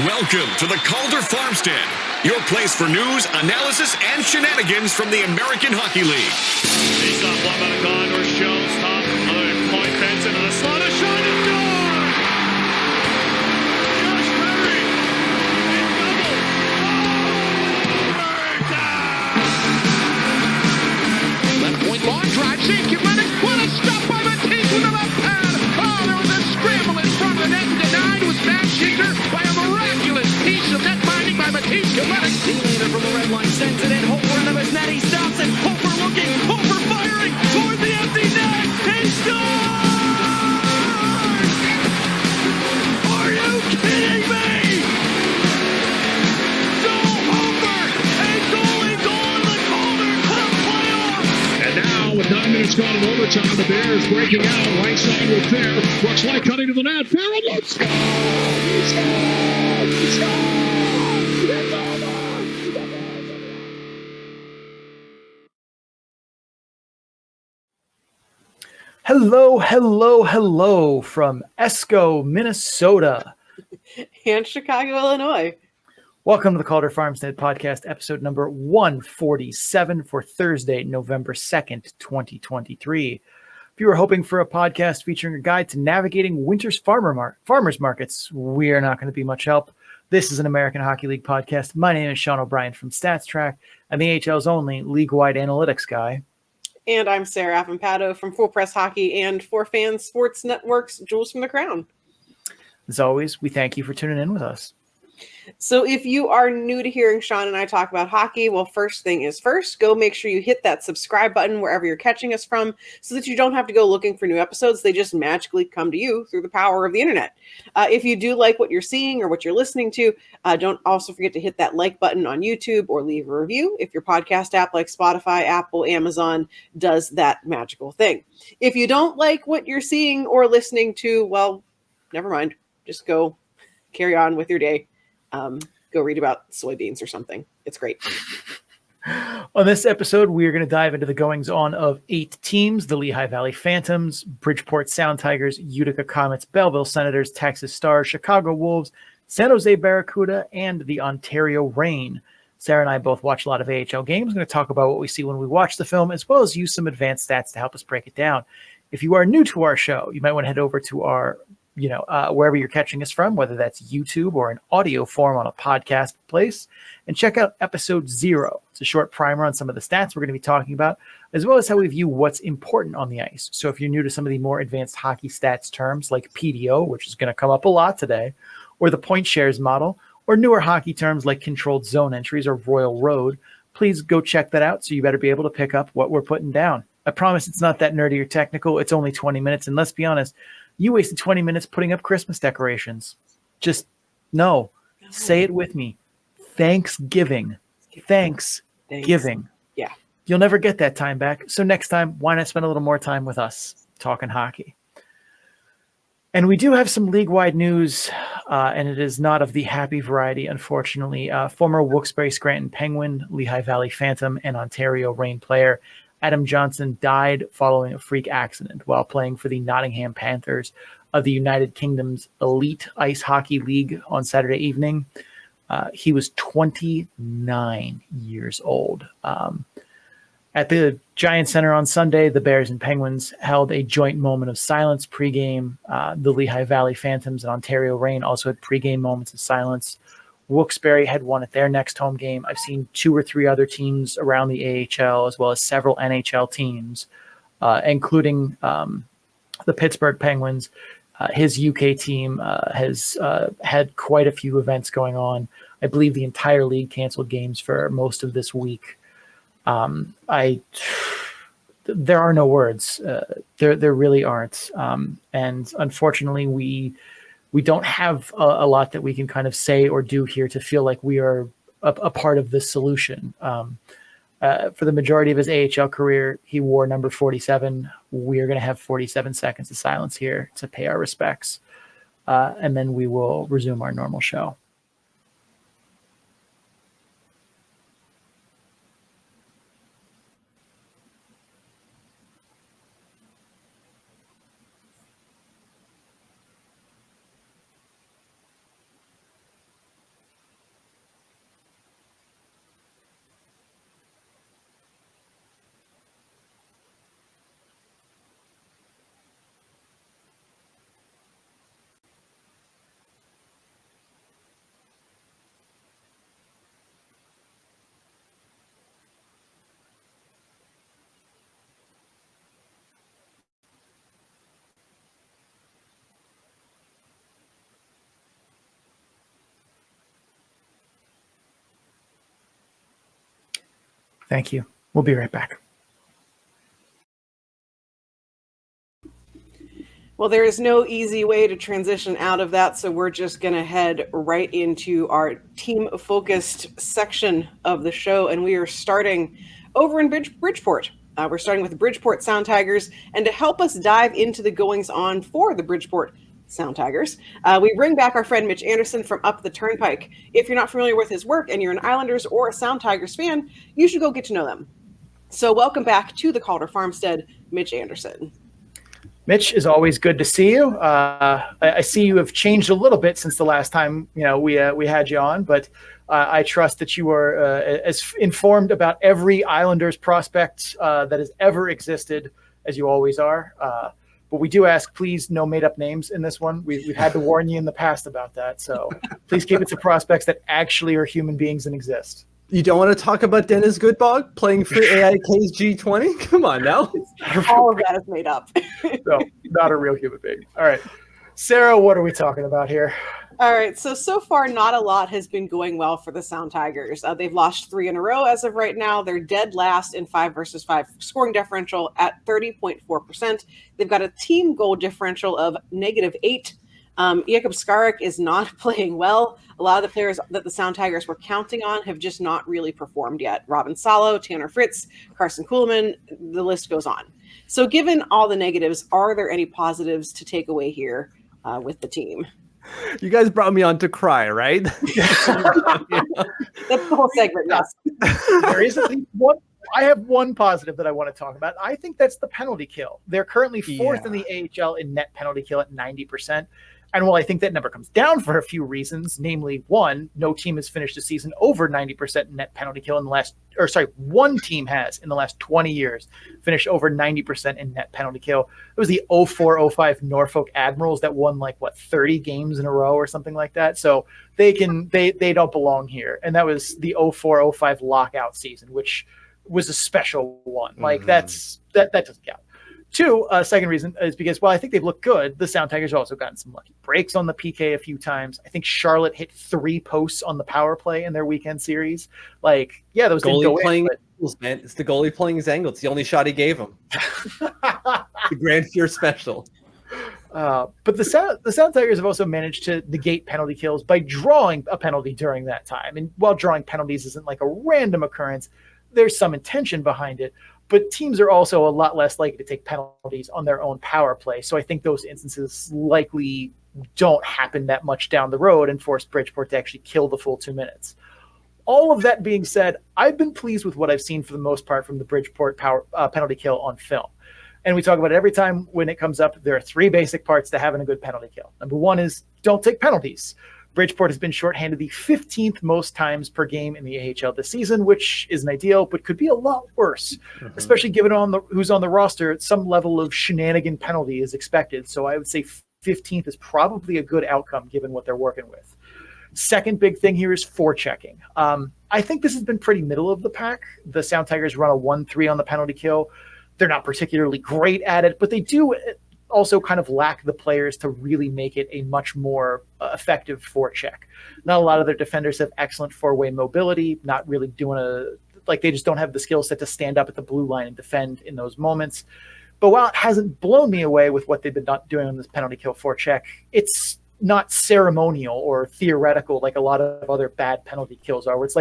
Welcome to the Calder Farmstead, your place for news, analysis, and shenanigans from the American Hockey League. Face off, one by the Condor, shows top, other point fence into the slot, a shot is gone! Josh Perry, in double, left point, long drive, save, Kinetic, what a stop by Matisse with the left pad! Oh, there was a scramble in front of the net, and denied was Matt Schicker by a miraculous piece of net binding by Matisse Kinetic. Leader from the red line sends it in. Hofer into his net. He stops it. Hofer looking. Hofer firing toward the empty net. He scores! Are you kidding me? Joel Hofer, a goalie goal in the Calder Cup playoffs. And now, with 9 minutes gone in overtime, the Bears breaking out. Right side with Fair. Looks like cutting to the net. Fair, and let's go! He scored! He scored! It's over! Hello from Esco, Minnesota. And Chicago, Illinois. Welcome to the Calder Farmstead podcast, episode number 147 for Thursday, November 2nd, 2023. If you were hoping for a podcast featuring a guide to navigating winter's farmers markets, we are not going to be much help. This is an American Hockey League podcast. My name is Sean O'Brien from StatsTrack. I'm the AHL's only league-wide analytics guy. And I'm Sarah Affampato from Full Press Hockey and For Fans Sports Network's Jewels from the Crown. As always, we thank you for tuning in with us. So if you are new to hearing Sean and I talk about hockey, well, first thing is first, go make sure you hit that subscribe button wherever you're catching us from so that you don't have to go looking for new episodes. They just magically come to you through the power of the internet. If you do like what you're seeing or what you're listening to, don't also forget to hit that like button on YouTube or leave a review if your podcast app like Spotify, Apple, Amazon does that magical thing. If you don't like what you're seeing or listening to, well, never mind. Just go carry on with your day. Go read about soybeans or something. It's great. On this episode, we are going to dive into the goings-on of 8 teams: the Lehigh Valley Phantoms, Bridgeport Sound Tigers, Utica Comets, Belleville Senators, Texas Stars, Chicago Wolves, San Jose Barracuda, and the Ontario Reign. Sarah and I both watch a lot of AHL games. We're going to talk about what we see when we watch the film, as well as use some advanced stats to help us break it down. If you are new to our show, you might want to head over to our wherever you're catching us from, whether that's YouTube or an audio form on a podcast place, and check out episode 0. It's a short primer on some of the stats we're going to be talking about, as well as how we view what's important on the ice. So if you're new to some of the more advanced hockey stats terms like PDO, which is going to come up a lot today, or the point shares model, or newer hockey terms like controlled zone entries or Royal Road, please go check that out. So you better be able to pick up what we're putting down. I promise it's not that nerdy or technical. It's only 20 minutes. And let's be honest, you wasted 20 minutes putting up Christmas decorations. Just no. Say it with me. Thanksgiving. Thanksgiving. Yeah. You'll never get that time back. So next time, why not spend a little more time with us talking hockey? And we do have some league-wide news, and it is not of the happy variety, unfortunately. Former Wilkes-Barre-Scranton Penguin, Lehigh Valley Phantom, and Ontario Reign player Adam Johnson died following a freak accident while playing for the Nottingham Panthers of the United Kingdom's Elite Ice Hockey League on Saturday evening. He was 29 years old. At the Giant Center on Sunday, the Bears and Penguins held a joint moment of silence pregame. The Lehigh Valley Phantoms and Ontario Reign also had pregame moments of silence. Wilkes-Barre had won at their next home game. I've seen 2 or 3 other teams around the AHL, as well as several NHL teams, including the Pittsburgh Penguins. His UK team has had quite a few events going on. I believe the entire league canceled games for most of this week. There are no words. There really aren't. And unfortunately, we don't have a lot that we can kind of say or do here to feel like we are a part of the solution. For the majority of his AHL career, he wore number 47. We're going to have 47 seconds of silence here to pay our respects. And then we will resume our normal show. Thank you. We'll be right back. Well, there is no easy way to transition out of that, so we're just going to head right into our team-focused section of the show, and we are starting over in Bridgeport. We're starting with the Bridgeport Sound Tigers, and to help us dive into the goings-on for the Bridgeport Sound Tigers, we bring back our friend Mitch Anderson from Up The Turnpike. If you're not familiar with his work and you're an Islanders or a Sound Tigers fan, you should go get to know them. So welcome back to the Calder Farmstead, Mitch Anderson. Mitch, is always good to see you. I see you have changed a little bit since the last time we had you on, but I trust that you are as informed about every Islanders prospect that has ever existed as you always are. But we do ask, please, no made-up names in this one. We've had to warn you in the past about that, so please keep it to prospects that actually are human beings and exist. You don't want to talk about Dennis Goodbog playing for AIK's G20? Come on now. All of that is made up. No, not a real human being. All right. Sarah, what are we talking about here? All right. So far, not a lot has been going well for the Sound Tigers. They've lost 3 in a row as of right now. They're dead last in 5 versus 5 scoring differential at 30.4%. They've got a team goal differential of -8. Jakub Skarek is not playing well. A lot of the players that the Sound Tigers were counting on have just not really performed yet. Robin Salo, Tanner Fritz, Carson Kuhlman, the list goes on. So given all the negatives, are there any positives to take away here with the team? You guys brought me on to cry, right? That's the whole segment, yes. There is at least one. I have one positive that I want to talk about. I think that's the penalty kill. They're currently 4th in the AHL in net penalty kill at 90%. And while I think that number comes down for a few reasons, namely, one, no team has finished the season over 90% net penalty kill in the last, one team has in the last 20 years finished over 90% in net penalty kill. It was the 04-05 Norfolk Admirals that won 30 games in a row or something like that. So they don't belong here. And that was the 04-05 lockout season, which was a special one. That doesn't count. Two, second reason is because while I think they've looked good, the Sound Tigers have also gotten some lucky breaks on the PK a few times. I think Charlotte hit 3 posts on the power play in their weekend series. Those didn't go in. Man, it's the goalie playing his angle. It's the only shot he gave him. The Grand Fear special. But the Sound Tigers have also managed to negate penalty kills by drawing a penalty during that time. And while drawing penalties isn't a random occurrence, there's some intention behind it. But teams are also a lot less likely to take penalties on their own power play. So I think those instances likely don't happen that much down the road and force Bridgeport to actually kill the full 2 minutes. All of that being said, I've been pleased with what I've seen for the most part from the Bridgeport penalty kill on film. And we talk about it every time when it comes up. There are 3 basic parts to having a good penalty kill. Number 1 is don't take penalties. Bridgeport has been shorthanded the 15th most times per game in the AHL this season, which isn't ideal, but could be a lot worse, especially given who's on the roster. Some level of shenanigan penalty is expected. So I would say 15th is probably a good outcome given what they're working with. Second big thing here is forechecking. I think this has been pretty middle of the pack. The Sound Tigers run a 1-3 on the penalty kill. They're not particularly great at it, but they do also kind of lack the players to really make it a much more effective forecheck. Not a lot of their defenders have excellent 4-way mobility, not really doing they just don't have the skill set to stand up at the blue line and defend in those moments. But while it hasn't blown me away with what they've been doing on this penalty kill forecheck, it's not ceremonial or theoretical like a lot of other bad penalty kills are, where it's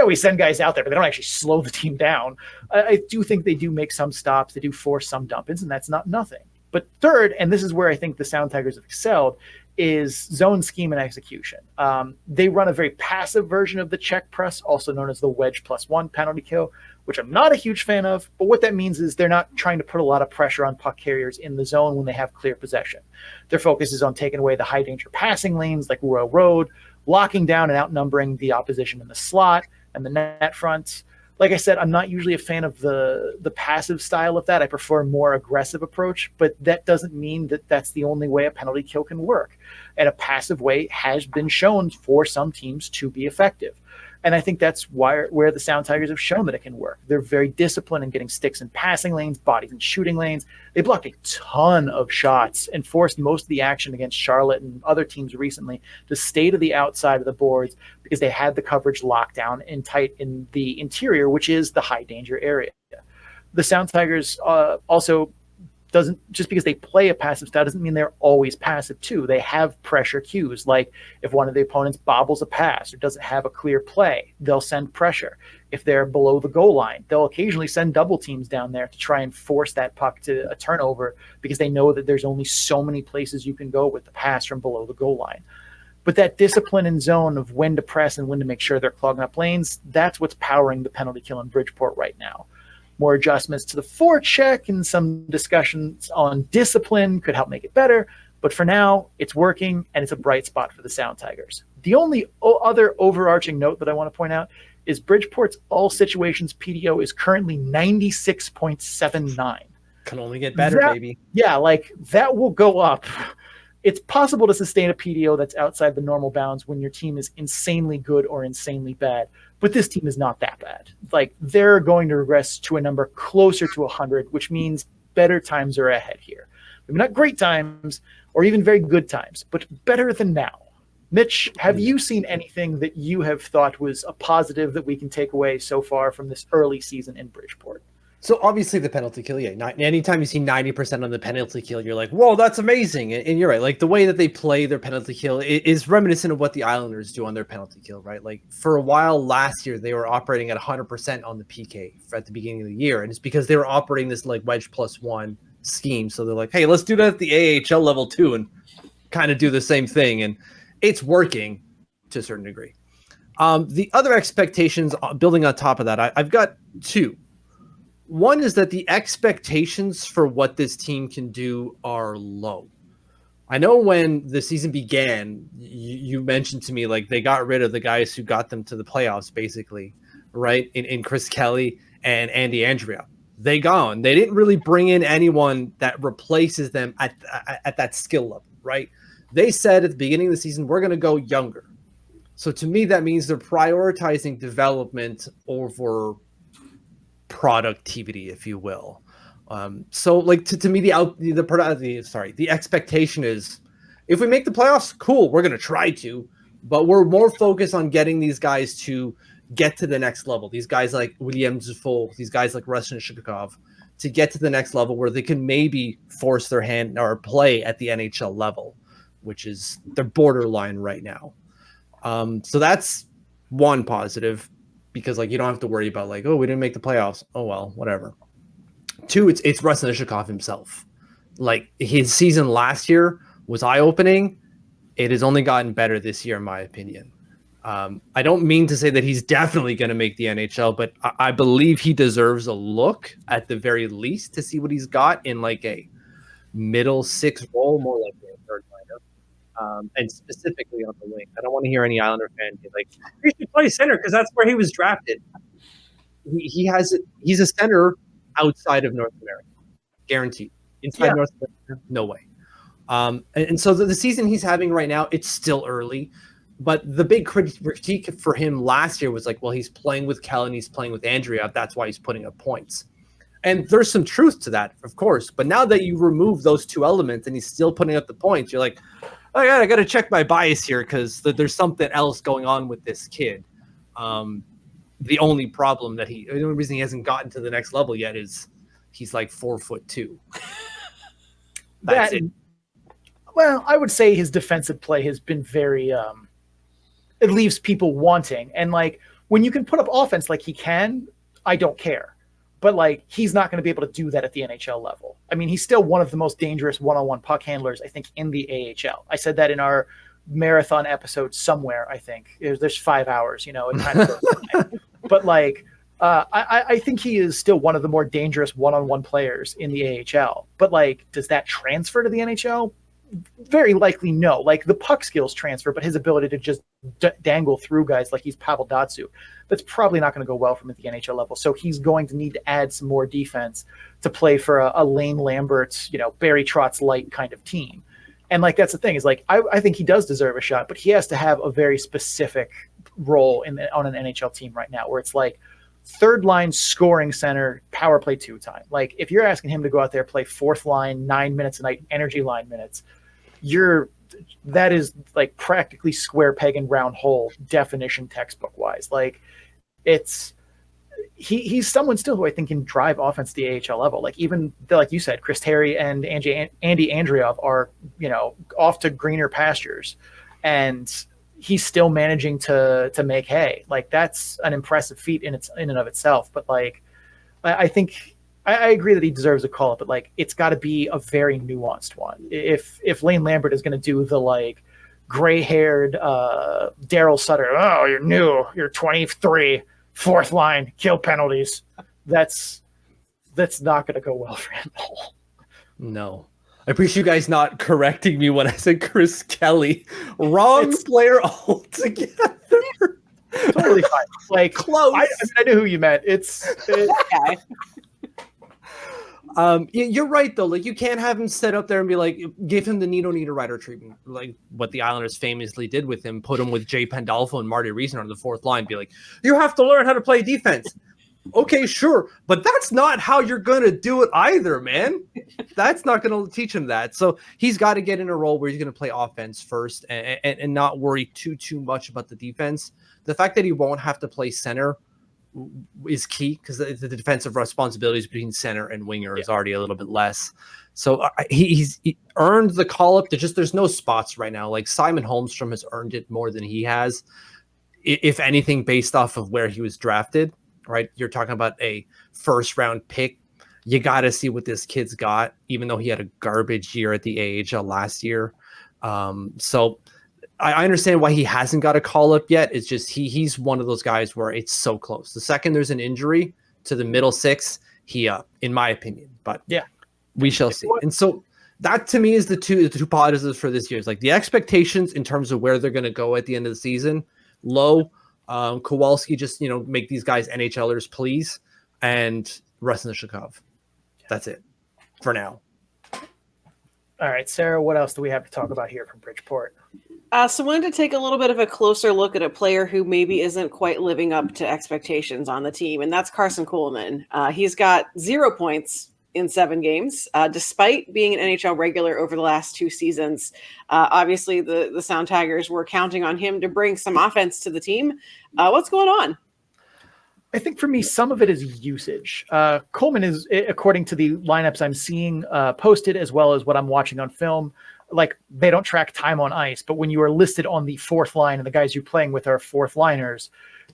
we send guys out there, but they don't actually slow the team down. I do think they do make some stops, they do force some dump-ins, and that's not nothing. But third, and this is where I think the Sound Tigers have excelled, is zone scheme and execution. They run a very passive version of the check press, also known as the wedge +1 penalty kill, which I'm not a huge fan of. But what that means is they're not trying to put a lot of pressure on puck carriers in the zone when they have clear possession. Their focus is on taking away the high danger passing lanes like Royal Road, locking down and outnumbering the opposition in the slot and the net front. Like I said, I'm not usually a fan of the passive style of that. I prefer a more aggressive approach, but that doesn't mean that that's the only way a penalty kill can work. And a passive way has been shown for some teams to be effective. And I think that's where the Sound Tigers have shown that it can work. They're very disciplined in getting sticks in passing lanes, bodies in shooting lanes. They blocked a ton of shots and forced most of the action against Charlotte and other teams recently to stay to the outside of the boards because they had the coverage locked down and tight in the interior, which is the high danger area. The Sound Tigers also doesn't, just because they play a passive style doesn't mean they're always passive too. They have pressure cues, like if one of the opponents bobbles a pass or doesn't have a clear play, they'll send pressure. If they're below the goal line, they'll occasionally send double teams down there to try and force that puck to a turnover because they know that there's only so many places you can go with the pass from below the goal line. But that discipline in zone of when to press and when to make sure they're clogging up lanes, that's what's powering the penalty kill in Bridgeport right now. More adjustments to the forecheck and some discussions on discipline could help make it better. But for now, it's working, and it's a bright spot for the Sound Tigers. The only other overarching note that I want to point out is Bridgeport's all situations PDO is currently 96.79. Can only get better, baby. Yeah, like that will go up. It's possible to sustain a PDO that's outside the normal bounds when your team is insanely good or insanely bad. But this team is not that bad. Like, they're going to regress to a number closer to 100, which means better times are ahead here. Maybe not great times or even very good times, but better than now. Mitch, have you seen anything that you have thought was a positive that we can take away so far from this early season in Bridgeport? So obviously the penalty kill, anytime you see 90% on the penalty kill, you're like, whoa, that's amazing. And you're right. Like the way that they play their penalty kill is reminiscent of what the Islanders do on their penalty kill, right? Like for a while last year, they were operating at 100% on the PK at the beginning of the year. And it's because they were operating this like wedge +1 scheme. So they're like, hey, let's do that at the AHL level too and kind of do the same thing. And it's working to a certain degree. The other expectations building on top of that, I've got two. One is that the expectations for what this team can do are low. I know when the season began, you mentioned to me, like, they got rid of the guys who got them to the playoffs, basically, right? In Chris Kelly and Andy Andrea. They gone. They didn't really bring in anyone that replaces them at that skill level, right? They said at the beginning of the season, we're going to go younger. So to me, that means they're prioritizing development over productivity, if you will. So like to me, the expectation is if we make the playoffs, cool, we're going to try to, but we're more focused on getting these guys to get to the next level. These guys like William Zuffo, these guys like Rustin Shikakov, to get to the next level where they can maybe force their hand or play at the NHL level, which is their borderline right now. So that's one positive. Because like you don't have to worry about like, oh, we didn't make the playoffs. Oh well, whatever. Two, it's Rustin Ishikov himself. Like his season last year was eye-opening. It has only gotten better this year, in my opinion. I don't mean to say that he's definitely going to make the NHL, but I believe he deserves a look at the very least to see what he's got in like a middle six role, more like a third liner. And specifically on the wing. I don't want to hear any Islander fan be like, he should play center because that's where he was drafted. He's a center outside of North America. Guaranteed. Inside North America, no way. And so the season he's having right now, it's still early. But the big critique for him last year was like, well, he's playing with Kellen, he's playing with Andrea. That's why he's putting up points. And there's some truth to that, of course. But now that you remove those two elements and he's still putting up the points, you're like, oh, yeah, I got to check my bias here because there's something else going on with this kid. The only reason he hasn't gotten to the next level yet is he's like 4'2". That's it. Well, I would say his defensive play has been very, it leaves people wanting. And like when you can put up offense like he can, I don't care. But like he's not going to be able to do that at the NHL level. I mean, he's still one of the most dangerous one-on-one puck handlers, I think, in the AHL. I said that in our marathon episode somewhere. I think there's 5 hours. It kind of goes by. But like, I think he is still one of the more dangerous one-on-one players in the AHL. But like, does that transfer to the NHL? Very likely no. Like the puck skills transfer, but his ability to just dangle through guys like he's Pavel Datsyuk, that's probably not going to go well for him at the NHL level. So he's going to need to add some more defense to play for a Lane Lambert, Barry Trotz light kind of team. And like that's the thing is like I think he does deserve a shot, but he has to have a very specific role on an NHL team right now, where it's like third line scoring center, power play 2 time. Like if you're asking him to go out there, play fourth line, 9 minutes a night, energy line minutes, that is like practically square peg and round hole definition textbook wise. Like he's someone still who I think can drive offense to the AHL level. Like even like you said, Chris Terry and Andy Andreov are, off to greener pastures, and he's still managing to make hay. Like that's an impressive feat in and of itself. But like, I think I agree that he deserves a call up, but like, it's got to be a very nuanced one. If Lane Lambert is going to do the like gray-haired Daryl Sutter, oh, you're new, you're 23, fourth line, kill penalties, that's not going to go well for him at all. No. I appreciate you guys not correcting me when I said Chris Kelly. Wrong player altogether. Totally fine. Like close. I knew who you meant. Okay. You're right though. Like you can't have him sit up there and be like, give him the Nino Niederreiter treatment, like what the Islanders famously did with him. Put him with Jay Pandolfo and Marty Reason on the fourth line. Be like, you have to learn how to play defense. Okay, sure, but that's not how you're gonna do it either, man. That's not gonna teach him that. So he's got to get in a role where he's gonna play offense first and not worry too much about the defense. The fact that he won't have to play center is key because the defensive responsibilities between center and winger is already a little bit less. So he earned the call up. There's no spots right now. Like Simon Holmstrom has earned it more than he has, if anything, based off of where he was drafted. Right, you're talking about a first round pick. You got to see what this kid's got, even though he had a garbage year at the AHL last year. So I understand why he hasn't got a call up yet. It's just he's one of those guys where it's so close. The second there's an injury to the middle six, in my opinion. But yeah, we shall see. And so that to me is the two positives for this year. It's like the expectations in terms of where they're going to go at the end of the season, low. Kowalski just make these guys NHLers please, and Russ in the Chicago. That's it for now. All right, Sarah, what else do we have to talk about here from Bridgeport? So I wanted to take a little bit of a closer look at a player who maybe isn't quite living up to expectations on the team, and that's Carson Kuhlman. He's got 0 points in 7 games, despite being an NHL regular over the last 2 seasons. Obviously, the Sound Tigers were counting on him to bring some offense to the team. What's going on? I think for me, some of it is usage. Coleman is, according to the lineups I'm seeing posted, as well as what I'm watching on film, like they don't track time on ice, but when you are listed on the fourth line and the guys you're playing with are fourth liners,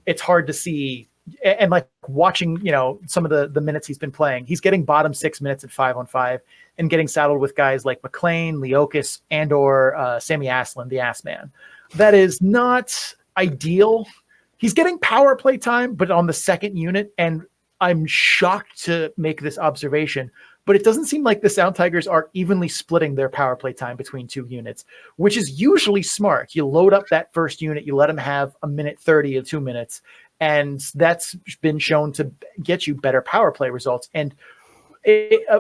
it's hard to see. And like watching, some of the minutes he's been playing, he's getting bottom 6 minutes at 5-on-5 and getting saddled with guys like McLean, Leokis, and or Sammy Aslin, the ass man. That is not ideal. He's getting power play time, but on the second unit. And I'm shocked to make this observation, but it doesn't seem like the Sound Tigers are evenly splitting their power play time between 2 units, which is usually smart. You load up that first unit, you let them have 1:30 or 2 minutes. And that's been shown to get you better power play results. And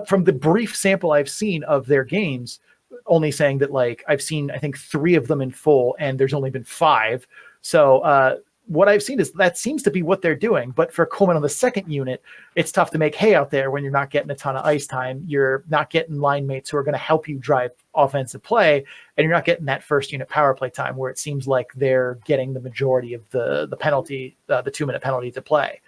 from the brief sample I've seen of their games, only saying that like I've seen, I think 3 of them in full, and there's only been 5. So what I've seen is that seems to be what they're doing. But for Coleman on the second unit, it's tough to make hay out there when you're not getting a ton of ice time. You're not getting line mates who are going to help you drive offensive play, and you're not getting that first unit power play time where it seems like they're getting the majority of the penalty, the 2-minute penalty to play.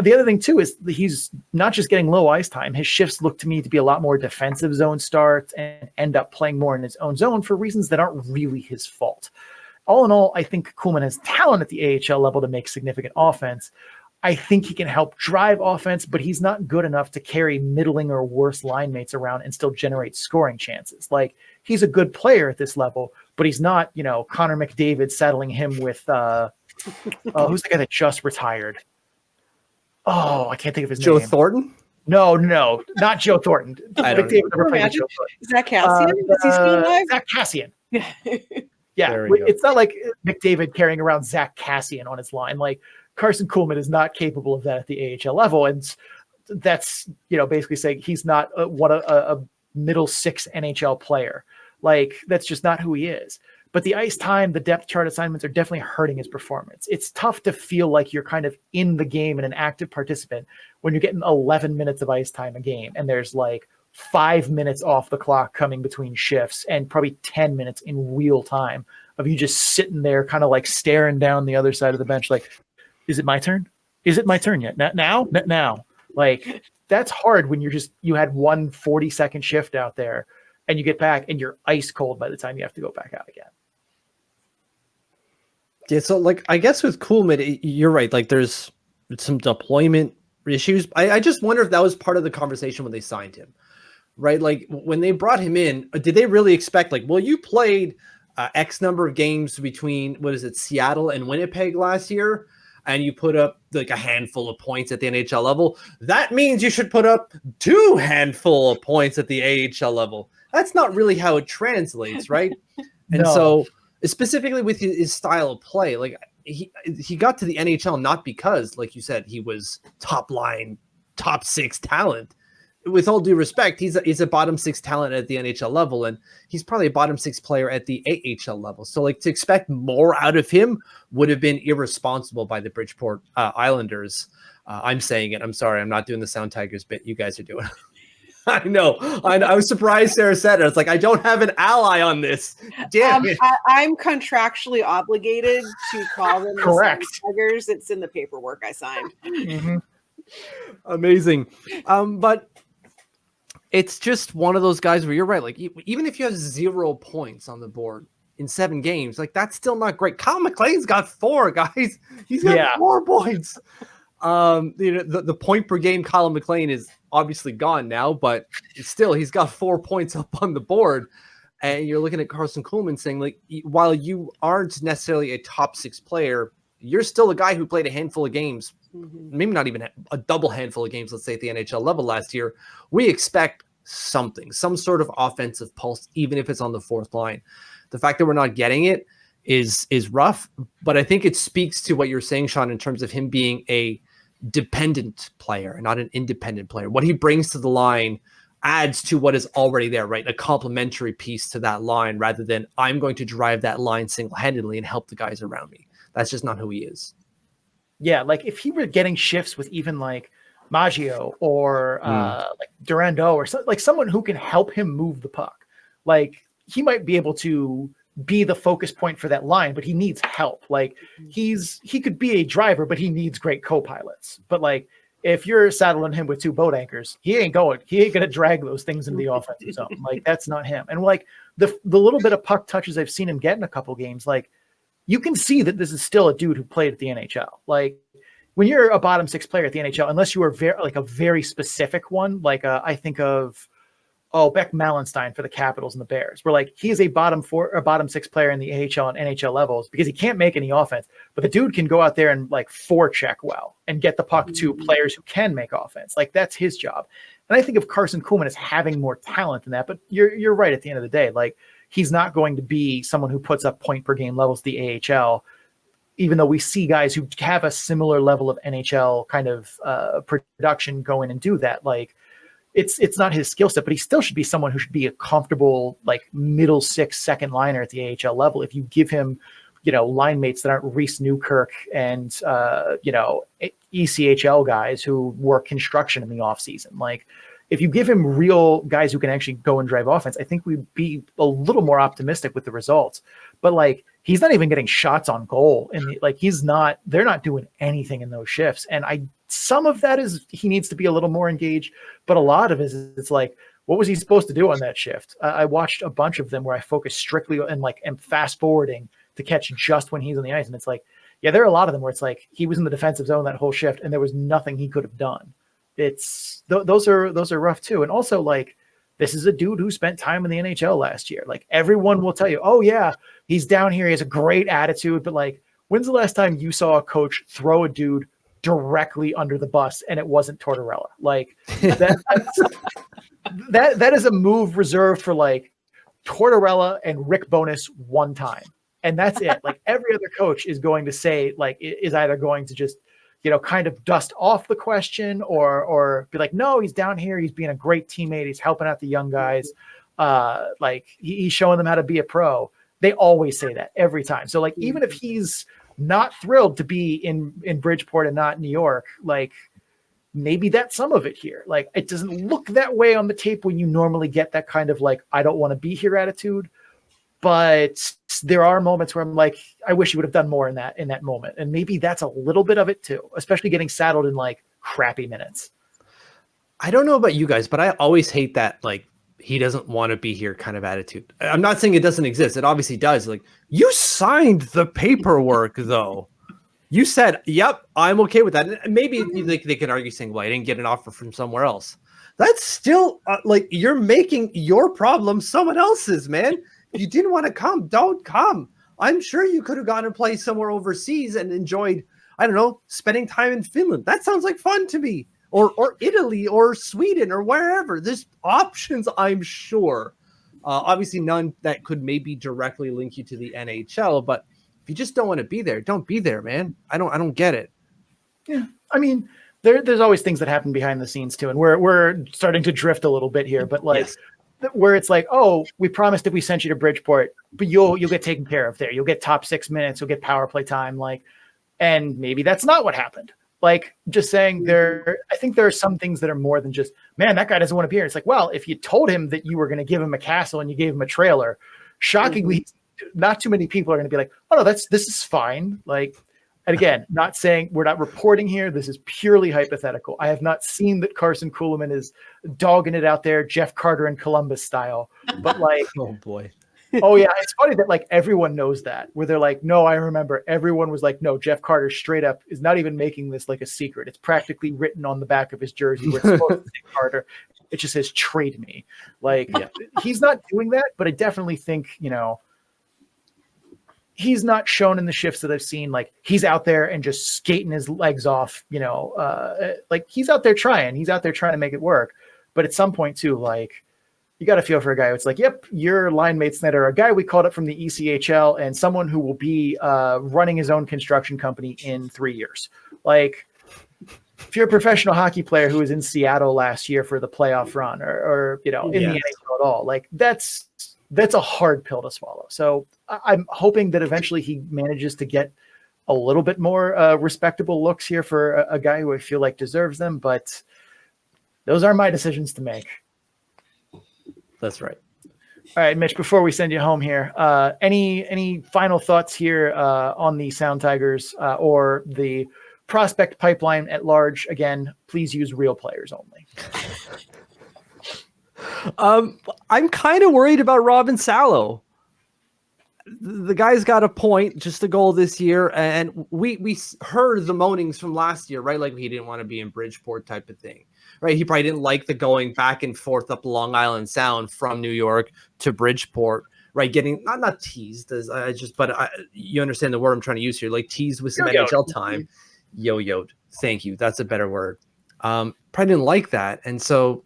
The other thing too is he's not just getting low ice time. His shifts look to me to be a lot more defensive zone starts and end up playing more in his own zone for reasons that aren't really his fault. All in all, I think Kuhlman has talent at the AHL level to make significant offense. I think he can help drive offense, but he's not good enough to carry middling or worse line mates around and still generate scoring chances. Like he's a good player at this level, but he's not, Connor McDavid saddling him with, who's the guy that just retired? Oh, I can't think of his name. Joe Thornton? No, not Joe Thornton. McDavid never played with Joe Thornton. Zach Cassian? Is he still alive? Zach Cassian. Yeah, it's not like McDavid carrying around Zach Cassian on his line. Like Carson Kuhlman is not capable of that at the AHL level, and that's basically saying he's not a middle 6 NHL player. Like that's just not who he is. but the ice time, the depth chart assignments are definitely hurting his performance. It's tough to feel like you're kind of in the game and an active participant when you're getting 11 minutes of ice time a game. And there's like 5 minutes off the clock coming between shifts and probably 10 minutes in real time of you just sitting there kind of like staring down the other side of the bench. Like, is it my turn? Is it my turn yet? Now? Like, that's hard when you had 1 40-second shift out there and you get back and you're ice cold by the time you have to go back out again. Yeah, so like I guess with Kuhlman, you're right. Like there's some deployment issues. I just wonder if that was part of the conversation when they signed him, right? Like when they brought him in, did they really expect like, well, you played X number of games between Seattle and Winnipeg last year, and you put up like a handful of points at the NHL level. That means you should put up 2 handful of points at the AHL level. That's not really how it translates, right? And so specifically with his style of play, like he got to the NHL not because, like you said, he was top line, top 6 talent. With all due respect, he's a bottom 6 talent at the NHL level, and he's probably a bottom 6 player at the AHL level. So like to expect more out of him would have been irresponsible by the Bridgeport Islanders. I'm saying it. I'm sorry. I'm not doing the Sound Tigers bit. You guys are doing it. I know. I was surprised Sarah said it. It's like, I don't have an ally on this. Damn it. I'm contractually obligated to call them Correct. the Tigers. It's in the paperwork I signed. Mm-hmm. Amazing. But it's just one of those guys where you're right. Like even if you have 0 points on the board in 7 games, like that's still not great. Kyle McLean's got 4, guys. He's got 4 points. The point per game Kyle McLean is obviously gone now, but still he's got 4 points up on the board. And you're looking at Carson Kuhlman saying, like, while you aren't necessarily a top 6 player, you're still a guy who played a handful of games, maybe not even a double handful of games, let's say at the NHL level last year. We expect something, some sort of offensive pulse, even if it's on the 4th line. The fact that we're not getting it is rough, but I think it speaks to what you're saying, Sean, in terms of him being a dependent player and not an independent player. What he brings to the line adds to what is already there, right? A complementary piece to that line rather than I'm going to drive that line single-handedly and help the guys around me. That's just not who he is. Yeah, like if he were getting shifts with even like Maggio or like Durando or like someone who can help him move the puck, like he might be able to be the focus point for that line, but he needs help. Like he could be a driver, but he needs great co-pilots. But like if you're saddling him with 2 boat anchors, he ain't going to drag those things into the offensive zone. Like that's not him. And like the little bit of puck touches I've seen him get in a couple games, like you can see that this is still a dude who played at the NHL. Like when you're a bottom 6 player at the NHL, unless you are a very specific one, like I think of Beck Malenstein for the Capitals and the Bears, where like he is a bottom 6 player in the AHL and NHL levels because he can't make any offense, but the dude can go out there and like forecheck well and get the puck to players who can make offense. Like that's his job. And I think of Carson Kuhlman as having more talent than that, but you're right at the end of the day. Like he's not going to be someone who puts up point per game levels the AHL, even though we see guys who have a similar level of NHL kind of production go in and do that. Like it's not his skill set, but he still should be someone who should be a comfortable, like middle 6 second liner at the AHL level. If you give him, line mates that aren't Reese Newkirk and, ECHL guys who work construction in the off season. Like if you give him real guys who can actually go and drive offense, I think we'd be a little more optimistic with the results. But like, he's not even getting shots on goal. And they're not doing anything in those shifts. And some of that is he needs to be a little more engaged, but a lot of it is it's like, what was he supposed to do on that shift? I watched a bunch of them where I focused strictly and am fast forwarding to catch just when he's on the ice. And it's like, yeah, there are a lot of them where it's like he was in the defensive zone that whole shift and there was nothing he could have done. Those are rough too. And also like, this is a dude who spent time in the NHL last year. Like everyone will tell you, oh yeah, he's down here. He has a great attitude, but like, when's the last time you saw a coach throw a dude directly under the bus and it wasn't Tortorella? Like that is a move reserved for like Tortorella and Rick Bowness one time. And that's it. Like every other coach is going to say, like, is either going to just, kind of dust off the question or be like, no, he's down here. He's being a great teammate. He's helping out the young guys. Like he's showing them how to be a pro. They always say that every time. So like, even if he's not thrilled to be in Bridgeport and not New York, like maybe that's some of it here. Like, it doesn't look that way on the tape when you normally get that kind of like, I don't want to be here attitude. But there are moments where I'm like, I wish he would have done more in that moment. And maybe that's a little bit of it too, especially getting saddled in like crappy minutes. I don't know about you guys, but I always hate that, like, he doesn't want to be here kind of attitude. I'm not saying it doesn't exist. It obviously does. Like, you signed the paperwork though. You said, yep, I'm okay with that. And maybe they can argue saying, well, I didn't get an offer from somewhere else. That's still like, you're making your problem someone else's, man. If you didn't want to come, don't come. I'm sure you could have gone and played somewhere overseas and enjoyed, I don't know, spending time in Finland. That sounds like fun to me. Or Italy or Sweden or wherever. There's options, I'm sure. Obviously, none that could maybe directly link you to the NHL. But if you just don't want to be there, don't be there, man. I don't get it. Yeah, I mean, there's always things that happen behind the scenes too, and we're starting to drift a little bit here. But like, yes. Where it's like, oh, we promised if we sent you to Bridgeport, but you'll get taken care of there. You'll get top 6 minutes. You'll get power play time. Like, and maybe that's not what happened. Like, just saying I think there are some things that are more than just, man, that guy doesn't want to be here. It's like, well, if you told him that you were going to give him a castle and you gave him a trailer, shockingly, not too many people are going to be like, oh no, this is fine. Like, and again, not saying, we're not reporting here. This is purely hypothetical. I have not seen that Carson Kuhlman is dogging it out there, Jeff Carter and Columbus style, but like, oh boy. Oh yeah, it's funny that like everyone knows that, where they're like, no, I remember everyone was like, no, Jeff Carter straight up is not even making this like a secret. It's practically written on the back of his jersey where it's supposed to say Carter. It just says trade me. Like, yeah. He's not doing that, but I definitely think, he's not shown in the shifts that I've seen. Like, he's out there and just skating his legs off, like he's out there trying to make it work. But at some point too, like, you got to feel for a guy who's like, yep, your line mates that are a guy we called up from the ECHL and someone who will be running his own construction company in 3 years. Like, if you're a professional hockey player who was in Seattle last year for the playoff run or in the NHL at all, like that's a hard pill to swallow. So I'm hoping that eventually he manages to get a little bit more respectable looks here for a guy who I feel like deserves them. But those are my decisions to make. That's right. All right, Mitch, before we send you home here, any final thoughts here on the Sound Tigers or the prospect pipeline at large? Again, please use real players only. I'm kind of worried about Robin Salo. The guy's got a point, just a goal this year. And we heard the moanings from last year, right? Like, he didn't want to be in Bridgeport type of thing. Right, he probably didn't like the going back and forth up Long Island Sound from New York to Bridgeport. Right, getting not teased, you understand the word I'm trying to use here. Like, teased with some NHL time, yo-yoed. Thank you, that's a better word. Probably didn't like that, and so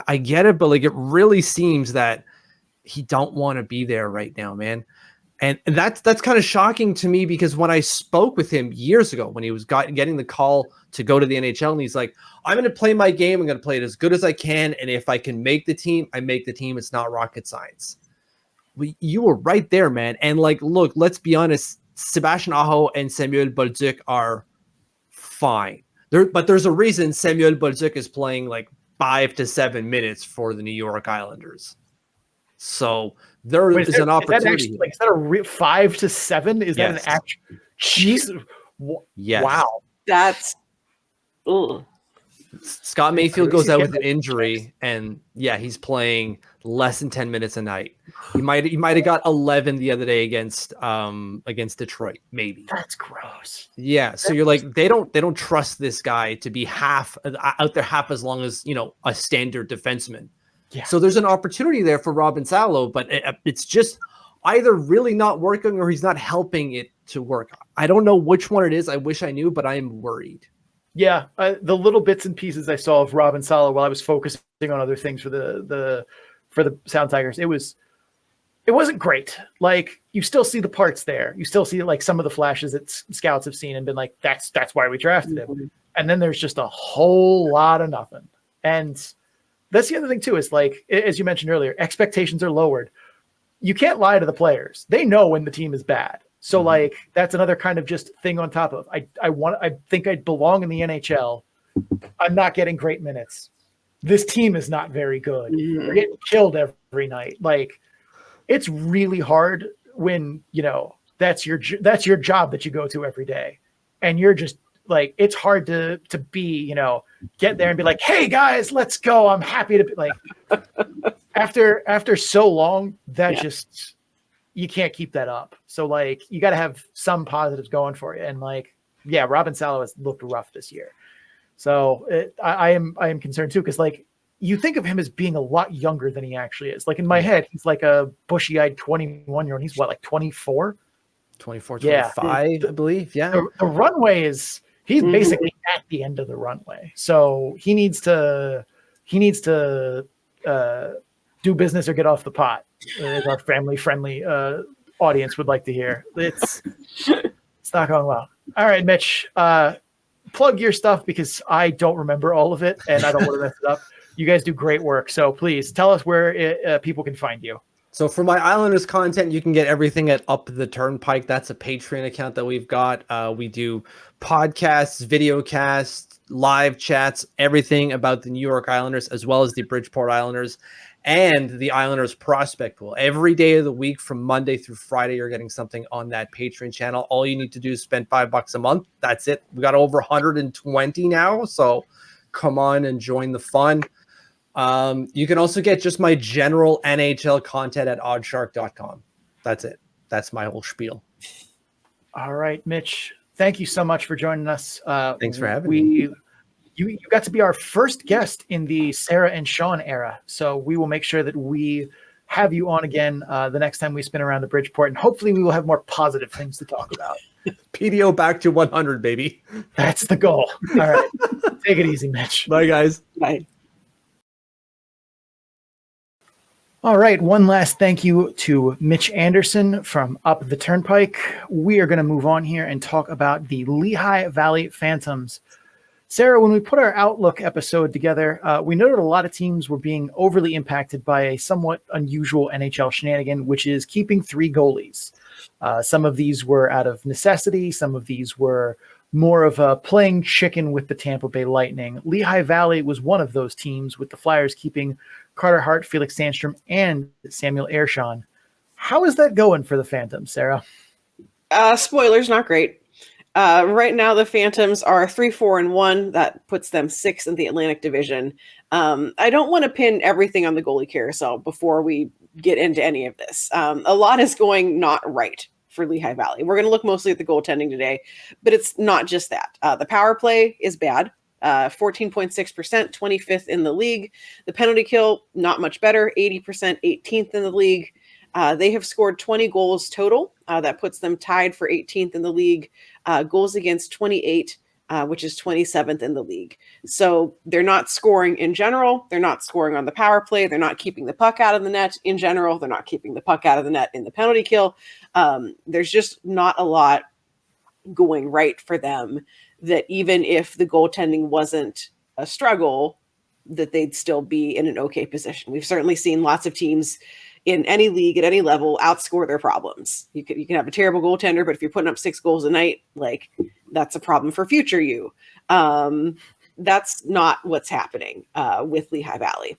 I get it, but like, it really seems that he don't want to be there right now, man. And that's kind of shocking to me, because when I spoke with him years ago, when he was getting the call to go to the NHL, and he's like, I'm going to play my game. I'm going to play it as good as I can. And if I can make the team, I make the team. It's not rocket science. You were right there, man. And like, look, let's be honest. Sebastian Aho and Samuel Bolduc are fine. But there's a reason Samuel Bolduc is playing like 5 to 7 minutes for the New York Islanders. So there is an opportunity. Is that a 5 to 7? Is that an actual? Jesus. Yes. Wow. That's. Ugh. Scott Mayfield goes out with an injury, and he's playing less than 10 minutes a night. He might have got 11 the other day against Detroit, maybe. That's gross. Yeah, so you're like, they don't trust this guy to be out there half as long as a standard defenseman. Yeah. So there's an opportunity there for Robin Salo, but it's just either really not working or he's not helping it to work. I don't know which one it is. I wish I knew, but I am worried. Yeah, the little bits and pieces I saw of Robin Salo while I was focusing on other things for the Sound Tigers, it wasn't great. Like, you still see the parts there. You still see like some of the flashes that scouts have seen and been like, that's why we drafted him. And then there's just a whole lot of nothing. And that's the other thing too, is like, as you mentioned earlier, expectations are lowered. you can't lie to the players. They know when the team is bad. So like that's another kind of just thing on top of I think I belong in the NHL. I'm not getting great minutes. This team is not very good. We're getting killed every night. Like it's really hard when, that's your job that you go to every day. And you're just like, it's hard to be, get there and be like, hey guys, let's go. I'm happy to be like, after so long, that just, you can't keep that up. So like, you got to have some positives going for you. And like, yeah, Robin Salo has looked rough this year. So I am concerned too. Cause like you think of him as being a lot younger than he actually is. Like in my head, he's like a bushy eyed 21-year-old. He's what, like 24, 25, yeah. I believe. Yeah. The runway is, he's basically at the end of the runway. So he needs to do business or get off the pot, as our family friendly audience would like to hear. It's not going well. All right, Mitch, plug your stuff because I don't remember all of it and I don't want to mess it up. You guys do great work. So please tell us where people can find you. So for my Islanders content, you can get everything at Up The Turnpike. That's a Patreon account that we've got. We do podcasts, video casts, live chats, everything about the New York Islanders, as well as the Bridgeport Islanders and the Islanders prospect pool. Every day of the week from Monday through Friday, you're getting something on that Patreon channel. All you need to do is spend $5 a month. That's it. We got over 120 now. So come on and join the fun. You can also get just my general NHL content at oddshark.com. That's it. That's my whole spiel. All right, Mitch, thank you so much for joining us. Thanks for having me. You got to be our first guest in the Sarah and Sean era. So we will make sure that we have you on again the next time we spin around the Bridgeport, and hopefully we will have more positive things to talk about. PDO back to 100, baby. That's the goal. All right. Take it easy, Mitch. Bye, guys. Bye. All right, one last thank you to Mitch Anderson from Up The Turnpike. We are going to move on here and talk about the Lehigh Valley Phantoms. Sarah, when we put our Outlook episode together, we noted a lot of teams were being overly impacted by a somewhat unusual NHL shenanigan, which is keeping 3 goalies. Some of these were out of necessity. Some of these were more of a playing chicken with the Tampa Bay Lightning. Lehigh Valley was one of those teams, with the Flyers keeping Carter Hart, Felix Sandstrom, and Samuel Ershaw. How is that going for the Phantoms, Sarah? Spoilers, not great. Right now, the Phantoms are 3-4-1. That puts them 6th in the Atlantic Division. I don't want to pin everything on the goalie carousel before we get into any of this. A lot is going not right for Lehigh Valley. We're going to look mostly at the goaltending today, but it's not just that. The power play is bad. 14.6%, 25th in the league. The penalty kill, not much better, 80%, 18th in the league. They have scored 20 goals total. That puts them tied for 18th in the league. Goals against 28, which is 27th in the league. So they're not scoring in general. They're not scoring on the power play. They're not keeping the puck out of the net in general. They're not keeping the puck out of the net in the penalty kill. There's just not a lot going right for them, that even if the goaltending wasn't a struggle, that they'd still be in an okay position. We've certainly seen lots of teams in any league at any level outscore their problems. You can have a terrible goaltender, but if you're putting up 6 goals a night, like that's a problem for future you. That's not what's happening with Lehigh Valley.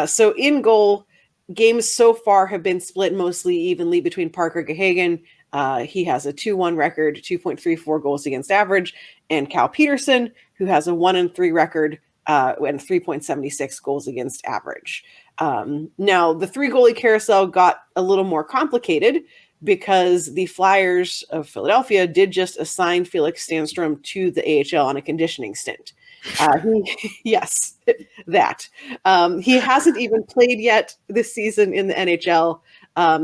So in goal, games so far have been split mostly evenly between Parker Gahagan. He has a 2-1 record, 2.34 goals against average, and Cal Peterson, who has a 1-3 record and 3.76 goals against average. Now, the 3 goalie carousel got a little more complicated because the Flyers of Philadelphia did just assign Felix Sandstrom to the AHL on a conditioning stint. Yes, that. He hasn't even played yet this season in the NHL.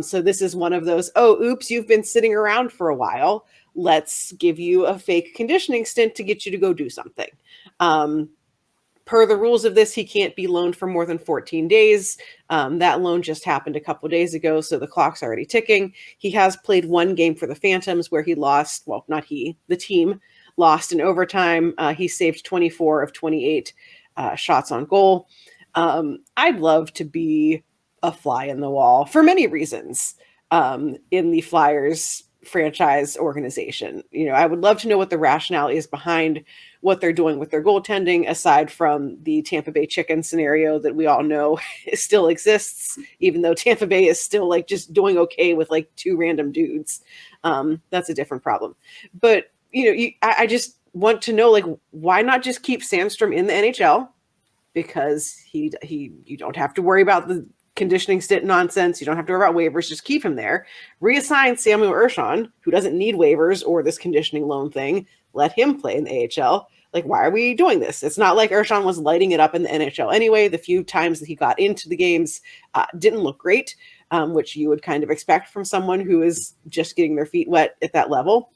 So this is one of those, oops, you've been sitting around for a while. Let's give you a fake conditioning stint to get you to go do something. Per the rules of this, he can't be loaned for more than 14 days. That loan just happened a couple days ago, so the clock's already ticking. He has played 1 game for the Phantoms where he lost, well, not he, the team lost in overtime. He saved 24 of 28 shots on goal. I'd love to be a fly in the wall for many reasons in the Flyers franchise organization. I would love to know what the rationale is behind what they're doing with their goaltending, aside from the Tampa Bay chicken scenario that we all know still exists, even though Tampa Bay is still like just doing okay with like 2 random dudes. That's a different problem. But, I just want to know, like, why not just keep Sandstrom in the NHL? Because you don't have to worry about the conditioning stint nonsense. You don't have to worry about waivers. Just keep him there. Reassign Samuel Urshon, who doesn't need waivers or this conditioning loan thing. Let him play in the AHL. Like, why are we doing this? It's not like Urshon was lighting it up in the NHL anyway. The few times that he got into the games didn't look great, which you would kind of expect from someone who is just getting their feet wet at that level.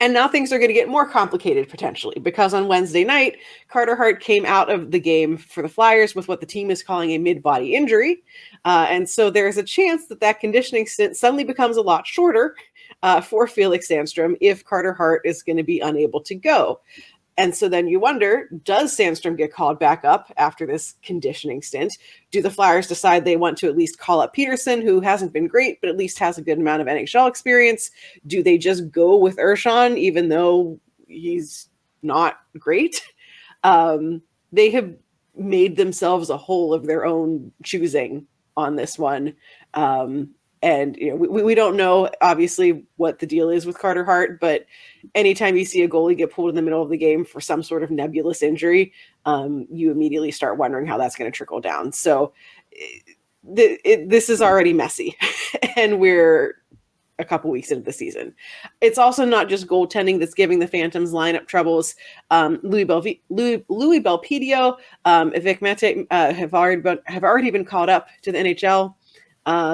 And now things are going to get more complicated potentially, because on Wednesday night, Carter Hart came out of the game for the Flyers with what the team is calling a mid-body injury. And so there's a chance that conditioning stint suddenly becomes a lot shorter for Felix Sandstrom if Carter Hart is going to be unable to go. And so then you wonder, does Sandstrom get called back up after this conditioning stint? Do the Flyers decide they want to at least call up Peterson, who hasn't been great, but at least has a good amount of NHL experience? Do they just go with Urshon, even though he's not great? They have made themselves a hole of their own choosing on this one. And we don't know, obviously, what the deal is with Carter Hart, but anytime you see a goalie get pulled in the middle of the game for some sort of nebulous injury, you immediately start wondering how that's going to trickle down. So this is already messy, and we're a couple weeks into the season. It's also not just goaltending that's giving the Phantoms lineup troubles. Louis Belpedio, Vic Mete have already been called up to the NHL.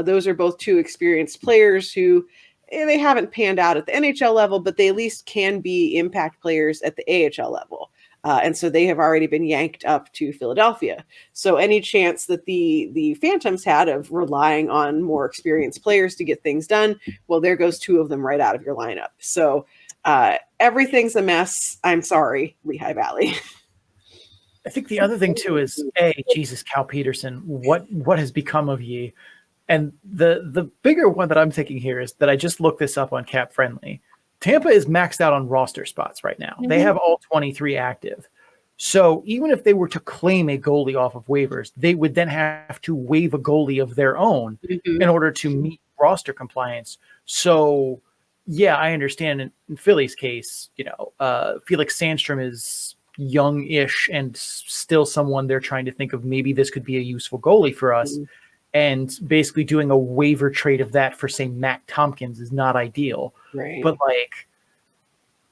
Those are both 2 experienced players who they haven't panned out at the NHL level, but they at least can be impact players at the AHL level. And so they have already been yanked up to Philadelphia. So any chance that the Phantoms had of relying on more experienced players to get things done, well, there goes 2 of them right out of your lineup. So everything's a mess. I'm sorry, Lehigh Valley. I think the other thing too is Jesus, Cal Peterson, what has become of ye? And the bigger one that I'm thinking here is that I just looked this up on Cap Friendly. Tampa is maxed out on roster spots right now. Mm-hmm. They have all 23 active. So even if they were to claim a goalie off of waivers, they would then have to waive a goalie of their own in order to meet roster compliance. So, yeah, I understand in Philly's case, Felix Sandstrom is young-ish and still someone they're trying to think of, maybe this could be a useful goalie for us. And basically doing a waiver trade of that for, say, Matt Tompkins is not ideal. Right. But, like,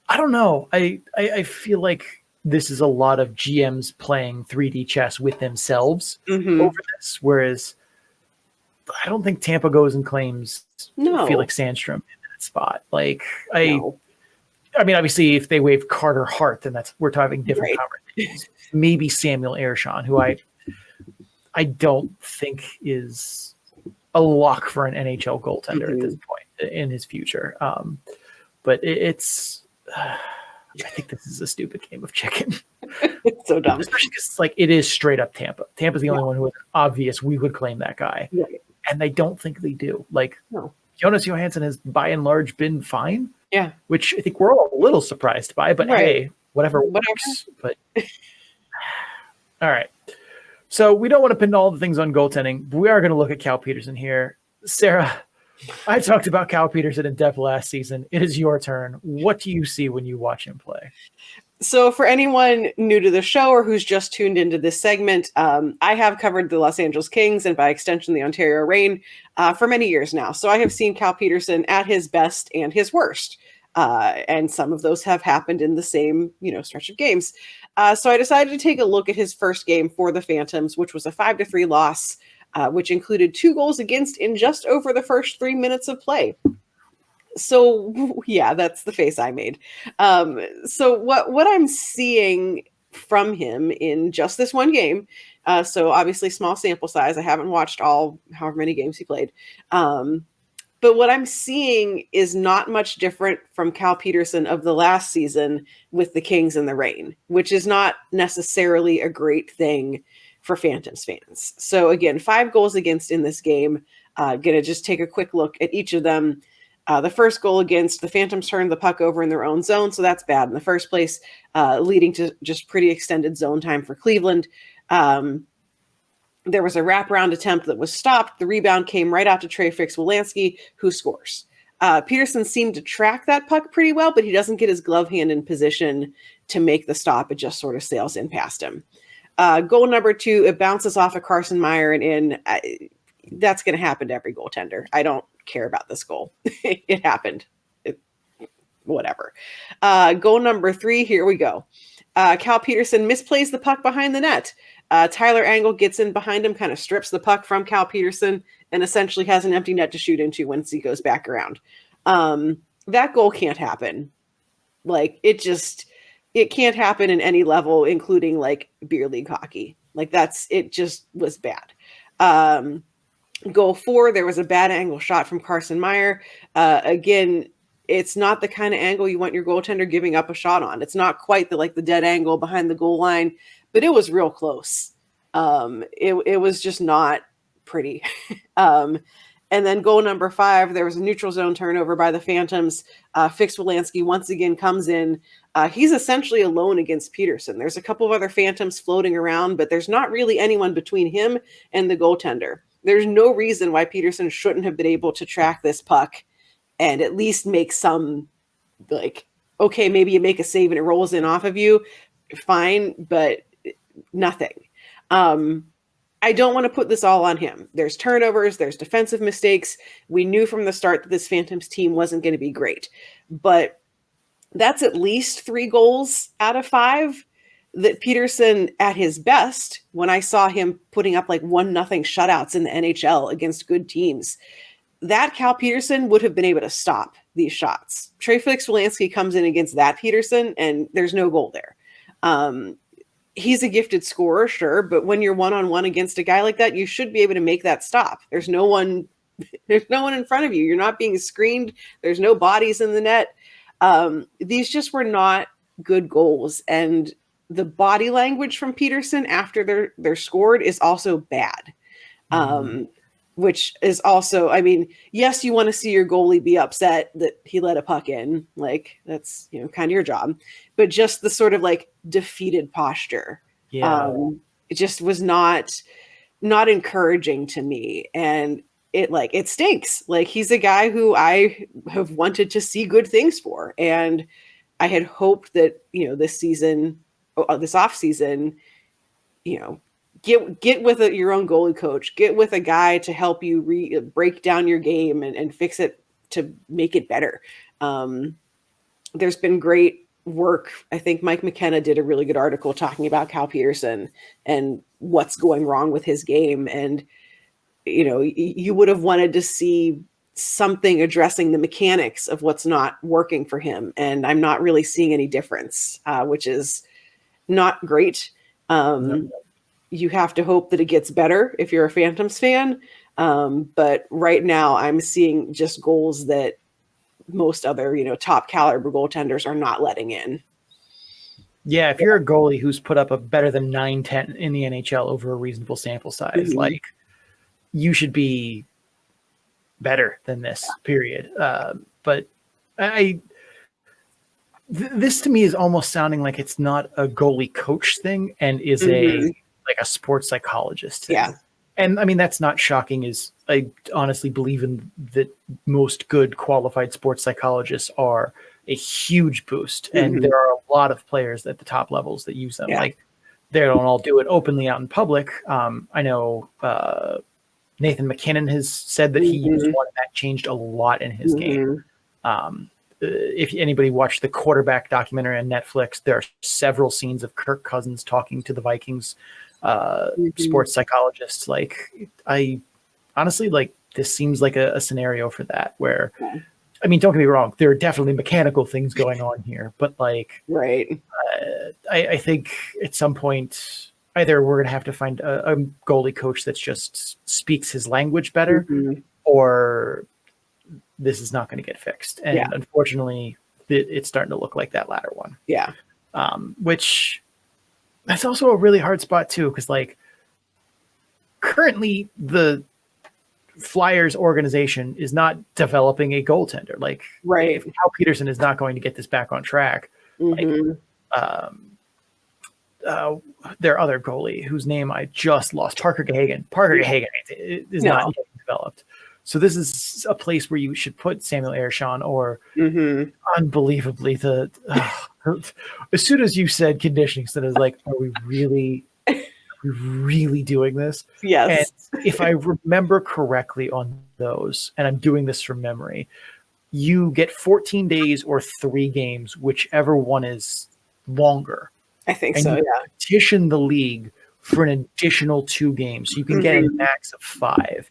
I don't know. I feel like this is a lot of GMs playing 3D chess with themselves over this, whereas I don't think Tampa goes and claims Felix Sandstrom in that spot. Like, I mean, obviously, if they waive Carter Hart, then we're talking different conversations. Maybe Samuel Urshon, who I don't think is a lock for an NHL goaltender at this point in his future. But it's I think this is a stupid game of chicken. It's so dumb. Especially because it is straight up Tampa. Tampa's the only one who is obvious we would claim that guy. Right. And I don't think they do. Jonas Johansson has by and large been fine. Yeah. Which I think we're all a little surprised by, but hey, whatever works. But all right. So we don't want to pin all the things on goaltending, but we are going to look at Cal Peterson here. Sarah, I talked about Cal Peterson in depth last season. It is your turn. What do you see when you watch him play? So for anyone new to the show or who's just tuned into this segment, I have covered the Los Angeles Kings and by extension the Ontario Reign for many years now. So I have seen Cal Peterson at his best and his worst. And some of those have happened in the same, stretch of games. So I decided to take a look at his first game for the Phantoms, which was a 5-3 loss, which included 2 goals against in just over the first 3 minutes of play. So yeah, that's the face I made. So what I'm seeing from him in just this one game, so obviously small sample size. I haven't watched all however many games he played. But what I'm seeing is not much different from Cal Peterson of the last season with the Kings and the Reign, which is not necessarily a great thing for Phantoms fans. So again, 5 goals against in this game. Gonna just take a quick look at each of them. The first goal against, the Phantoms turned the puck over in their own zone, so that's bad in the first place, leading to just pretty extended zone time for Cleveland. There was a wraparound attempt that was stopped. The rebound came right out to Trey Fix-Wolansky, who scores. Peterson seemed to track that puck pretty well, but he doesn't get his glove hand in position to make the stop. It just sort of sails in past him. Goal number 2, it bounces off of Carson Meyer and in. That's going to happen to every goaltender. I don't care about this goal. It happened. Whatever. Goal number 3, here we go. Cal Peterson misplays the puck behind the net. Tyler Angle gets in behind him, kind of strips the puck from Cal Peterson, and essentially has an empty net to shoot into once he goes back around. That goal can't happen. Like, it can't happen in any level, including like beer league hockey. Like, it just was bad. Goal 4, there was a bad angle shot from Carson Meyer. Again, it's not the kind of angle you want your goaltender giving up a shot on. It's not quite the dead angle behind the goal line, but it was real close. It was just not pretty. And then goal number 5, there was a neutral zone turnover by the Phantoms. Fix-Wolansky once again comes in. He's essentially alone against Peterson. There's a couple of other Phantoms floating around, but there's not really anyone between him and the goaltender. There's no reason why Peterson shouldn't have been able to track this puck and at least make some, okay, maybe you make a save and it rolls in off of you. Fine, but nothing. I don't want to put this all on him. There's turnovers, there's defensive mistakes. We knew from the start that this Phantoms team wasn't going to be great, but that's at least 3 goals out of 5 that Peterson, at his best, when I saw him putting up 1-0 shutouts in the NHL against good teams, that Cal Peterson would have been able to stop these shots. Trey Fix-Wolansky comes in against that Peterson, and there's no goal there. He's a gifted scorer, sure, but when you're one-on-one against a guy like that, you should be able to make that stop. There's no one in front of you. You're not being screened. There's no bodies in the net. These just were not good goals, and the body language from Peterson after they're scored is also bad. Which is also, yes, you want to see your goalie be upset that he let a puck in. That's, kind of your job. But just the sort of defeated posture. Yeah. It just was not encouraging to me. And it stinks. He's a guy who I have wanted to see good things for. And I had hoped that, this season, this off season, get with your own goalie coach, get with a guy to help you break down your game and fix it to make it better. There's been great work. I think Mike McKenna did a really good article talking about Cal Peterson and what's going wrong with his game. And, you would have wanted to see something addressing the mechanics of what's not working for him. And I'm not really seeing any difference, which is not great. You have to hope that it gets better if you're a Phantoms fan. But right now I'm seeing just goals that most other, top caliber goaltenders are not letting in. Yeah. If you're a goalie who's put up a better than 9-10 in the NHL over a reasonable sample size, you should be better than this, period. But this to me is almost sounding like it's not a goalie coach thing and is a sports psychologist thing. Yeah. And that's not shocking, is I honestly believe that most good qualified sports psychologists are a huge boost. And there are a lot of players at the top levels that use them. Yeah. They don't all do it openly out in public. I know Nathan McKinnon has said that he used one that changed a lot in his game. If anybody watched the quarterback documentary on Netflix, there are several scenes of Kirk Cousins talking to the Vikings sports psychologists. I honestly, this seems like a scenario for that where, don't get me wrong, there are definitely mechanical things going on here, but right. I think at some point either we're going to have to find a goalie coach that just speaks his language better, or this is not going to get fixed. And unfortunately, it's starting to look like that latter one. Yeah. Which that's also a really hard spot too. Cause currently the Flyers organization is not developing a goaltender. Like, Right. if Hal Peterson is not going to get this back on track, their other goalie, whose name I just lost, Parker Gahagan. Gahagan is not getting developed. So this is a place where you should put Samuel Ershaw, or unbelievably, as soon as you said conditioning center, like, are we really doing this? Yes. And if I remember correctly on those, and I'm doing this from memory, you get 14 days or 3 games, whichever one is longer. I think and so, you yeah. petition the league for an additional 2 games. So you can get a max of 5.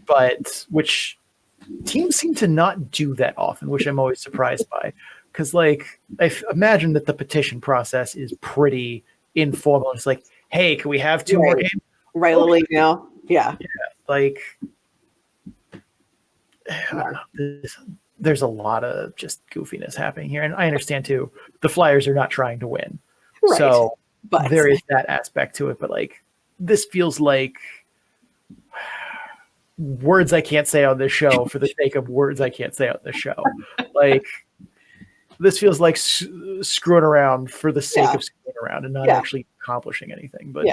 But which teams seem to not do that often, which I'm always surprised by. Because, like, I imagine that the petition process is pretty informal. It's like, hey, can we have 2 more games? Right, okay. Now. Yeah. Like, there's a lot of just goofiness happening here. And I understand, too, the Flyers are not trying to win. Right. So but there is that aspect to it. But, like, this feels like words I can't say on this show for the sake of words I can't say on this show. Like, this feels like screwing around for the sake of screwing around and not actually accomplishing anything. But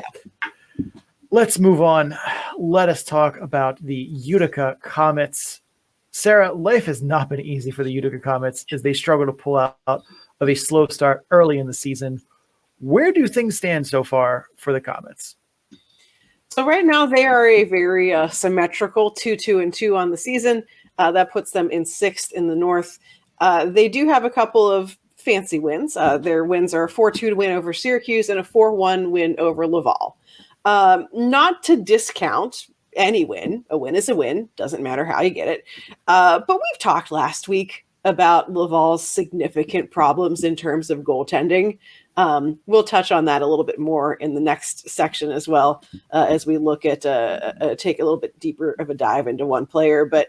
let's move on. Let us talk about the Utica Comets. Sarah, life has not been easy for the Utica Comets as they struggle to pull out of a slow start early in the season. Where do things stand so far for the Comets? So right now they are a very symmetrical 2-2-2 on the season. That puts them in 6th in the North. They do have a couple of fancy wins. Their wins are a 4-2 win over Syracuse and a 4-1 win over Laval. Not to discount any win. A win is a win. Doesn't matter how you get it. But we've talked last week about Laval's significant problems in terms of goaltending. We'll touch on that a little bit more in the next section as well, as we look at take a little bit deeper of a dive into one player. But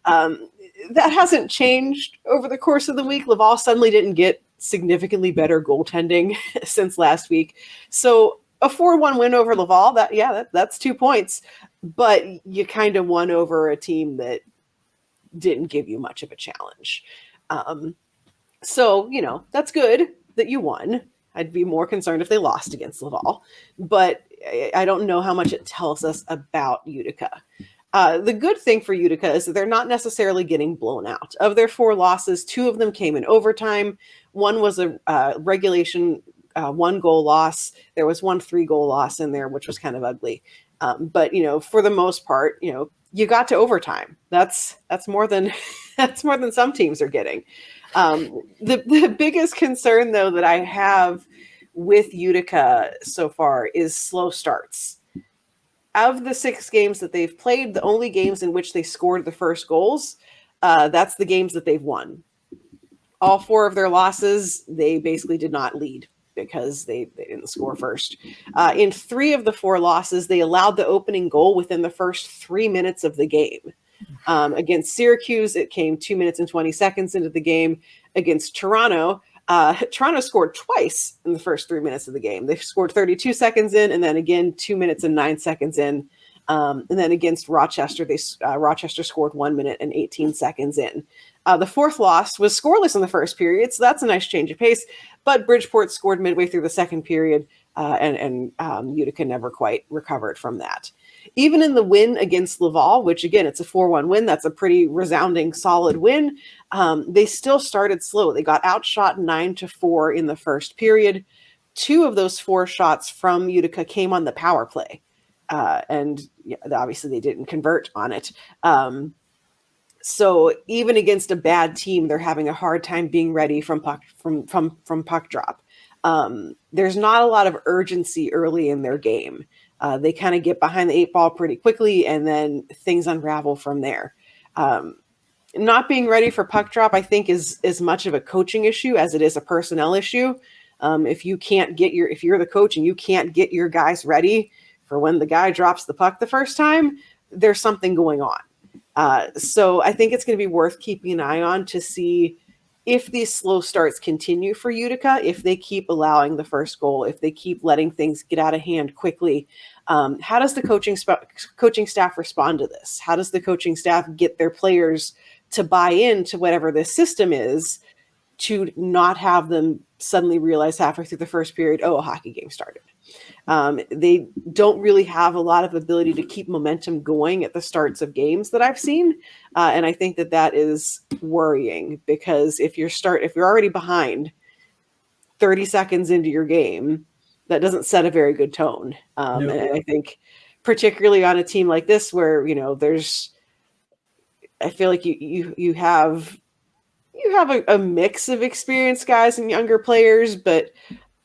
that hasn't changed over the course of the week. Laval suddenly didn't get significantly better goaltending since last week. So a 4-1 win over Laval, that's 2 points. But you kind of won over a team that didn't give you much of a challenge. So, that's good that you won. I'd be more concerned if they lost against Laval. But I don't know how much it tells us about Utica. The good thing for Utica is that they're not necessarily getting blown out. Of their 4 losses, 2 of them came in overtime. One was a regulation 1-goal loss. There was 1 3-goal loss in there, which was kind of ugly. But for the most part, you got to overtime. That's more than some teams are getting. The biggest concern, though, that I have with Utica so far is slow starts. Of the 6 games that they've played, the only games in which they scored the first goals, that's the games that they've won. All 4 of their losses, they basically did not lead because they didn't score first. In 3 of the 4 losses, they allowed the opening goal within the first 3 minutes of the game. Against Syracuse, it came 2 minutes and 20 seconds into the game. Against Toronto, Toronto scored twice in the first 3 minutes of the game. They scored 32 seconds in, and then again 2 minutes and 9 seconds in. And then against Rochester, Rochester scored 1 minute and 18 seconds in. The 4th loss was scoreless in the first period, so that's a nice change of pace. But Bridgeport scored midway through the second period, and Utica never quite recovered from that. Even in the win against Laval, which again, it's a 4-1 win, that's a pretty resounding, solid win. They still started slow. They got outshot 9-4 in the first period. 2 of those 4 shots from Utica came on the power play. And obviously they didn't convert on it. So even against a bad team, they're having a hard time being ready from puck drop. There's not a lot of urgency early in their game. They kind of get behind the 8 ball pretty quickly, and then things unravel from there. Not being ready for puck drop, I think, is as much of a coaching issue as it is a personnel issue. If you're the coach and you can't get your guys ready for when the guy drops the puck the first time, there's something going on. So I think it's going to be worth keeping an eye on to see if these slow starts continue for Utica, if they keep allowing the first goal, if they keep letting things get out of hand quickly, how does the coaching staff respond to this? How does the coaching staff get their players to buy into whatever this system is, to not have them suddenly realize halfway through the first period, oh, a hockey game started? They don't really have a lot of ability to keep momentum going at the starts of games that I've seen. And I think that is worrying, because if you're already behind 30 seconds into your game, that doesn't set a very good tone. And I think particularly on a team like this, where, I feel like you have a mix of experienced guys and younger players, but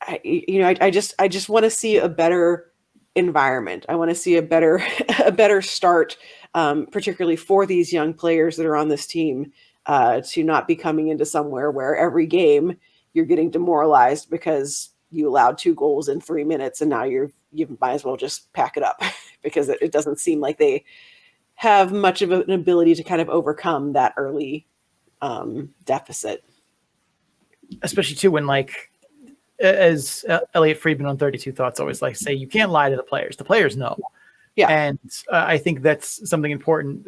I just want to see a better environment. I want to see a better start, particularly for these young players that are on this team, to not be coming into somewhere where every game you're getting demoralized because you allowed 2 goals in 3 minutes, and now you might as well just pack it up because it doesn't seem like they have much of an ability to kind of overcome that early deficit. Especially too when, like, as Elliot Friedman on 32 Thoughts always like to say, you can't lie to the players. The players know. Yeah. And I think that's something important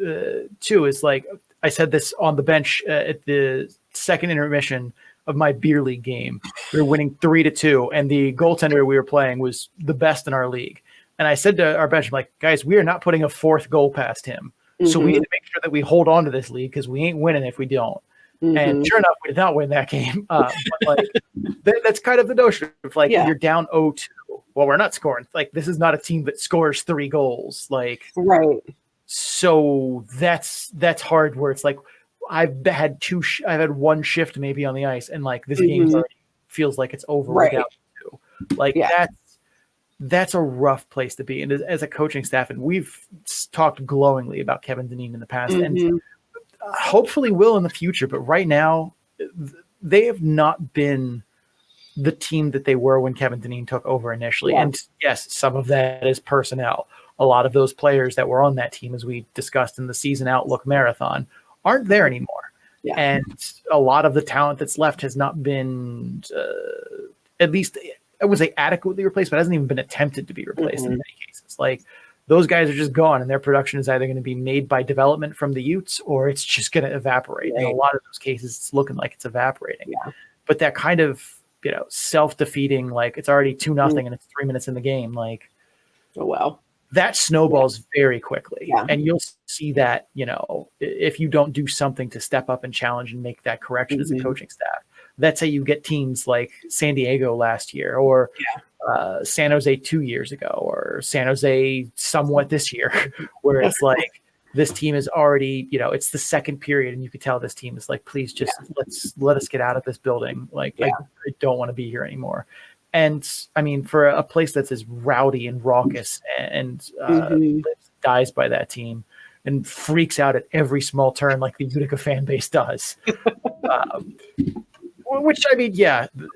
too, is like, I said this on the bench at the second intermission of my beer league game. We were winning 3-2, and the goaltender we were playing was the best in our league. And I said to our bench, I'm like, guys, we are not putting a 4th goal past him. So we need to make sure that we hold on to this lead, because we ain't winning if we don't. And sure enough, we did not win that game. But like, that's kind of the notion of, like, you're down 0-2. Well, we're not scoring. Like, this is not a team that scores 3 goals. Like, right. So that's hard, where it's like, I've had one shift maybe on the ice, and like this game already feels like it's over. Right. Without you. Like that's a rough place to be. And as a coaching staff, and we've talked glowingly about Kevin Dineen in the past, and hopefully will in the future. But right now, they have not been the team that they were when Kevin Dineen took over initially. Yeah. And yes, some of that is personnel. A lot of those players that were on that team, as we discussed in the season outlook marathon, aren't there anymore. Yeah. And a lot of the talent that's left has not been, at least I would say adequately replaced, but hasn't even been attempted to be replaced in many cases. Like, those guys are just gone, and their production is either going to be made by development from the Utes, or it's just going to evaporate. Right. In a lot of those cases, it's looking like it's evaporating. Yeah. But that kind of, self-defeating, like, it's already 2-0 and it's 3 minutes in the game. Like, oh, wow. That snowballs very quickly. Yeah. And you'll see that, if you don't do something to step up and challenge and make that correction as a coaching staff. That's how you get teams like San Diego last year, or San Jose 2 years ago, or San Jose somewhat this year, where it's like, this team is already, it's the second period, and you could tell this team is like, please just let us get out of this building. Like, I don't want to be here anymore. And I mean, for a place that's as rowdy and raucous and dies by that team and freaks out at every small turn like the Utica fan base does. Which, I mean,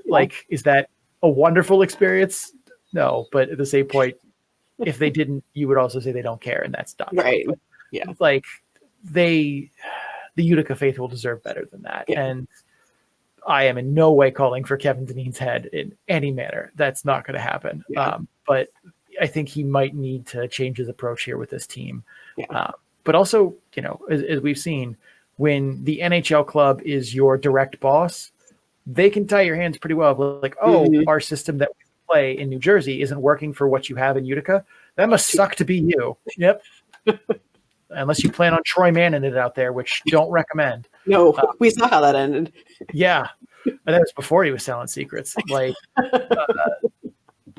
like, is that a wonderful experience? No, but at the same point, if they didn't, you would also say they don't care, and that's not right. But, yeah, like, the Utica faithful deserve better than that. Yeah. And I am in no way calling for Kevin Dineen's head in any manner. That's not going to happen. Yeah. But I think he might need to change his approach here with this team. Yeah. But also, as we've seen, when the NHL club is your direct boss, they can tie your hands pretty well. Like, our system that we play in New Jersey isn't working for what you have in Utica. That must suck to be you. Yep. Unless you plan on Troy Manning it out there, which don't recommend. No, we saw how that ended. Yeah. And that was before he was selling secrets. Like,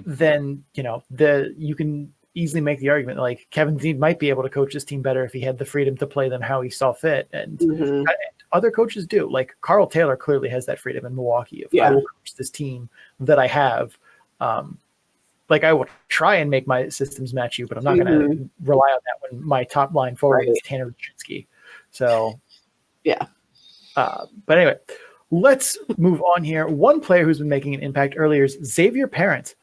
then, you can easily make the argument, like, Kevin Dineen might be able to coach this team better if he had the freedom to play them how he saw fit. And other coaches do. Like, Carl Taylor clearly has that freedom in Milwaukee. If I will coach this team that I have, like, I will try and make my systems match you, but I'm not going to rely on that when my top line forward is Tanner Ruchinsky. So, but anyway, let's move on here. One player who's been making an impact earlier is Xavier Parent,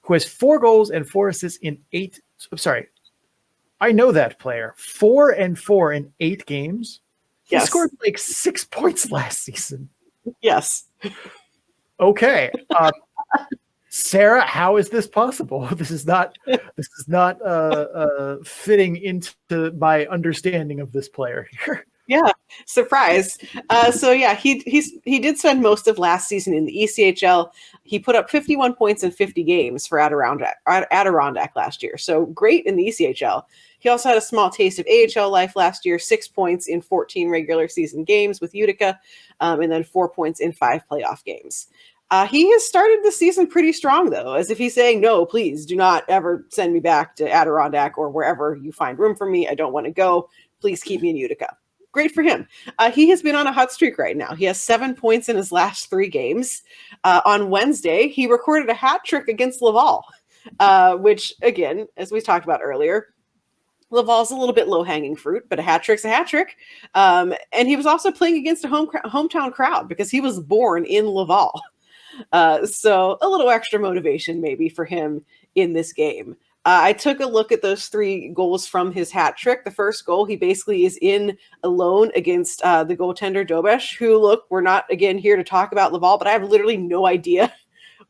who has 4 goals and 4 assists in 8. I'm sorry. I know that player. 4 and 4 in 8 games. He scored like 6 points last season. Yes. Okay. Sarah, how is this possible? This is not fitting into my understanding of this player here. Yeah, surprise. So yeah, he did spend most of last season in the ECHL. He put up 51 points in 50 games for Adirondack last year. So great in the ECHL. He also had a small taste of AHL life last year, 6 points in 14 regular season games with Utica, and then 4 points in 5 playoff games. He has started the season pretty strong, though, as if he's saying, no, please do not ever send me back to Adirondack or wherever you find room for me. I don't want to go. Please keep me in Utica. Great for him. He has been on a hot streak right now. He has 7 points in his last 3 games. On Wednesday, he recorded a hat trick against Laval, which, again, as we talked about earlier, Laval's a little bit low-hanging fruit, but a hat trick's a hat trick. And he was also playing against a hometown crowd because he was born in Laval. So a little extra motivation maybe for him in this game. I took a look at those 3 goals from his hat trick. The first goal, he basically is in alone against the goaltender Dobesh, who, look, we're not, again, here to talk about Laval, but I have literally no idea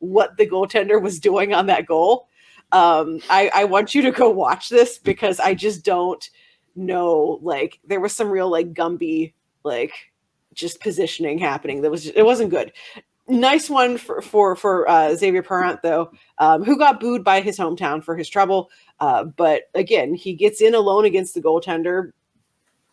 what the goaltender was doing on that goal. I want you to go watch this because I just don't know. Like, there was some real, like, Gumby, like, just positioning happening. It wasn't good. Nice one for Xavier Parent, though, who got booed by his hometown for his trouble. But again, he gets in alone against the goaltender.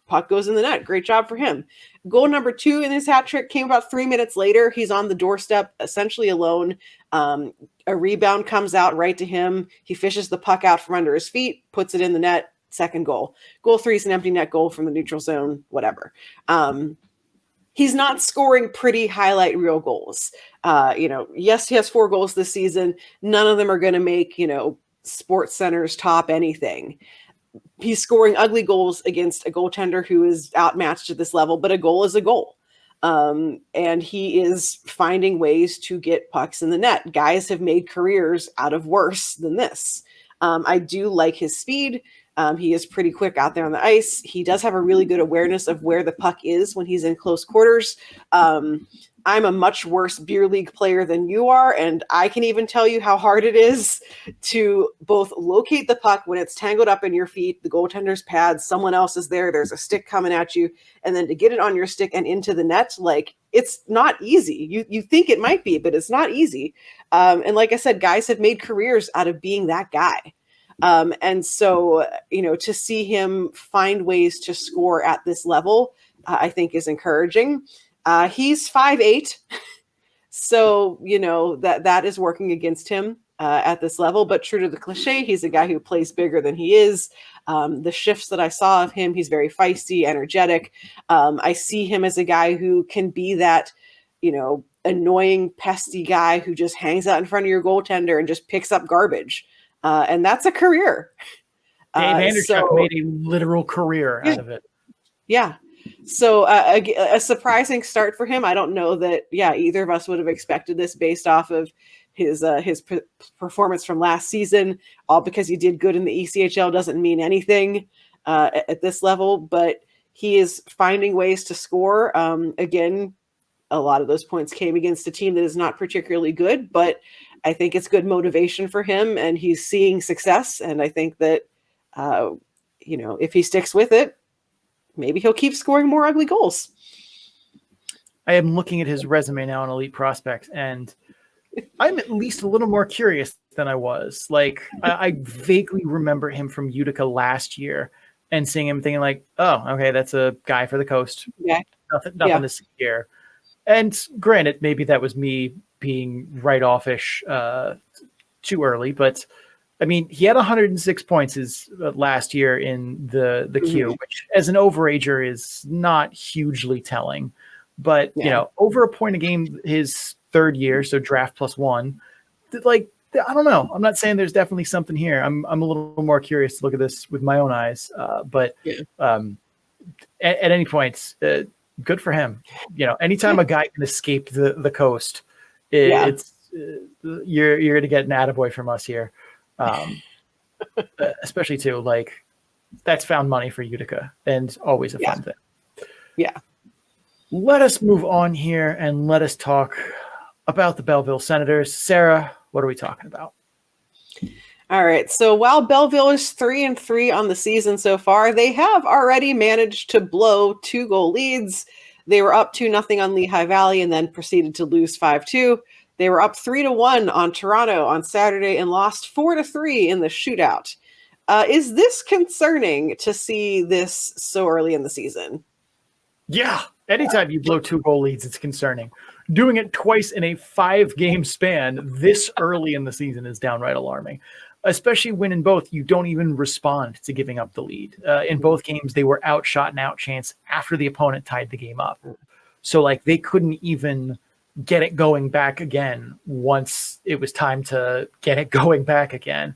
Puck goes in the net. Great job for him. Goal number 2 in his hat trick came about 3 minutes later. He's on the doorstep, essentially alone. A rebound comes out right to him. He fishes the puck out from under his feet, puts it in the net. Second goal. Goal 3 is an empty net goal from the neutral zone, whatever. He's not scoring pretty highlight reel goals. Yes, he has 4 goals this season. None of them are going to make, Sports Center's top anything. He's scoring ugly goals against a goaltender who is outmatched at this level, but a goal is a goal. And he is finding ways to get pucks in the net. Guys have made careers out of worse than this. I do like his speed. He is pretty quick out there on the ice. He does have a really good awareness of where the puck is when he's in close quarters. I'm a much worse beer league player than you are, and I can even tell you how hard it is to both locate the puck when it's tangled up in your feet, the goaltender's pad, someone else is there, there's a stick coming at you, and then to get it on your stick and into the net. Like, it's not easy. You think it might be, but it's not easy. And like I said, guys have made careers out of being that guy. And so, to see him find ways to score at this level, I think is encouraging. He's 5'8", so, that is working against him at this level. But true to the cliche, he's a guy who plays bigger than he is. The shifts that I saw of him, he's very feisty, energetic. I see him as a guy who can be that, annoying, pesty guy who just hangs out in front of your goaltender and just picks up garbage. And that's a career. Dave Anderchuk made a literal career out of it. Yeah. So a surprising start for him. I don't know that, either of us would have expected this based off of his performance from last season. All because he did good in the ECHL doesn't mean anything at this level, but he is finding ways to score. Again, a lot of those points came against a team that is not particularly good, but I think it's good motivation for him, and he's seeing success. And I think that, if he sticks with it, maybe he'll keep scoring more ugly goals. I am looking at his resume now on Elite Prospects, and I'm at least a little more curious than I was. Like, I vaguely remember him from Utica last year and seeing him thinking like, oh, okay, that's a guy for the coast. Yeah. Nothing to see here. And granted, maybe that was me being right offish too early, but I mean, he had 106 points last year in the Q, which as an overager is not hugely telling, but over a point a game his 3rd year, so draft +1. Like, I don't know. I'm not saying there's definitely something here. I'm a little more curious to look at this with my own eyes. But at any point, good for him. Anytime a guy can escape the coast, it's you're going to get an attaboy from us here. Especially too, like, that's found money for Utica and always a fun thing. Yeah. Let us move on here and let us talk about the Belleville Senators. Sarah, what are we talking about? All right. So while Belleville is 3-3 on the season so far, they have already managed to blow 2-goal leads. They were up 2-0 on Lehigh Valley and then proceeded to lose 5-2. They were up 3-1 on Toronto on Saturday and lost 4-3 in the shootout. Is this concerning to see this so early in the season? Yeah. Anytime you blow 2-goal leads, it's concerning. Doing it twice in a 5-game span this early in the season is downright alarming, especially when in both you don't even respond to giving up the lead. In both games, they were outshot and outchanced after the opponent tied the game up. So like they couldn't even get it going back again once it was time to get it going back again.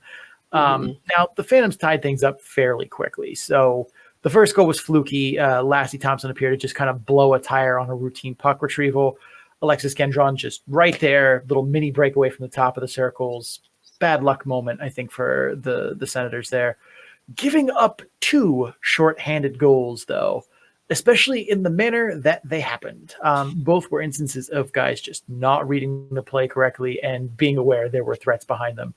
Now, the Phantoms tied things up fairly quickly. So the first goal was fluky. Lacy Thompson appeared to just kind of blow a tire on a routine puck retrieval. Alexis Gendron just right there, little mini breakaway from the top of the circles. Bad luck moment, I think, for the Senators there. Giving up 2 shorthanded goals, though, especially in the manner that they happened. Both were instances of guys just not reading the play correctly and being aware there were threats behind them.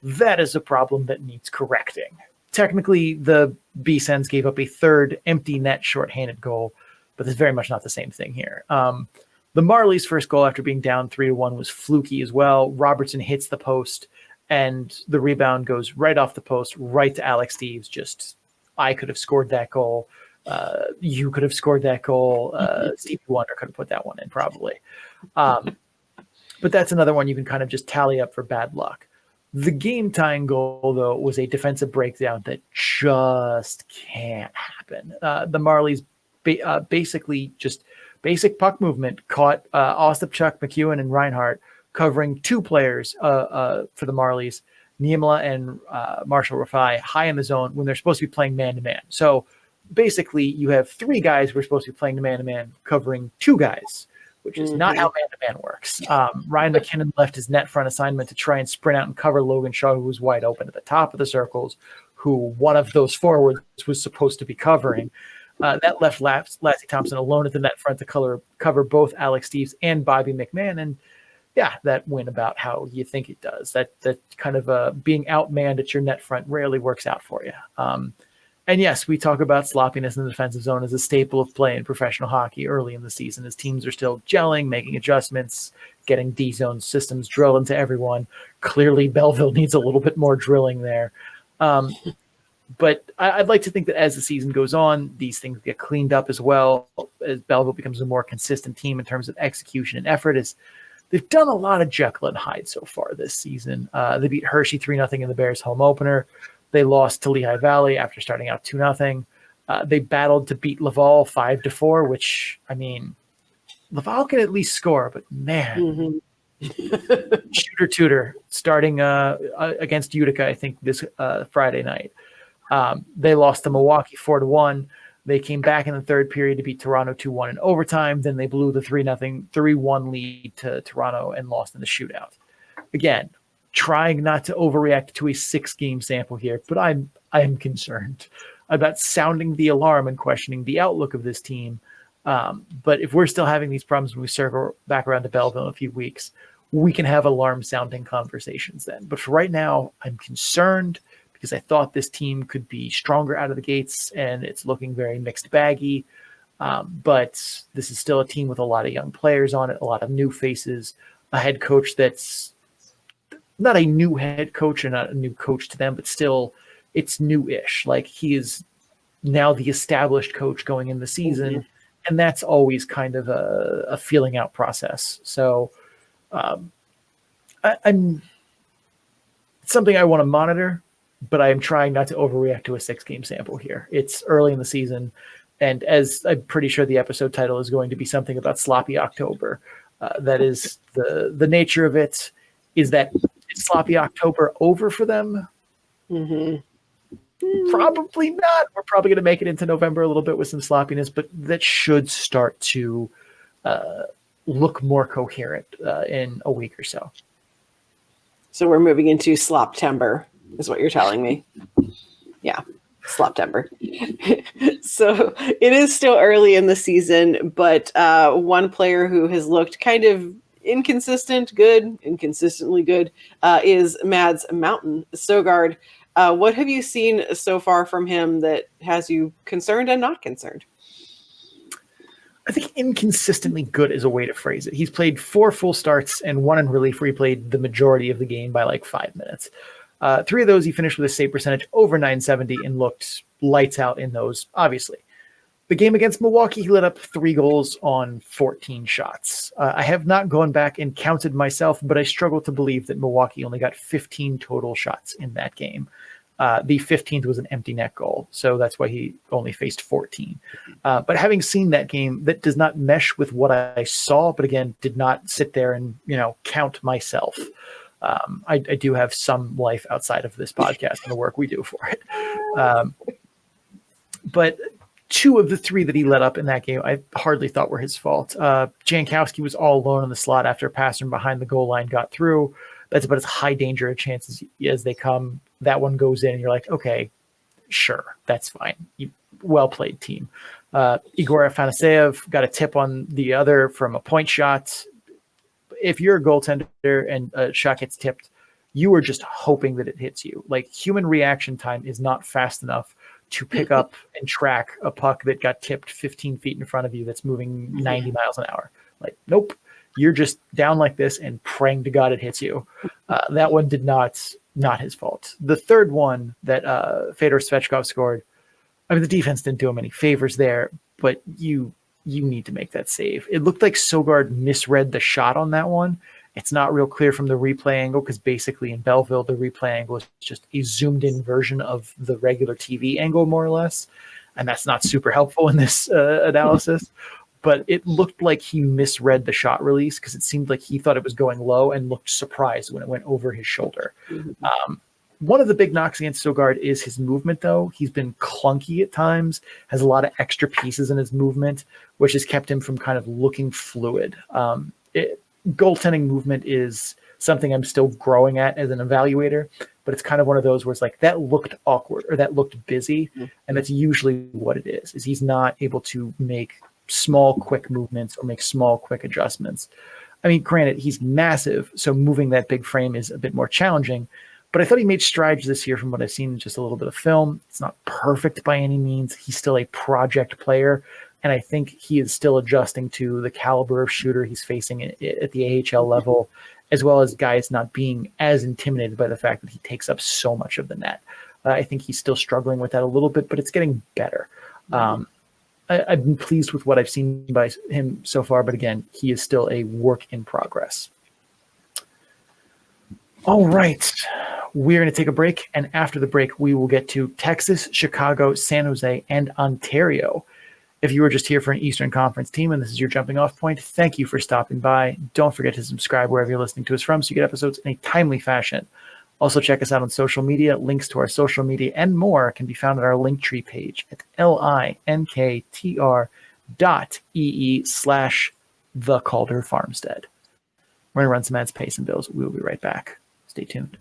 That is a problem that needs correcting. Technically, the B-Sens gave up a third empty net shorthanded goal, but it's very much not the same thing here. The Marlies' first goal after being down 3-1 was fluky as well. Robertson hits the post, and the rebound goes right off the post, right to Alex Steves. Just, I could have scored that goal. You could have scored that goal. Stevie Wonder could have put that one in probably. But that's another one you can kind of just tally up for bad luck. The game-tying goal, though, was a defensive breakdown that just can't happen. The Marlies basically just basic puck movement caught Ostapchuk, McEwen, and Reinhart covering 2 players for the Marlies, Niemela and Marshall Rafai, high in the zone when they're supposed to be playing man-to-man. So basically, you have 3 guys who are supposed to be playing the man-to-man covering 2 guys, which is not how man-to-man works. Ryan McKinnon left his net front assignment to try and sprint out and cover Logan Shaw, who was wide open at the top of the circles, who one of those forwards was supposed to be covering. That left Lacy Thompson alone at the net front to cover both Alex Steves and Bobby McMahon. And yeah, that went about how you think it does. That kind of being outmanned at your net front rarely works out for you. And yes, we talk about sloppiness in the defensive zone as a staple of play in professional hockey early in the season as teams are still gelling, making adjustments, getting D-zone systems drilled into everyone. Clearly, Belleville needs a little bit more drilling there. But I'd like to think that as the season goes on, these things get cleaned up as well, as Belleville becomes a more consistent team in terms of execution and effort. As they've done a lot of Jekyll and Hyde so far this season. They beat Hershey 3-0 in the Bears home opener. They lost to Lehigh Valley after starting out 2-0. They battled to beat Laval 5-4, which, I mean, Laval can at least score, but man, shooter tutor starting against Utica, I think, this Friday night. They lost to Milwaukee 4-1. They came back in the third period to beat Toronto 2-1 in overtime. Then they blew the 3-1 lead to Toronto and lost in the shootout. Again, trying not to overreact to a 6-game sample here, but I am concerned about sounding the alarm and questioning the outlook of this team. But if we're still having these problems when we circle back around to Belleville in a few weeks, we can have alarm-sounding conversations then. But for right now, I'm concerned because I thought this team could be stronger out of the gates, and it's looking very mixed baggy. But this is still a team with a lot of young players on it, a lot of new faces, a head coach that's not a new head coach and not a new coach to them, but still it's new-ish. Like he is now the established coach going in the season, and that's always kind of a feeling out process. So it's something I want to monitor, but I am trying not to overreact to a 6-game sample here. It's early in the season, and as I'm pretty sure the episode title is going to be something about sloppy October. That is the nature of it. Is that sloppy October over for them? Probably not. We're probably going to make it into November a little bit with some sloppiness, but that should start to look more coherent in a week or so. So we're moving into Sloptember, is what you're telling me. Yeah. September. So it is still early in the season, but one player who has looked kind of inconsistently good, is Mads Mountain Sogard. What have you seen so far from him that has you concerned and not concerned? I think inconsistently good is a way to phrase it. He's played 4 full starts and 1 in relief where he played the majority of the game by like 5 minutes. 3 of those he finished with a save percentage over 970 and looked lights out in those, obviously. The game against Milwaukee, he let up 3 goals on 14 shots. I have not gone back and counted myself, but I struggle to believe that Milwaukee only got 15 total shots in that game. The 15th was an empty net goal, so that's why he only faced 14. But having seen that game, that does not mesh with what I saw, but again, did not sit there and count myself. I do have some life outside of this podcast and the work we do for it. But 2 of the 3 that he let up in that game, I hardly thought were his fault. Jankowski was all alone in the slot after a pass from behind the goal line got through. That's about as high danger a chance as they come. That one goes in, and you're like, okay, sure, that's fine. Well played, team. Igor Afanaseyev got a tip on the other from a point shot. If you're a goaltender and a shot gets tipped, you are just hoping that it hits you. Like, human reaction time is not fast enough to pick up and track a puck that got tipped 15 feet in front of you that's moving 90 miles an hour. Like, nope. You're just down like this and praying to God it hits you. That one did not his fault. The third one that Fedor Svechkov scored, I mean, the defense didn't do him any favors there, but you need to make that save. It looked like Sogard misread the shot on that one. It's not real clear from the replay angle because basically in Belleville, the replay angle is just a zoomed in version of the regular TV angle, more or less. And that's not super helpful in this analysis. But it looked like he misread the shot release because it seemed like he thought it was going low and looked surprised when it went over his shoulder. One of the big knocks against Sogard is his movement, though. He's been clunky at times, has a lot of extra pieces in his movement, which has kept him from kind of looking fluid. Goaltending movement is something I'm still growing at as an evaluator, but it's kind of one of those where it's like, that looked awkward or that looked busy, and that's usually what it is he's not able to make small, quick movements or make small, quick adjustments. I mean, granted, he's massive, so moving that big frame is a bit more challenging, but I thought he made strides this year from what I've seen in just a little bit of film. It's not perfect by any means. He's still a project player, and I think he is still adjusting to the caliber of shooter he's facing at the AHL level, as well as guys not being as intimidated by the fact that he takes up so much of the net. I think he's still struggling with that a little bit, but it's getting better. I've been pleased with what I've seen by him so far, but again, he is still a work in progress. All right, we're going to take a break, and after the break, we will get to Texas, Chicago, San Jose, and Ontario. If you were just here for an Eastern Conference team and this is your jumping off point, thank you for stopping by. Don't forget to subscribe wherever you're listening to us from so you get episodes in a timely fashion. Also, check us out on social media. Links to our social media and more can be found at our Linktree page at linktr.ee/the Calder Farmstead. We're going to run some ads, pay some bills. We will be right back. Stay tuned.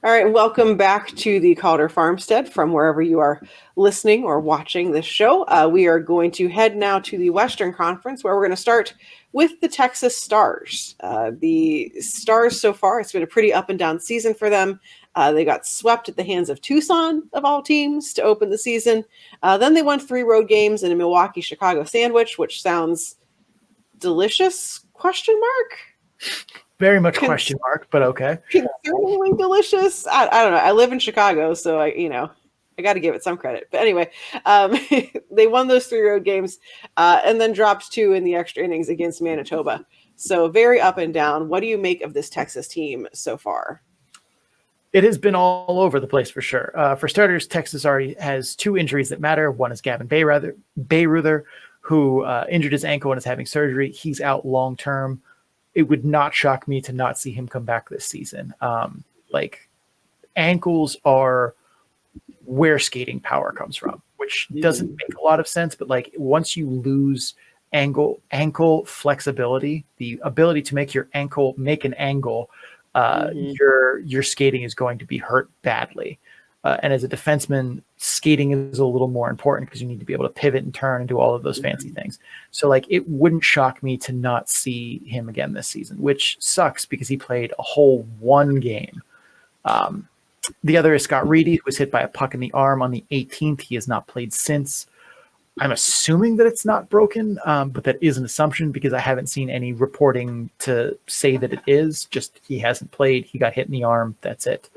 All right, welcome back to the Calder Farmstead from wherever you are listening or watching this show. We are going to head now to the Western Conference, where we're going to start with the Texas Stars. The Stars so far, it's been a pretty up and down season for them. They got swept at the hands of Tucson, of all teams, to open the season. Then they won 3 road games in a Milwaukee-Chicago sandwich, which sounds delicious, ? Very much question mark, but okay. Concerningly delicious. I don't know. I live in Chicago, so I got to give it some credit. But anyway, they won those 3 road games and then dropped 2 in the extra innings against Manitoba. So very up and down. What do you make of this Texas team so far? It has been all over the place for sure. For starters, Texas already has 2 injuries that matter. One is Gavin Bayreuther, who injured his ankle and is having surgery. He's out long term. It would not shock me to not see him come back this season. Ankles are where skating power comes from, which doesn't make a lot of sense. But once you lose ankle flexibility, the ability to make your ankle make an angle, your skating is going to be hurt badly. And as a defenseman, skating is a little more important because you need to be able to pivot and turn and do all of those fancy things. So like, it wouldn't shock me to not see him again this season, which sucks because he played a whole one game. The other is Scott Reedy, who was hit by a puck in the arm on the 18th. He has not played since. I'm assuming that it's not broken, but that is an assumption because I haven't seen any reporting to say that it is. Just he hasn't played. He got hit in the arm. That's it.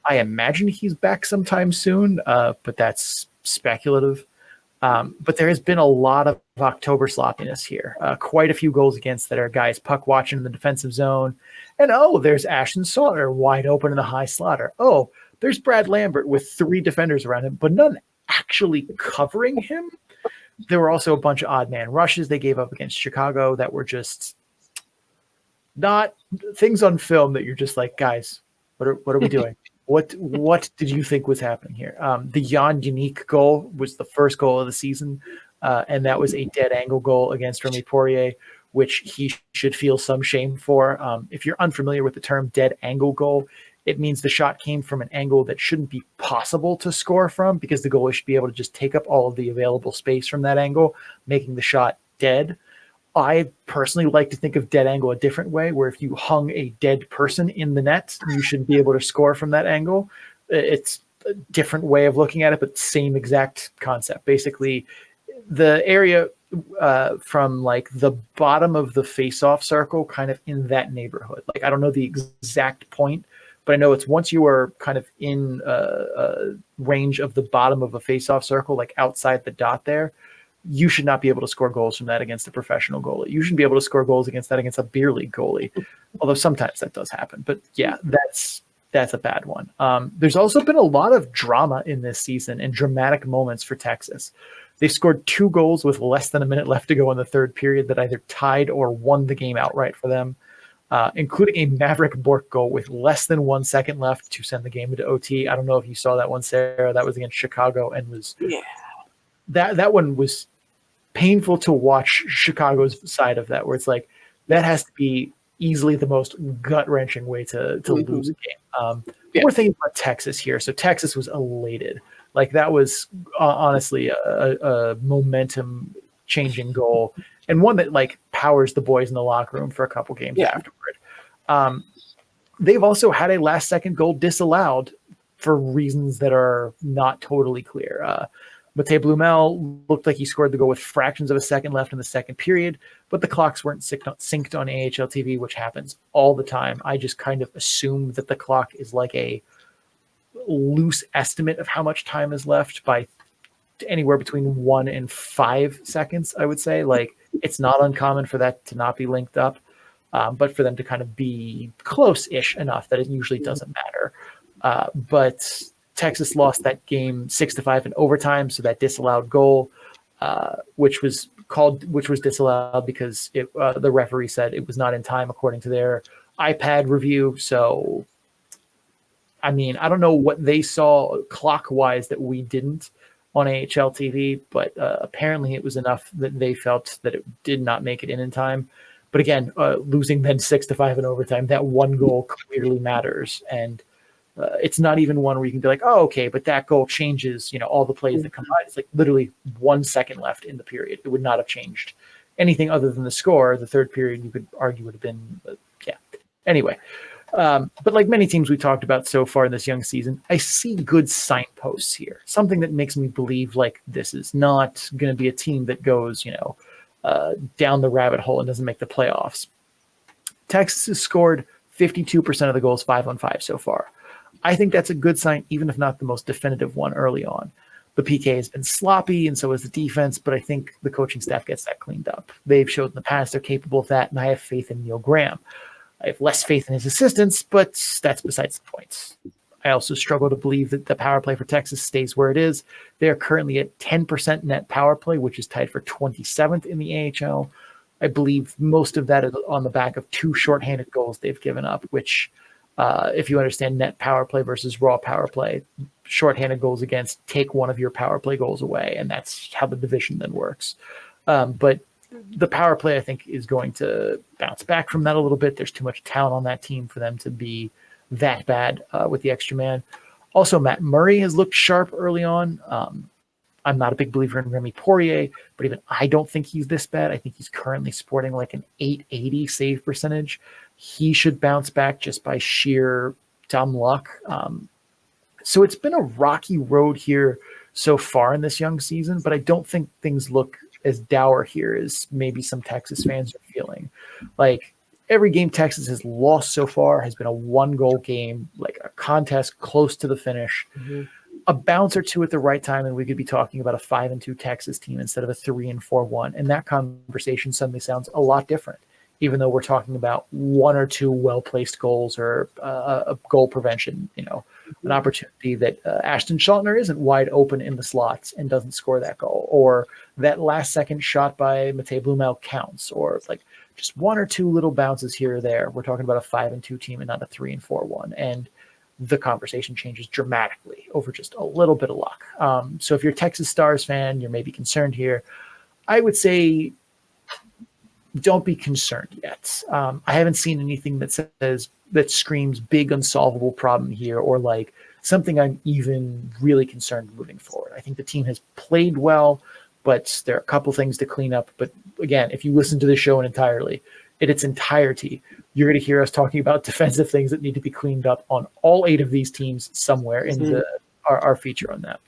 I imagine he's back sometime soon, but that's speculative. But there has been a lot of October sloppiness here. Quite a few goals against that are guys puck watching in the defensive zone. And there's Ashton Sauter wide open in the high slaughter. There's Brad Lambert with 3 defenders around him, but none actually covering him. There were also a bunch of odd man rushes they gave up against Chicago that were just not things on film that you're just like, guys, what are we doing? What did you think was happening here? The Jan Unique goal was the first goal of the season, and that was a dead angle goal against Remy Poirier, which he should feel some shame for. If you're unfamiliar with the term dead angle goal, it means the shot came from an angle that shouldn't be possible to score from because the goalie should be able to just take up all of the available space from that angle, making the shot dead. I personally like to think of dead angle a different way, where if you hung a dead person in the net, you should be able to score from that angle. It's a different way of looking at it, but same exact concept. Basically, the area from like the bottom of the face-off circle, kind of in that neighborhood. Like, I don't know the exact point, but I know it's once you are kind of in range of the bottom of a face-off circle, like outside the dot there, you should not be able to score goals from that against a professional goalie. You shouldn't be able to score goals against that against a beer league goalie, although sometimes that does happen. But yeah, that's a bad one. There's also been a lot of drama in this season and dramatic moments for Texas. They scored 2 goals with less than a minute left to go in the third period that either tied or won the game outright for them, including a Maverick Bork goal with less than 1 second left to send the game into OT. I don't know if you saw that one, Sarah. That was against Chicago and was that one was painful to watch Chicago's side of that, where it's like that has to be easily the most gut-wrenching way to lose a game. We're thinking about Texas here. So Texas was elated. Like that was honestly a momentum-changing goal and one that like powers the boys in the locker room for a couple games afterward. They've also had a last-second goal disallowed for reasons that are not totally clear. Matej Blumel looked like he scored the goal with fractions of a second left in the second period, but the clocks weren't synced on AHL TV, which happens all the time. I just kind of assume that the clock is like a loose estimate of how much time is left by anywhere between 1 and 5 seconds, I would say. Like, it's not uncommon for that to not be linked up, but for them to kind of be close-ish enough that it usually doesn't matter. But Texas lost that game 6-5 in overtime. So that disallowed goal, which was disallowed because the referee said it was not in time according to their iPad review. So, I mean, I don't know what they saw clock-wise that we didn't on AHL TV, but apparently it was enough that they felt that it did not make it in time. But again, losing then 6-5 in overtime, that one goal clearly matters. And it's not even one where you can be like, oh, okay, but that goal changes, all the plays that come by. It's like literally 1 second left in the period. It would not have changed anything other than the score. The third period, you could argue would have been, Anyway, but like many teams we talked about so far in this young season, I see good signposts here. Something that makes me believe like this is not going to be a team that goes, down the rabbit hole and doesn't make the playoffs. Texas has scored 52% of the goals 5-on-5 so far. I think that's a good sign, even if not the most definitive one early on. The PK has been sloppy, and so has the defense, but I think the coaching staff gets that cleaned up. They've showed in the past they're capable of that, and I have faith in Neil Graham. I have less faith in his assistants, but that's besides the point. I also struggle to believe that the power play for Texas stays where it is. They are currently at 10% net power play, which is tied for 27th in the AHL. I believe most of that is on the back of 2 shorthanded goals they've given up, which, if you understand net power play versus raw power play, shorthanded goals against take one of your power play goals away, and that's how the division then works. But the power play, I think, is going to bounce back from that a little bit. There's too much talent on that team for them to be that bad with the extra man. Also, Matt Murray has looked sharp early on. I'm not a big believer in Remy Poirier, but even I don't think he's this bad. I think he's currently sporting like an 880 save percentage. He should bounce back just by sheer dumb luck. So it's been a rocky road here so far in this young season, but I don't think things look as dour here as maybe some Texas fans are feeling. Like, every game Texas has lost so far has been a 1-goal game, like a contest close to the finish. Mm-hmm. A bounce or two at the right time, and we could be talking about a 5-2 Texas team instead of a 3-4-1. And that conversation suddenly sounds a lot different, even though we're talking about 1 or 2 well-placed goals or a goal prevention, an opportunity that Ashton Schultner isn't wide open in the slots and doesn't score that goal, or that last-second shot by Matej Blumel counts, or like just 1 or 2 little bounces here or there. We're talking about a 5-2 team and not a 3-4-1. And the conversation changes dramatically over just a little bit of luck. So if you're a Texas Stars fan, you're maybe concerned here. I would say don't be concerned yet. I haven't seen anything that screams big unsolvable problem here, or like something I'm even really concerned moving forward. I think the team has played well, but there are a couple things to clean up. But again, if you listen to the show in its entirety, you're going to hear us talking about defensive things that need to be cleaned up on all 8 of these teams somewhere in our feature on them.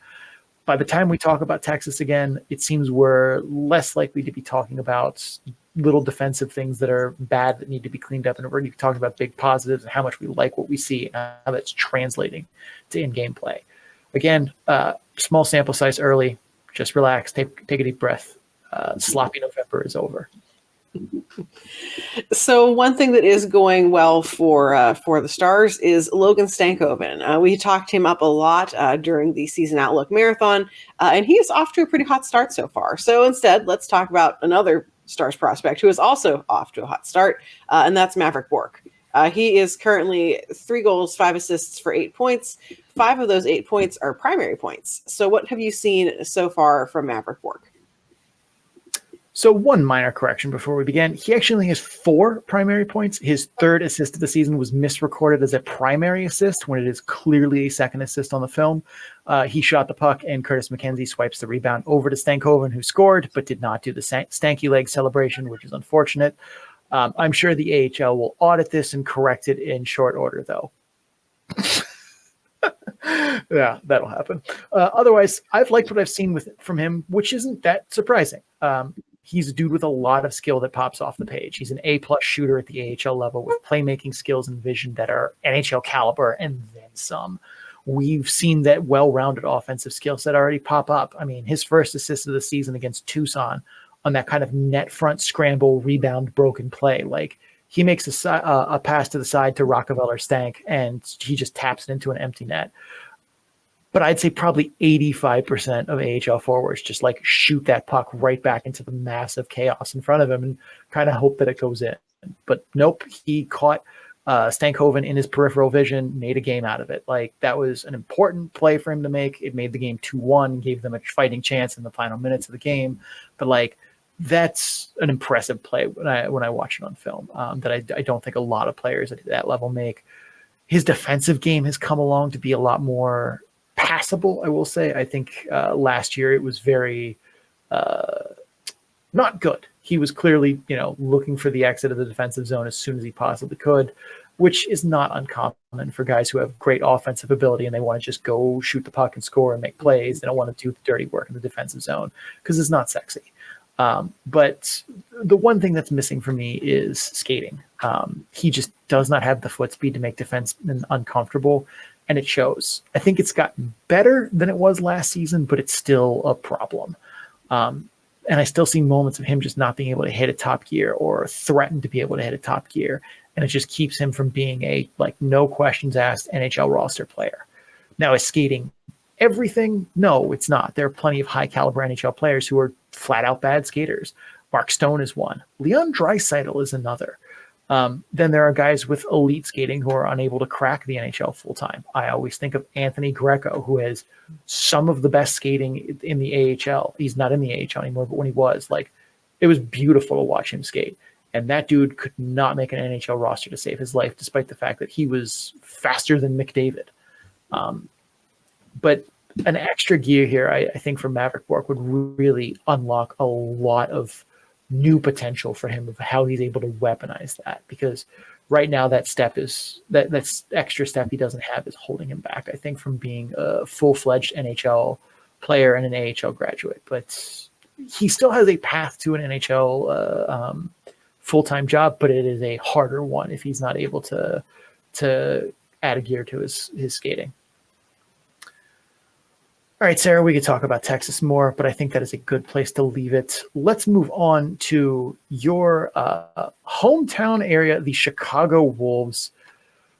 By the time we talk about Texas again, it seems we're less likely to be talking about little defensive things that are bad that need to be cleaned up, and we're going to be talking about big positives and how much we like what we see and how that's translating to in-game play. Again, small sample size early. Just relax, take a deep breath. Sloppy November is over. So one thing that is going well for the Stars is Logan Stankoven. We talked him up a lot during the Season Outlook Marathon, and he is off to a pretty hot start so far. So instead, let's talk about another Stars prospect who is also off to a hot start, and that's Maverick Bourque. He is currently 3 goals, 5 assists for 8 points. 5 of those 8 points are primary points. So what have you seen so far from Maverick Bourque? So one minor correction before we begin. He actually only has 4 primary points. His 3rd assist of the season was misrecorded as a primary assist when it is clearly a 2nd assist on the film. He shot the puck, and Curtis McKenzie swipes the rebound over to Stankoven, who scored, but did not do the stanky leg celebration, which is unfortunate. I'm sure the AHL will audit this and correct it in short order, though. Yeah, that'll happen. Otherwise, I've liked what I've seen from him, which isn't that surprising. He's a dude with a lot of skill that pops off the page. He's an A+ shooter at the AHL level with playmaking skills and vision that are NHL caliber and then some. We've seen that well-rounded offensive skill set already pop up. I mean, his first assist of the season against Tucson on that kind of net front scramble, rebound, broken play. Like, he makes a pass to the side to Rockefeller Stank, and he just taps it into an empty net. But I'd say probably 85% of AHL forwards just like shoot that puck right back into the massive chaos in front of him and kind of hope that it goes in. But nope, he caught Stankoven in his peripheral vision, made a game out of it. Like, that was an important play for him to make. It made the game 2-1, gave them a fighting chance in the final minutes of the game. But like, that's an impressive play when I watch it on film that I don't think a lot of players at that level make. His defensive game has come along to be a lot more passable, I will say. I think last year it was very not good. He was clearly, looking for the exit of the defensive zone as soon as he possibly could, which is not uncommon for guys who have great offensive ability and they want to just go shoot the puck and score and make plays. They don't want to do the dirty work in the defensive zone because it's not sexy. But the one thing that's missing for me is skating. He just does not have the foot speed to make defensemen uncomfortable, and it shows. I think it's gotten better than it was last season, but it's still a problem. And I still see moments of him just not being able to hit a top gear or threaten to be able to hit a top gear, and it just keeps him from being a no questions asked NHL roster player. Now, is skating everything? No, it's not. There are plenty of high caliber NHL players who are flat out bad skaters. Mark Stone is one. Leon Draisaitl is another. Then there are guys with elite skating who are unable to crack the NHL full time. I always think of Anthony Greco, who has some of the best skating in the AHL. He's not in the AHL anymore, but when he was, It was beautiful to watch him skate. And that dude could not make an NHL roster to save his life, despite the fact that he was faster than McDavid. But an extra gear here, I think, from Maverick Bourque would really unlock a lot of new potential for him of how he's able to weaponize that. Because right now, that extra step he doesn't have is holding him back, I think, from being a full-fledged NHL player and an AHL graduate. But he still has a path to an NHL full-time job, but it is a harder one if he's not able to add a gear to his skating. All right, Sarah, we could talk about Texas more, but I think that is a good place to leave it. Let's move on to your hometown area, the Chicago Wolves.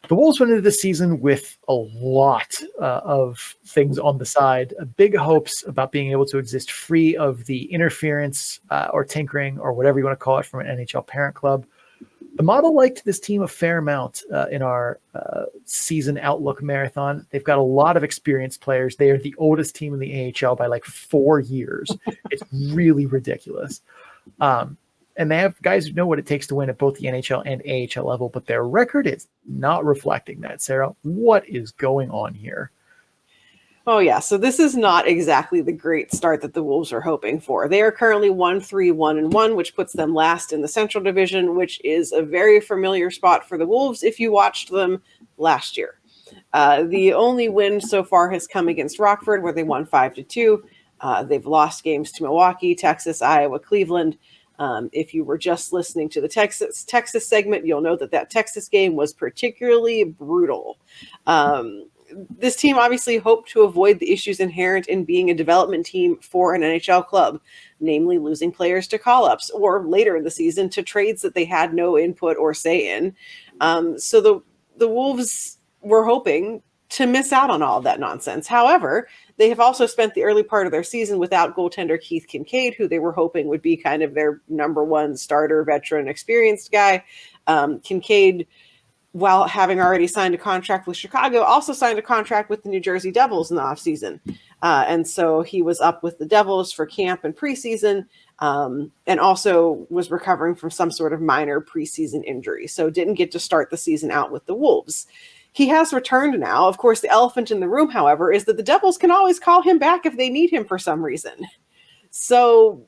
The Wolves went into the season with a lot of things on the side, big hopes about being able to exist free of the interference or tinkering or whatever you want to call it from an NHL parent club. The model liked this team a fair amount in our season outlook marathon. They've got a lot of experienced players. They are the oldest team in the AHL by like 4 years. It's really ridiculous. And they have guys who know what it takes to win at both the NHL and AHL level, but their record is not reflecting that. Sarah, what is going on here? Oh, yeah. So this is not exactly the great start that the Wolves are hoping for. They are currently 1-3-1-1, which puts them last in the Central Division, which is a very familiar spot for the Wolves if you watched them last year. The only win so far has come against Rockford, where they won 5-2. They've lost games to Milwaukee, Texas, Iowa, Cleveland. If you were just listening to the Texas segment, you'll know that Texas game was particularly brutal. This team obviously hoped to avoid the issues inherent in being a development team for an NHL club, namely losing players to call-ups or later in the season to trades that they had no input or say in. So the Wolves were hoping to miss out on all of that nonsense. However, they have also spent the early part of their season without goaltender Keith Kincaid, who they were hoping would be kind of their number one starter, veteran, experienced guy. Kincaid, while having already signed a contract with Chicago, also signed a contract with the New Jersey Devils in the offseason. And so he was up with the Devils for camp and preseason, and also was recovering from some sort of minor preseason injury. So didn't get to start the season out with the Wolves. He has returned now. Of course, the elephant in the room, however, is that the Devils can always call him back if they need him for some reason. So,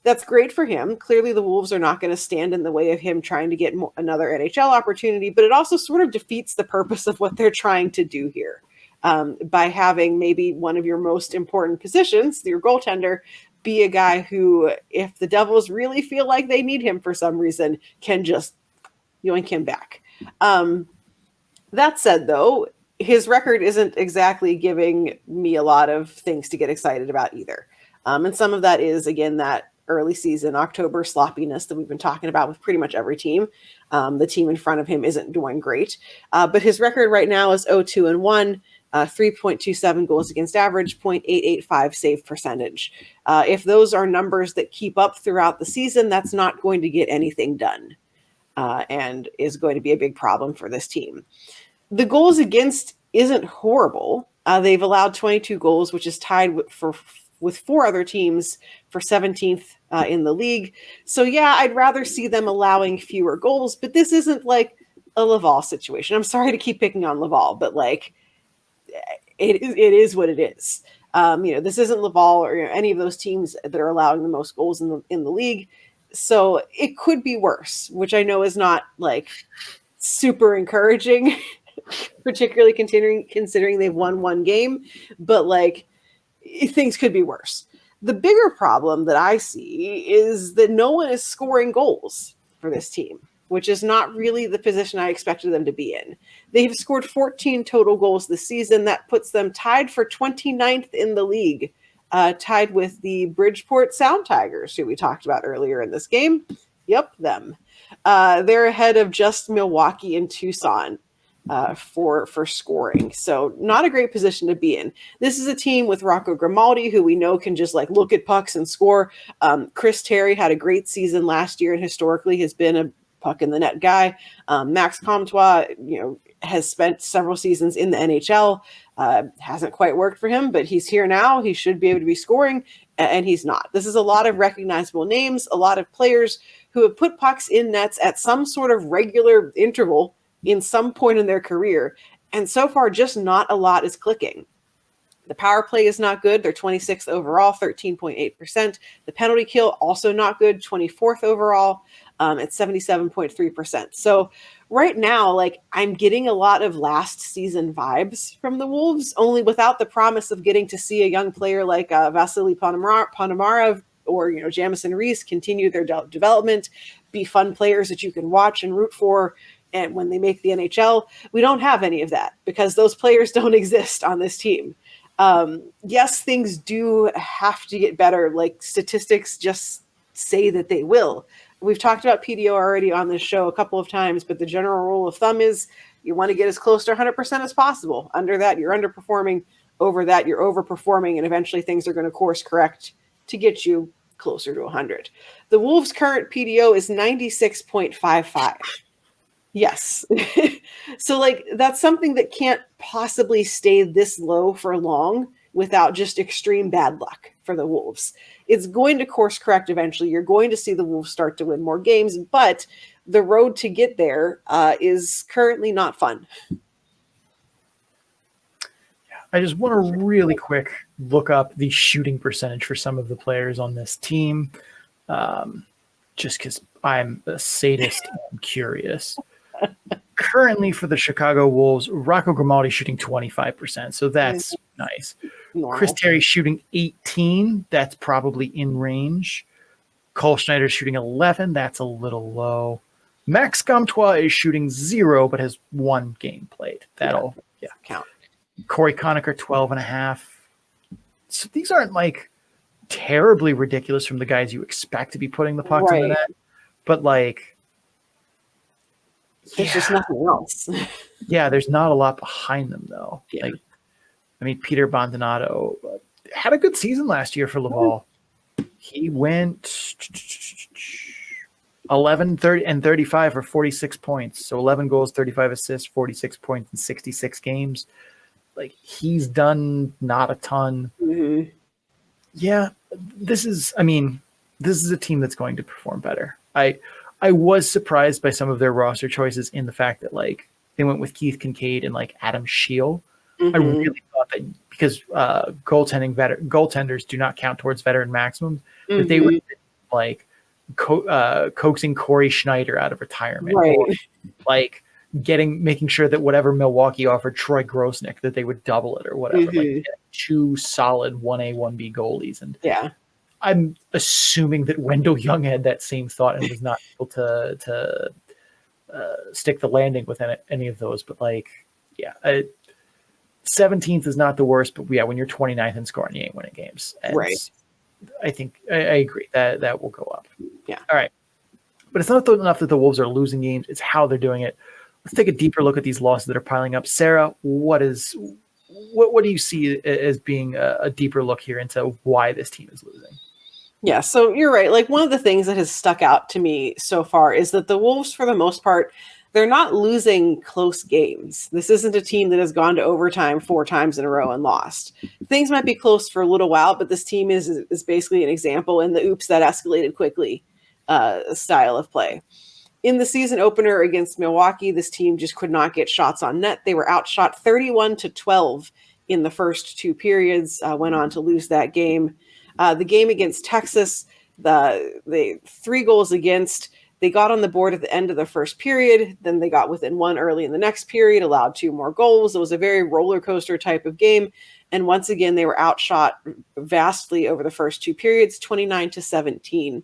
that's great for him. Clearly, the Wolves are not going to stand in the way of him trying to get another NHL opportunity, but it also sort of defeats the purpose of what they're trying to do here by having maybe one of your most important positions, your goaltender, be a guy who, if the Devils really feel like they need him for some reason, can just yoink him back. That said, though, his record isn't exactly giving me a lot of things to get excited about either. And some of that is, again, that early season October sloppiness that we've been talking about with pretty much every team. The team in front of him isn't doing great. But his record right now is 0-2-1, 3.27 goals against average, 0.885 save percentage. If those are numbers that keep up throughout the season, that's not going to get anything done and is going to be a big problem for this team. The goals against isn't horrible. They've allowed 22 goals, which is tied with 4 other teams for 17th in the league. So yeah, I'd rather see them allowing fewer goals, but this isn't like a Laval situation. I'm sorry to keep picking on Laval, but like it is what it is. This isn't Laval or any of those teams that are allowing the most goals in the league. So it could be worse, which I know is not like super encouraging, particularly considering they've won 1 game, but like things could be worse. The bigger problem that I see is that no one is scoring goals for this team, which is not really the position I expected them to be in. They've scored 14 total goals this season. That puts them tied for 29th in the league, tied with the Bridgeport Sound Tigers, who we talked about earlier in this game. Yep, them. They're ahead of just Milwaukee and Tucson for scoring. So not a great position to be in. This is a team with Rocco Grimaldi, who we know can just like look at pucks and score. Chris Terry had a great season last year and historically has been a puck in the net guy. Max Comtois, has spent several seasons in the NHL. Hasn't quite worked for him, but he's here now. He should be able to be scoring. and he's not. This is a lot of recognizable names, a lot of players who have put pucks in nets at some sort of regular interval in some point in their career. And so far, just not a lot is clicking. The power play is not good. They're 26th overall, 13.8%. The penalty kill, also not good, 24th overall at 77.3%. So right now, like, I'm getting a lot of last season vibes from the Wolves, only without the promise of getting to see a young player like Vasily Ponomarev or, Jamison Reese continue their development, be fun players that you can watch and root for. And when they make the NHL, we don't have any of that because those players don't exist on this team. Yes, things do have to get better. Like, statistics just say that they will. We've talked about PDO already on this show a couple of times, but the general rule of thumb is you want to get as close to 100% as possible. Under that, you're underperforming. Over that, you're overperforming, and eventually things are going to course correct to get you closer to 100. The Wolves' current PDO is 96.55. Yes. So, like, that's something that can't possibly stay this low for long without just extreme bad luck for the Wolves. It's going to course correct eventually. You're going to see the Wolves start to win more games, but the road to get there is currently not fun. I just want to really quick look up the shooting percentage for some of the players on this team, just because I'm a sadist and I'm curious. Currently for the Chicago Wolves, Rocco Grimaldi shooting 25%, so that's nice. Normal. Chris Terry shooting 18, that's probably in range. Cole Schneider shooting 11, that's a little low. Max Comtois is shooting 0, but has 1 game played. That'll count. Corey Conacher 12.5. So these aren't like terribly ridiculous from the guys you expect to be putting the pucks in the net, but like there's just nothing else. Yeah, there's not a lot behind them though. Yeah. Like, I mean, Peter Bondinato had a good season last year for Laval. He went 11, 30, and 35 for 46 points. So 11 goals, 35 assists, 46 points in 66 games. Like, he's done not a ton. Mm-hmm. Yeah, this is a team that's going to perform better. I was surprised by some of their roster choices in the fact that, like, they went with Keith Kincaid and, like, Adam Scheel. Mm-hmm. I really thought that because goaltenders do not count towards veteran maximums, that they would, like, coaxing Corey Schneider out of retirement. Right. Or, like, making sure that whatever Milwaukee offered Troy Grosnick, that they would double it or whatever. Like, 2 solid 1A, 1B goalies. And I'm assuming that Wendell Young had that same thought and was not able to stick the landing with any of those. But, like, 17th is not the worst, but when you're 29th in scoring, you ain't winning games. And right. I think I agree that will go up. Yeah. All right. But it's not enough that the Wolves are losing games. It's how they're doing it. Let's take a deeper look at these losses that are piling up. Sarah, what do you see as being a deeper look here into why this team is losing? Yeah, so you're right. Like, one of the things that has stuck out to me so far is that the Wolves, for the most part, they're not losing close games. This isn't a team that has gone to overtime 4 times in a row and lost. Things might be close for a little while, but this team is basically an example in the oops that escalated quickly style of play. In the season opener against Milwaukee, this team just could not get shots on net. They were outshot 31-12 in the first 2 periods, went on to lose that game. The game against Texas, the 3 goals against, they got on the board at the end of the first period. Then they got within 1 early in the next period, allowed 2 more goals. It was a very roller coaster type of game. And once again, they were outshot vastly over the first 2 periods, 29-17.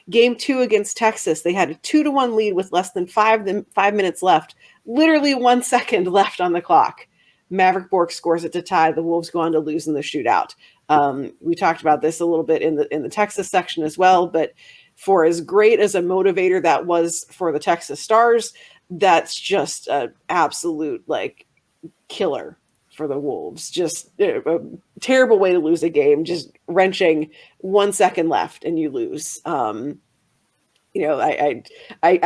Game 2 against Texas, they had a 2-1 lead with less than 5 minutes left, literally 1 second left on the clock. Maverick Bork scores it to tie. The Wolves go on to lose in the shootout. We talked about this a little bit in the Texas section as well, but for as great as a motivator that was for the Texas Stars, that's just an absolute, like, killer for the Wolves. Just a terrible way to lose a game, just wrenching 1 second left and you lose. I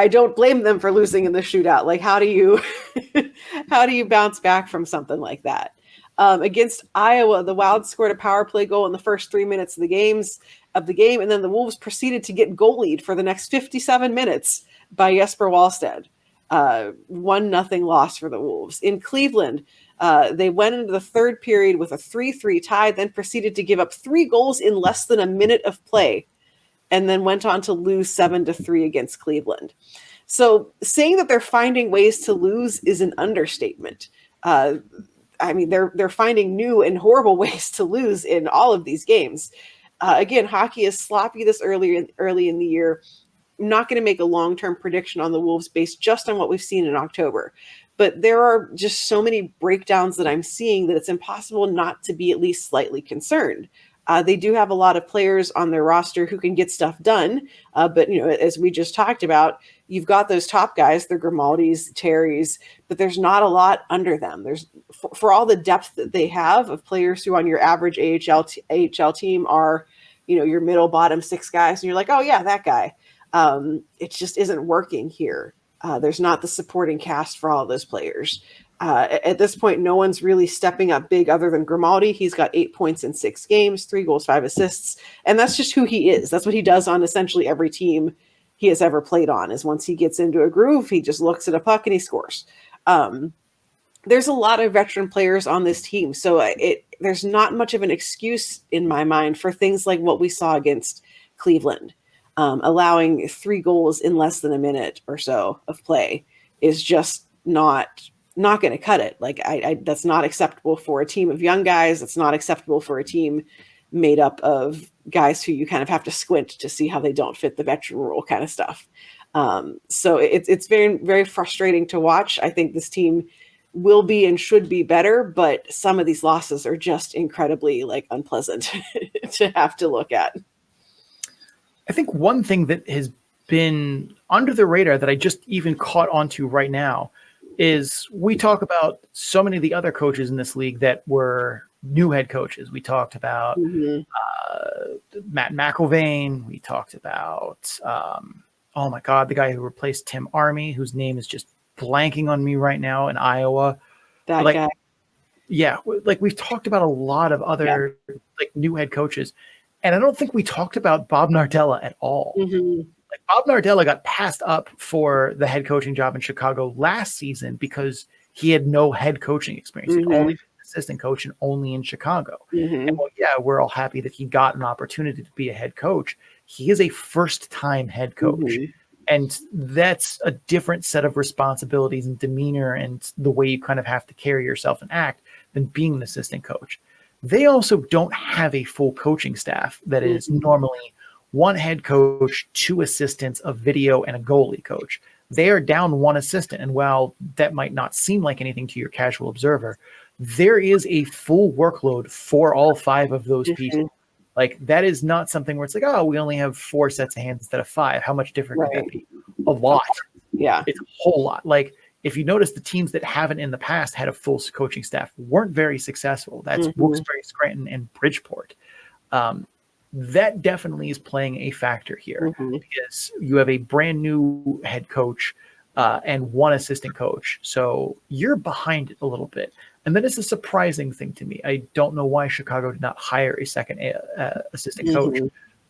don't blame them for losing in the shootout. Like, how do you bounce back from something like that? Against Iowa, the Wild scored a power play goal in the first 3 minutes of the game, and then the Wolves proceeded to get goal lead for the next 57 minutes by Jesper Wallstedt. 1-0 loss for the Wolves. In Cleveland, they went into the third period with a 3-3 tie, then proceeded to give up 3 goals in less than a minute of play, and then went on to lose 7-3 against Cleveland. So saying that they're finding ways to lose is an understatement. I mean, they're finding new and horrible ways to lose in all of these games. Again, hockey is sloppy this early in the year. I'm not going to make a long-term prediction on the Wolves based just on what we've seen in October. But there are just so many breakdowns that I'm seeing that it's impossible not to be at least slightly concerned. They do have a lot of players on their roster who can get stuff done. But, as we just talked about, you've got those top guys, the Grimaldis, Terrys, but there's not a lot under them. There's for all the depth that they have of players who on your average AHL team are, your middle bottom 6 guys. And you're like, oh yeah, that guy. It just isn't working here. There's not the supporting cast for all of those players. At this point, no one's really stepping up big other than Grimaldi. He's got 8 points in 6 games, 3 goals, 5 assists. And that's just who he is. That's what he does on essentially every team he has ever played on, is once he gets into a groove, he just looks at a puck and he scores. There's a lot of veteran players on this team. So there's not much of an excuse in my mind for things like what we saw against Cleveland. Allowing 3 goals in less than a minute or so of play is just not going to cut it. Like that's not acceptable for a team of young guys. It's not acceptable for a team made up of guys who you kind of have to squint to see how they don't fit the veteran rule kind of stuff. So it's very, very frustrating to watch. I think this team will be and should be better, but some of these losses are just incredibly unpleasant to have to look at. I think one thing that has been under the radar that I just even caught onto right now is we talk about so many of the other coaches in this league that were new head coaches. We talked about Matt McIlvain. We talked about, oh my God, the guy who replaced Tim Army, whose name is just blanking on me right now in Iowa. That guy. Yeah. We've talked about a lot of other new head coaches. And I don't think we talked about Bob Nardella at all. Bob Nardella got passed up for the head coaching job in Chicago last season because he had no head coaching experience. He'd only been an assistant coach and only in Chicago. And we're all happy that he got an opportunity to be a head coach. He is a first-time head coach. And that's a different set of responsibilities and demeanor and the way you kind of have to carry yourself and act than being an assistant coach. They also don't have a full coaching staff that is normally 1 head coach, 2 assistants, a video, and a goalie coach. They are down 1 assistant. And while that might not seem like anything to your casual observer, there is a full workload for all 5 of those people. That is not something where it's like, oh, we only have 4 sets of hands instead of 5. How much different could that be? A lot. Yeah. It's a whole lot. If you notice, the teams that haven't in the past had a full coaching staff weren't very successful. That's Wilkes-Barre, Scranton, and Bridgeport. That definitely is playing a factor here because you have a brand new head coach and 1 assistant coach. So you're behind it a little bit. And that is a surprising thing to me. I don't know why Chicago did not hire a second assistant coach,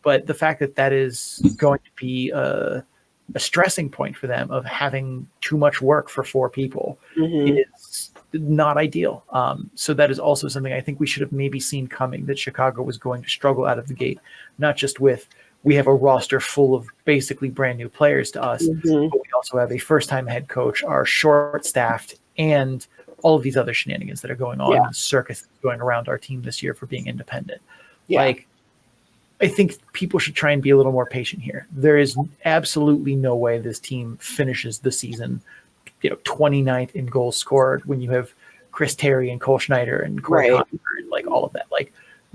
but the fact that is going to be a stressing point for them of having too much work for 4 people is not ideal. So that is also something I think we should have maybe seen coming, that Chicago was going to struggle out of the gate, not just with we have a roster full of basically brand new players to us, but we also have a first-time head coach, are short-staffed, and all of these other shenanigans that are going on, the circus going around our team this year for being independent. I think people should try and be a little more patient here. There is absolutely no way this team finishes the season, 29th in goals scored when you have Chris Terry and Cole Schneider and Corey Connor and all of that.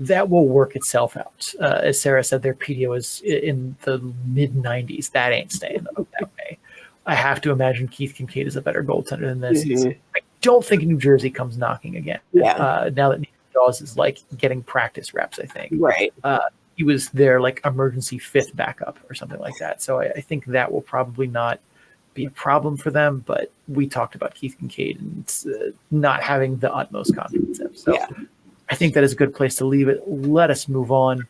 That will work itself out. As Sarah said, their PDO is in the mid-90s. That ain't staying that way. I have to imagine Keith Kincaid is a better goaltender than this. I don't think New Jersey comes knocking again. Now that Nick Dawes is getting practice reps, I think. He was their emergency 5th backup or something like that. So I think that will probably not be a problem for them, but we talked about Keith Kincaid and not having the utmost confidence in him. So I think that is a good place to leave it. Let us move on.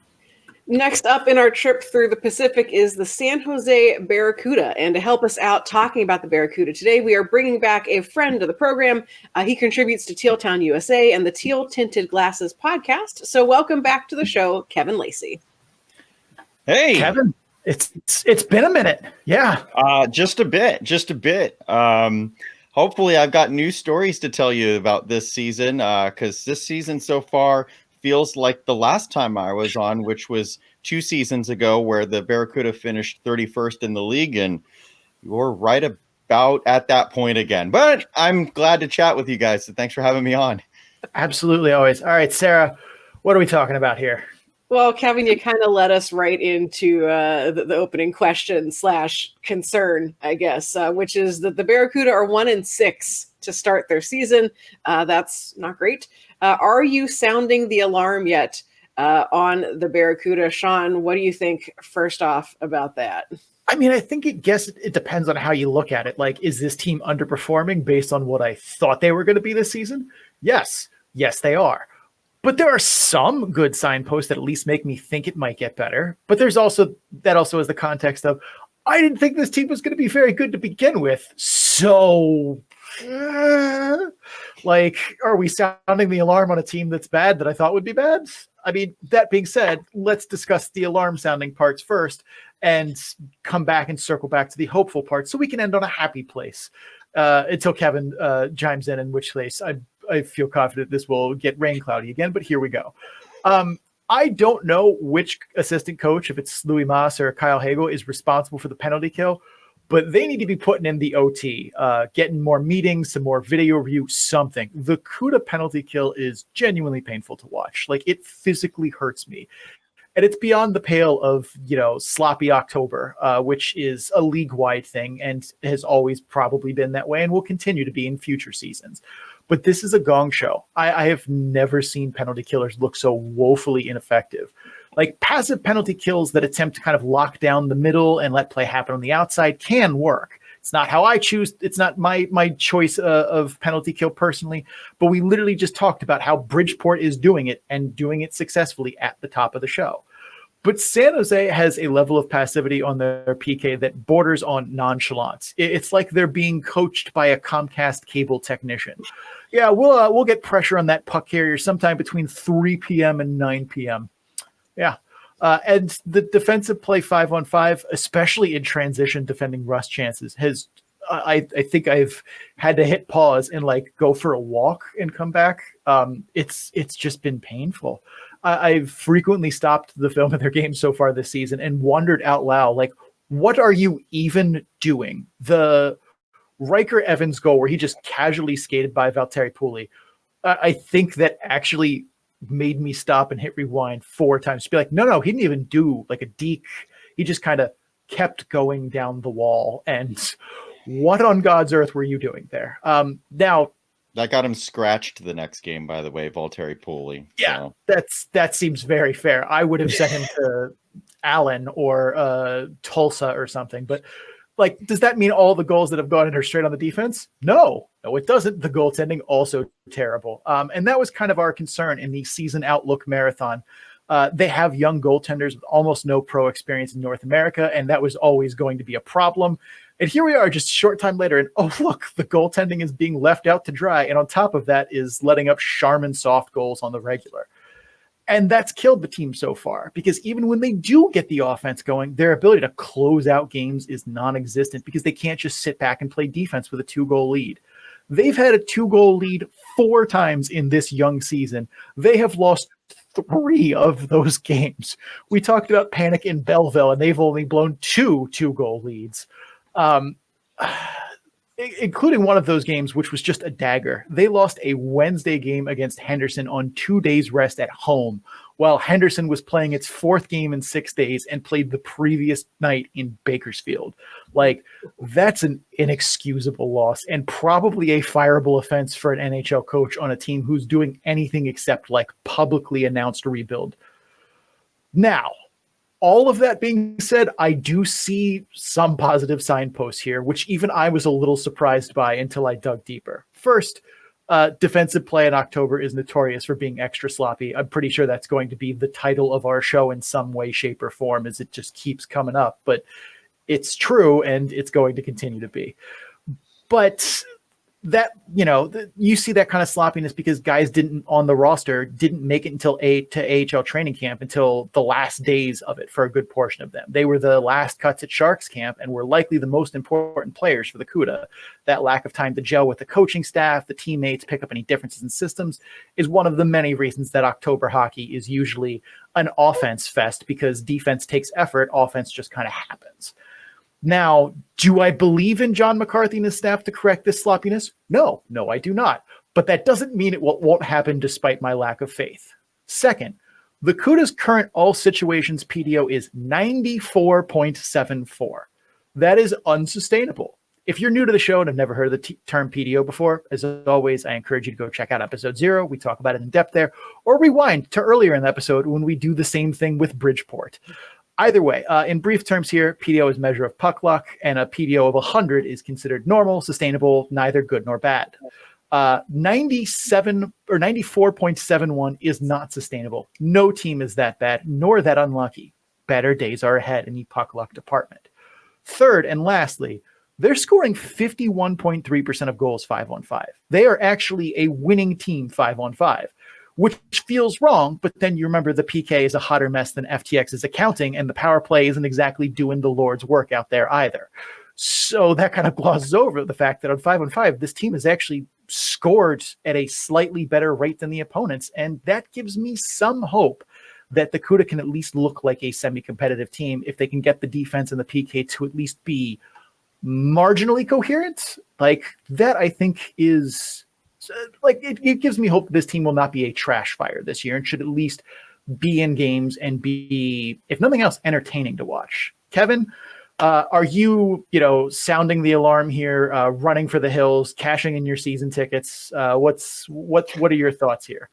Next up in our trip through the Pacific is the San Jose Barracuda. And to help us out talking about the Barracuda today, we are bringing back a friend of the program. He contributes to Teal Town USA and the Teal Tinted Glasses podcast. So welcome back to the show, Kevin Lacy. Hey, Kevin, it's been a minute. Yeah. Just a bit. Hopefully I've got new stories to tell you about this season, because this season so far feels like the last time I was on, which was 2 seasons ago, where the Barracuda finished 31st in the league, and you're right about at that point again. But I'm glad to chat with you guys, so thanks for having me on. Absolutely, always. All right, Sarah, what are we talking about here? Well, Kevin, you kind of led us right into the opening question / concern, I guess, which is that the Barracuda are 1-6 to start their season. That's not great. Are you sounding the alarm yet on the Barracuda? Sean, what do you think first off about that? I mean, I think it depends on how you look at it. Like, is this team underperforming based on what I thought they were going to be this season? Yes, they are. But there are some good signposts that at least make me think it might get better. But there's also is the context of, I didn't think this team was going to be very good to begin with. So, are we sounding the alarm on a team that's bad that I thought would be bad? I mean, that being said, let's discuss the alarm sounding parts first and come back and circle back to the hopeful parts so we can end on a happy place until Kevin chimes in which case I feel confident this will get rain cloudy again, but here we go. I don't know which assistant coach, if it's Louis Maas or Kyle Hagel, is responsible for the penalty kill, but they need to be putting in the OT, getting more meetings, some more video review, something. The Cuda penalty kill is genuinely painful to watch. Like, it physically hurts me. And it's beyond the pale of, sloppy October, which is a league-wide thing and has always probably been that way and will continue to be in future seasons. But this is a gong show. I have never seen penalty killers look so woefully ineffective. Like, passive penalty kills that attempt to kind of lock down the middle and let play happen on the outside can work. It's not how I choose. It's not my choice of penalty kill personally, but we literally just talked about how Bridgeport is doing it and doing it successfully at the top of the show. But San Jose has a level of passivity on their PK that borders on nonchalance. It's like they're being coached by a Comcast cable technician. Yeah, we'll get pressure on that puck carrier sometime between 3 p.m. and 9 p.m. Yeah. And the defensive play 5-on-5, especially in transition defending rush chances, has I think I've had to hit pause and go for a walk and come back. It's just been painful. I've frequently stopped the film of their games so far this season and wondered out loud, what are you even doing? The Riker Evans goal where he just casually skated by Valtteri Puoli, I think that actually made me stop and hit rewind 4 times to be like, no, he didn't even do a deke. He just kind of kept going down the wall. And what on God's earth were you doing there? Now, that got him scratched the next game, by the way, Valtteri Puoli. Yeah, that seems very fair. I would have sent him to Allen or Tulsa or something. But does that mean all the goals that have gone in are straight on the defense? No, it doesn't. The goaltending also terrible. And that was kind of our concern in the season outlook marathon. They have young goaltenders with almost no pro experience in North America, and that was always going to be a problem. And here we are just a short time later, and oh, look, the goaltending is being left out to dry. And on top of that is letting up Charmin soft goals on the regular. And that's killed the team so far, because even when they do get the offense going, their ability to close out games is non-existent because they can't just sit back and play defense with a 2-goal lead. They've had a 2-goal lead 4 times in this young season. They have lost 3 of those games. We talked about panic in Belleville, and they've only blown 2 2-goal leads. Including one of those games, which was just a dagger. They lost a Wednesday game against Henderson on 2 days rest at home, while Henderson was playing its 4th game in 6 days and played the previous night in Bakersfield. That's an inexcusable loss and probably a fireable offense for an NHL coach on a team who's doing anything except publicly announced a rebuild. Now, All of that being said, I do see some positive signposts here, which even I was a little surprised by until I dug deeper. First, defensive play in October is notorious for being extra sloppy. I'm pretty sure that's going to be the title of our show in some way, shape, or form, as it just keeps coming up. But it's true, and it's going to continue to be. But that, you see that kind of sloppiness because guys on the roster didn't make it until to AHL training camp until the last days of it for a good portion of them. They were the last cuts at Sharks camp and were likely the most important players for the CUDA. That lack of time to gel with the coaching staff, the teammates, pick up any differences in systems is one of the many reasons that October hockey is usually an offense fest, because defense takes effort, offense just kind of happens. Now, do I believe in John McCarthy and his staff to correct this sloppiness? No, I do not. But that doesn't mean it won't happen despite my lack of faith. Second, the CUDA's current all situations PDO is 94.74. That is unsustainable. If you're new to the show and have never heard the term PDO before, as always, I encourage you to go check out episode 0. We talk about it in depth there, or rewind to earlier in the episode when we do the same thing with Bridgeport. Either way, in brief terms here, PDO is a measure of puck luck, and a PDO of 100 is considered normal, sustainable, neither good nor bad. 97 or 94.71 is not sustainable. No team is that bad, nor that unlucky. Better days are ahead in the puck luck department. Third and lastly, they're scoring 51.3% of goals 5-on-5. They are actually a winning team 5-on-5. Which feels wrong, but then you remember the PK is a hotter mess than FTX's accounting, and the power play isn't exactly doing the Lord's work out there either. So that kind of glosses over the fact that on 5-on-5, this team has actually scored at a slightly better rate than the opponents, and that gives me some hope that the CUDA can at least look like a semi-competitive team if they can get the defense and the PK to at least be marginally coherent. Like, that I think is... it gives me hope that this team will not be a trash fire this year and should at least be in games and be, if nothing else, entertaining to watch. Kevin, are you, sounding the alarm here, running for the hills, cashing in your season tickets? What are your thoughts here?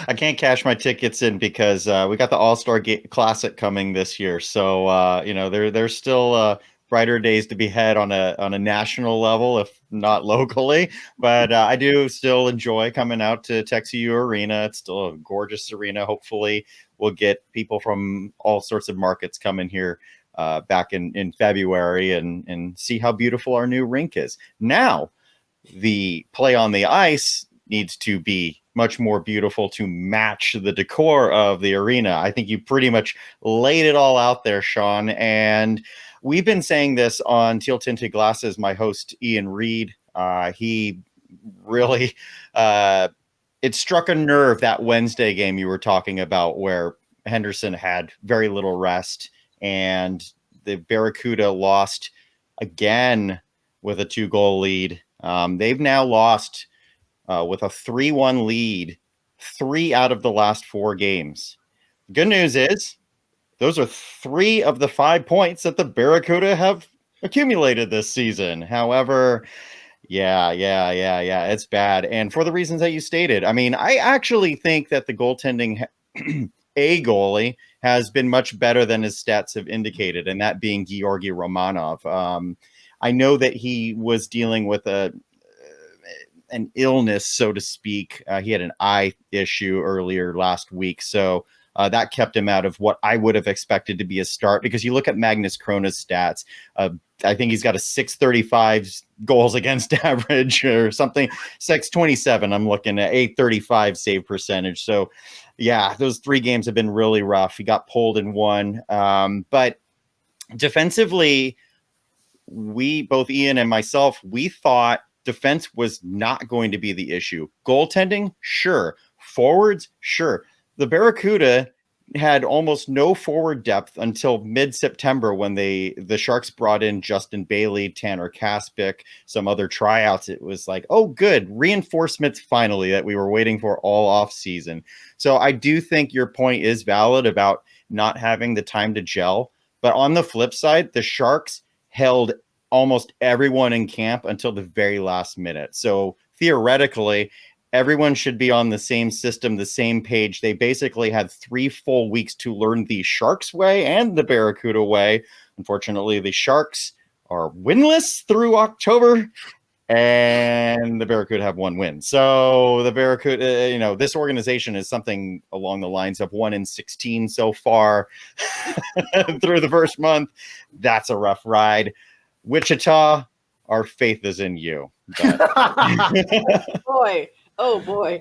I can't cash my tickets in because we got the All-Star Classic coming this year. So, there's still brighter days to be had on a national level, if not locally. But I do still enjoy coming out to TexUU Arena. It's still a gorgeous arena. Hopefully we'll get people from all sorts of markets coming here back in February and see how beautiful our new rink is. Now, the play on the ice needs to be much more beautiful to match the decor of the arena. I think you pretty much laid it all out there, Sean. And we've been saying this on Teal Tinted Glasses. My host, Ian Reed, he really, it struck a nerve, that Wednesday game you were talking about where Henderson had very little rest and the Barracuda lost again with a 2-goal lead. They've now lost with a 3-1 lead 3 out of the last 4 games. Good news is those are 3 of the 5 points that the Barracuda have accumulated this season. However, yeah, it's bad. And for the reasons that you stated, I mean, I actually think that the goaltending a goalie has been much better than his stats have indicated, and that being Georgi Romanov. I know that he was dealing with an illness, so to speak. He had an eye issue earlier last week, so that kept him out of what I would have expected to be a start, because you look at Magnus Krona's stats. I think he's got a 635 goals against average or something, 627. I'm looking at 835 save percentage. So yeah, those 3 games have been really rough. He got pulled in 1. But defensively, both Ian and myself, we thought defense was not going to be the issue. Goaltending, sure. Forwards, sure. The Barracuda had almost no forward depth until mid-September when the Sharks brought in Justin Bailey, Tanner Kaspic, some other tryouts. It was like, oh, good, reinforcements finally that we were waiting for all off season. So I do think your point is valid about not having the time to gel. But on the flip side, the Sharks held almost everyone in camp until the very last minute. So theoretically, everyone should be on the same system, the same page. They basically had 3 full weeks to learn the Sharks way and the Barracuda way. Unfortunately, the Sharks are winless through October, and the Barracuda have 1 win. So the Barracuda, this organization is something along the lines of 1-16 so far through the first month. That's a rough ride. Wichita, our faith is in you. Boy. Oh boy.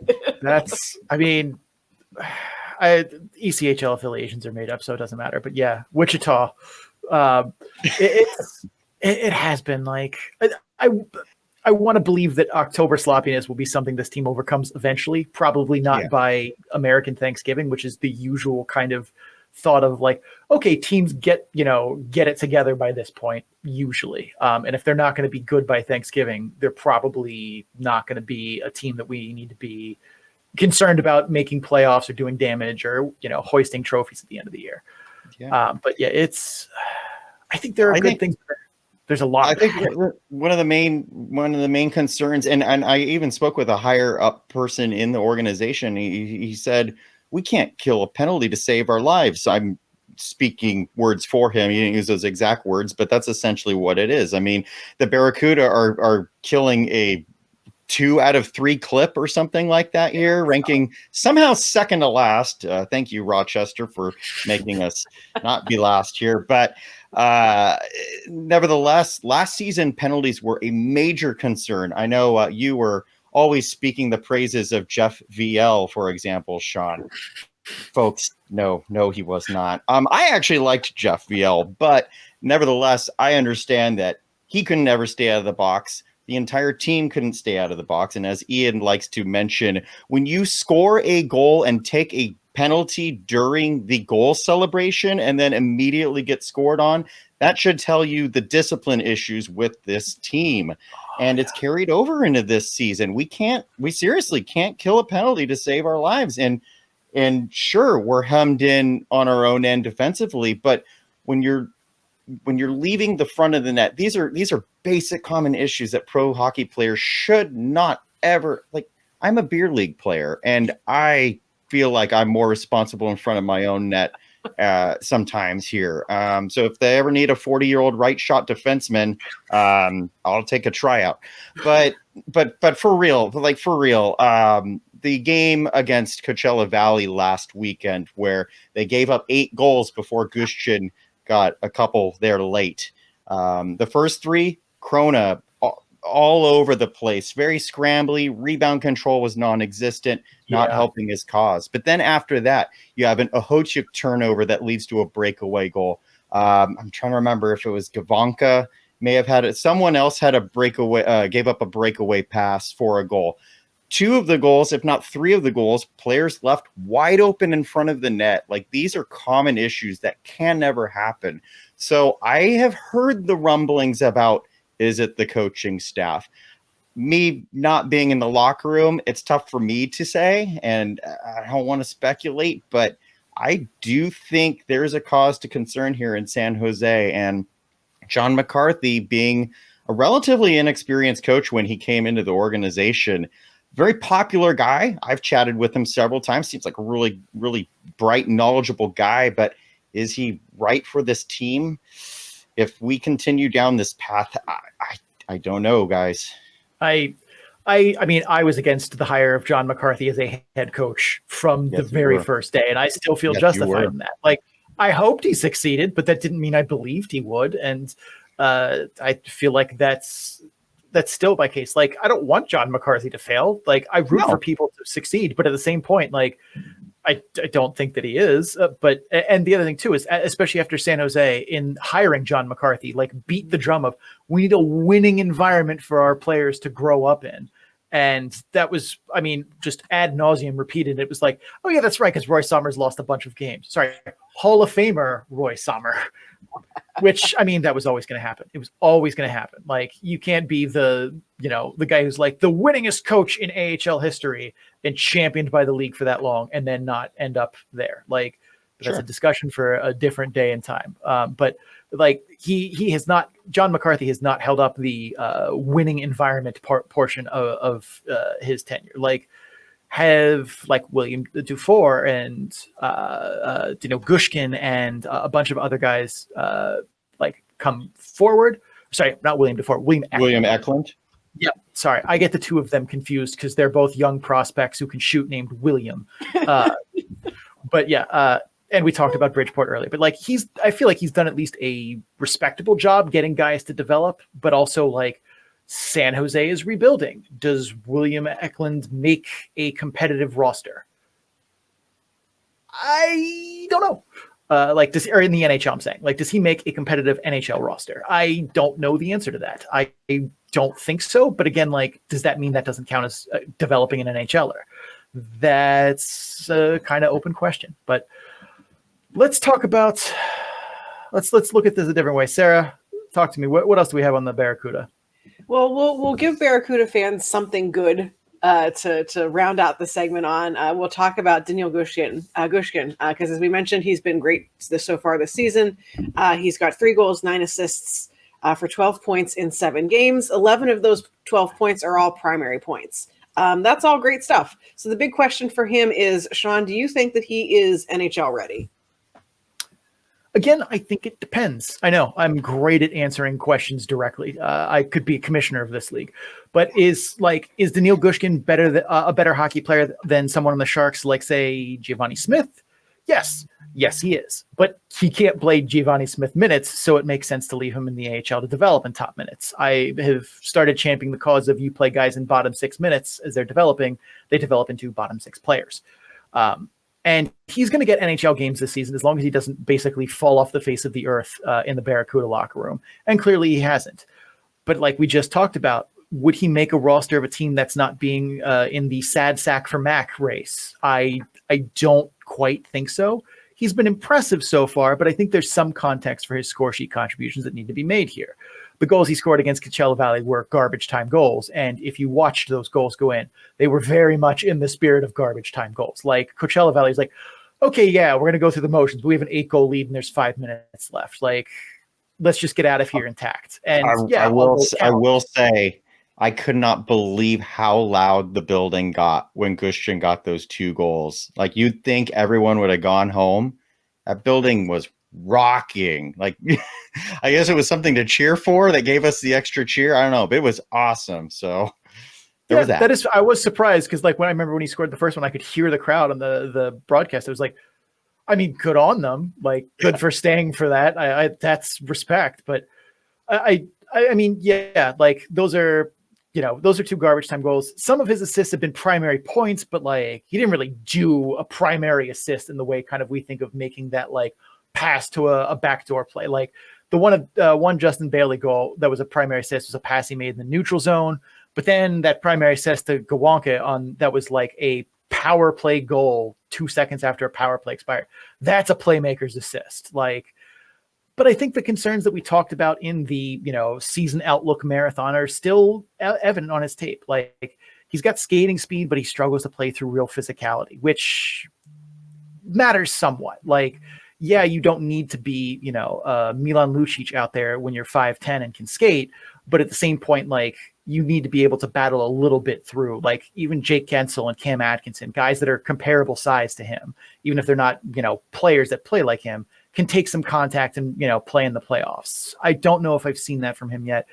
ECHL affiliations are made up, so it doesn't matter. But yeah, Wichita, it has been like, I want to believe that October sloppiness will be something this team overcomes eventually, probably not by American Thanksgiving, which is the usual kind of thought of like, okay, teams get it together by this point, usually. And if they're not going to be good by Thanksgiving, they're probably not going to be a team that we need to be concerned about making playoffs or doing damage or, hoisting trophies at the end of the year. Yeah. But yeah, I think there are good things. There's a lot. I think one of the main concerns, and I even spoke with a higher up person in the organization. He said, we can't kill a penalty to save our lives. I'm speaking words for him. He didn't use those exact words, but that's essentially what it is. I mean, the Barracuda are killing a 2 out of 3 clip or something like that here, ranking somehow second to last. Thank you, Rochester, for making us not be last here. But nevertheless, last season penalties were a major concern. I know you were always speaking the praises of Jeff VL, for example, Sean. Folks, no, he was not. I actually liked Jeff VL, but nevertheless, I understand that he could never stay out of the box. The entire team couldn't stay out of the box. And as Ian likes to mention, when you score a goal and take a penalty during the goal celebration and then immediately get scored on, that should tell you the discipline issues with this team. And it's carried over into this season. We seriously can't kill a penalty to save our lives. And sure, we're hemmed in on our own end defensively, but when you're leaving the front of the net, these are basic common issues that pro hockey players should not ever, like, I'm a beer league player and I feel like I'm more responsible in front of my own net sometimes here. So if they ever need a 40-year-old right shot defenseman, I'll take a tryout. But for real, the game against Coachella Valley last weekend where they gave up 8 goals before Gushchin got a couple there late. The first 3, Krona all over the place, very scrambly. Rebound control was non-existent, not helping his cause. But then after that, you have an Ohochuk turnover that leads to a breakaway goal. I'm trying to remember if it was Gavanka may have had it. Someone else had a breakaway, gave up a breakaway pass for a goal. 2 of the goals, if not 3 of the goals, players left wide open in front of the net. Like, these are common issues that can never happen. So I have heard the rumblings about, is it the coaching staff? Me not being in the locker room, it's tough for me to say, and I don't want to speculate, but I do think there's a cause to concern here in San Jose. And John McCarthy, being a relatively inexperienced coach when he came into the organization, very popular guy. I've chatted with him several times. Seems like a really, really bright, knowledgeable guy, but is he right for this team? If we continue down this path, I don't know, guys. I mean, I was against the hire of John McCarthy as a head coach from the very first day, and I still feel justified in that. Like, I hoped he succeeded, but that didn't mean I believed he would. And I feel like that's still my case. Like, I don't want John McCarthy to fail. Like, I root for people to succeed, but at the same point, like, I don't think that he is. And the other thing too is, especially after San Jose, in hiring John McCarthy, like, beat the drum of, we need a winning environment for our players to grow up in. And that was, I mean, just ad nauseum repeated. It was like, oh yeah, that's right, because Roy Sommers lost a bunch of games. Sorry, Hall of Famer Roy Sommer. Which, I mean, that was always going to happen. It was always going to happen. Like, you can't be the guy who's like the winningest coach in AHL history and championed by the league for that long and then not end up there. Like, that's a discussion for a different day and time. But like, he has not, John McCarthy has not held up the winning environment portion of his tenure. Like, have like William Dufour and Gushkin and a bunch of other guys like come forward. Sorry, not William Dufour, William Eklund. Yeah, sorry, I get the two of them confused because they're both young prospects who can shoot named William. But yeah, and we talked about Bridgeport earlier, but like I feel like he's done at least a respectable job getting guys to develop, but also like San Jose is rebuilding. Does William Eklund make a competitive roster? I don't know. Or in the NHL, I'm saying, like, does he make a competitive NHL roster? I don't know the answer to that. I don't think so. But again, like, does that mean that doesn't count as developing an NHLer? That's a kind of open question. But let's talk about. Let's look at this a different way. Sarah, talk to me. What else do we have on the Barracuda? Well, we'll give Barracuda fans something good to round out the segment on. We'll talk about Daniil Gushkin, because as we mentioned, he's been great so far this season. He's got 3 goals, 9 assists for 12 points in 7 games. 11 of those 12 points are all primary points. That's all great stuff. So the big question for him is, Sean, do you think that he is NHL ready? Again, I think it depends. I know I'm great at answering questions directly. I could be a commissioner of this league, but is Daniil Gushkin a better hockey player than someone on the Sharks, like say Giovanni Smith? Yes, he is. But he can't play Giovanni Smith minutes, so it makes sense to leave him in the AHL to develop in top minutes. I have started championing the cause of you play guys in bottom 6 minutes as they're developing. They develop into bottom 6 players. And he's going to get NHL games this season as long as he doesn't basically fall off the face of the earth in the Barracuda locker room. And clearly he hasn't. But like we just talked about, would he make a roster of a team that's not being in the sad sack for Mac race? I don't quite think so. He's been impressive so far, but I think there's some context for his score sheet contributions that need to be made here. The goals he scored against Coachella Valley were garbage time goals. And if you watched those goals go in, they were very much in the spirit of garbage time goals. Like Coachella Valley is like, okay, yeah, we're going to go through the motions, but we have an 8-goal lead and there's 5 minutes left. Like, let's just get out of here intact. And I will say, I could not believe how loud the building got when Gushkin got those 2 goals. Like, you'd think everyone would have gone home. That building was rocking. Like, I guess it was something to cheer for that gave us the extra cheer. I don't know, but it was awesome. So there was that. I was surprised because like when I remember when he scored the first one, I could hear the crowd on the broadcast. It was like, I mean, good on them. Like, good for staying for that. I that's respect. But I mean, yeah, like those are 2 garbage time goals. Some of his assists have been primary points, but like he didn't really do a primary assist in the way kind of we think of making that like pass to a backdoor play. Like the one Justin Bailey goal that was a primary assist was a pass he made in the neutral zone. But then that primary assist to Gawonka that was like a power play goal 2 seconds after a power play expired. That's a playmaker's assist. Like, but I think the concerns that we talked about in the, season outlook marathon are still evident on his tape. Like he's got skating speed, but he struggles to play through real physicality, which matters somewhat. Like, yeah, you don't need to be, Milan Lucic out there when you're 5'10" and can skate. But at the same point, like you need to be able to battle a little bit through, like even Jake Gensel and Cam Atkinson, guys that are comparable size to him, even if they're not, players that play like him, can take some contact and, play in the playoffs. I don't know if I've seen that from him yet.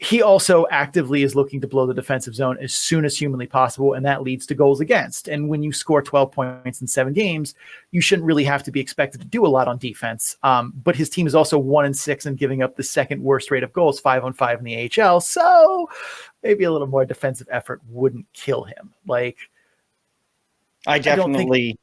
He also actively is looking to blow the defensive zone as soon as humanly possible, and that leads to goals against. And when you score 12 points in 7 games, you shouldn't really have to be expected to do a lot on defense. But his team is also 1-6 and giving up the second worst rate of goals, 5-on-5 in the AHL. So maybe a little more defensive effort wouldn't kill him. Like, I definitely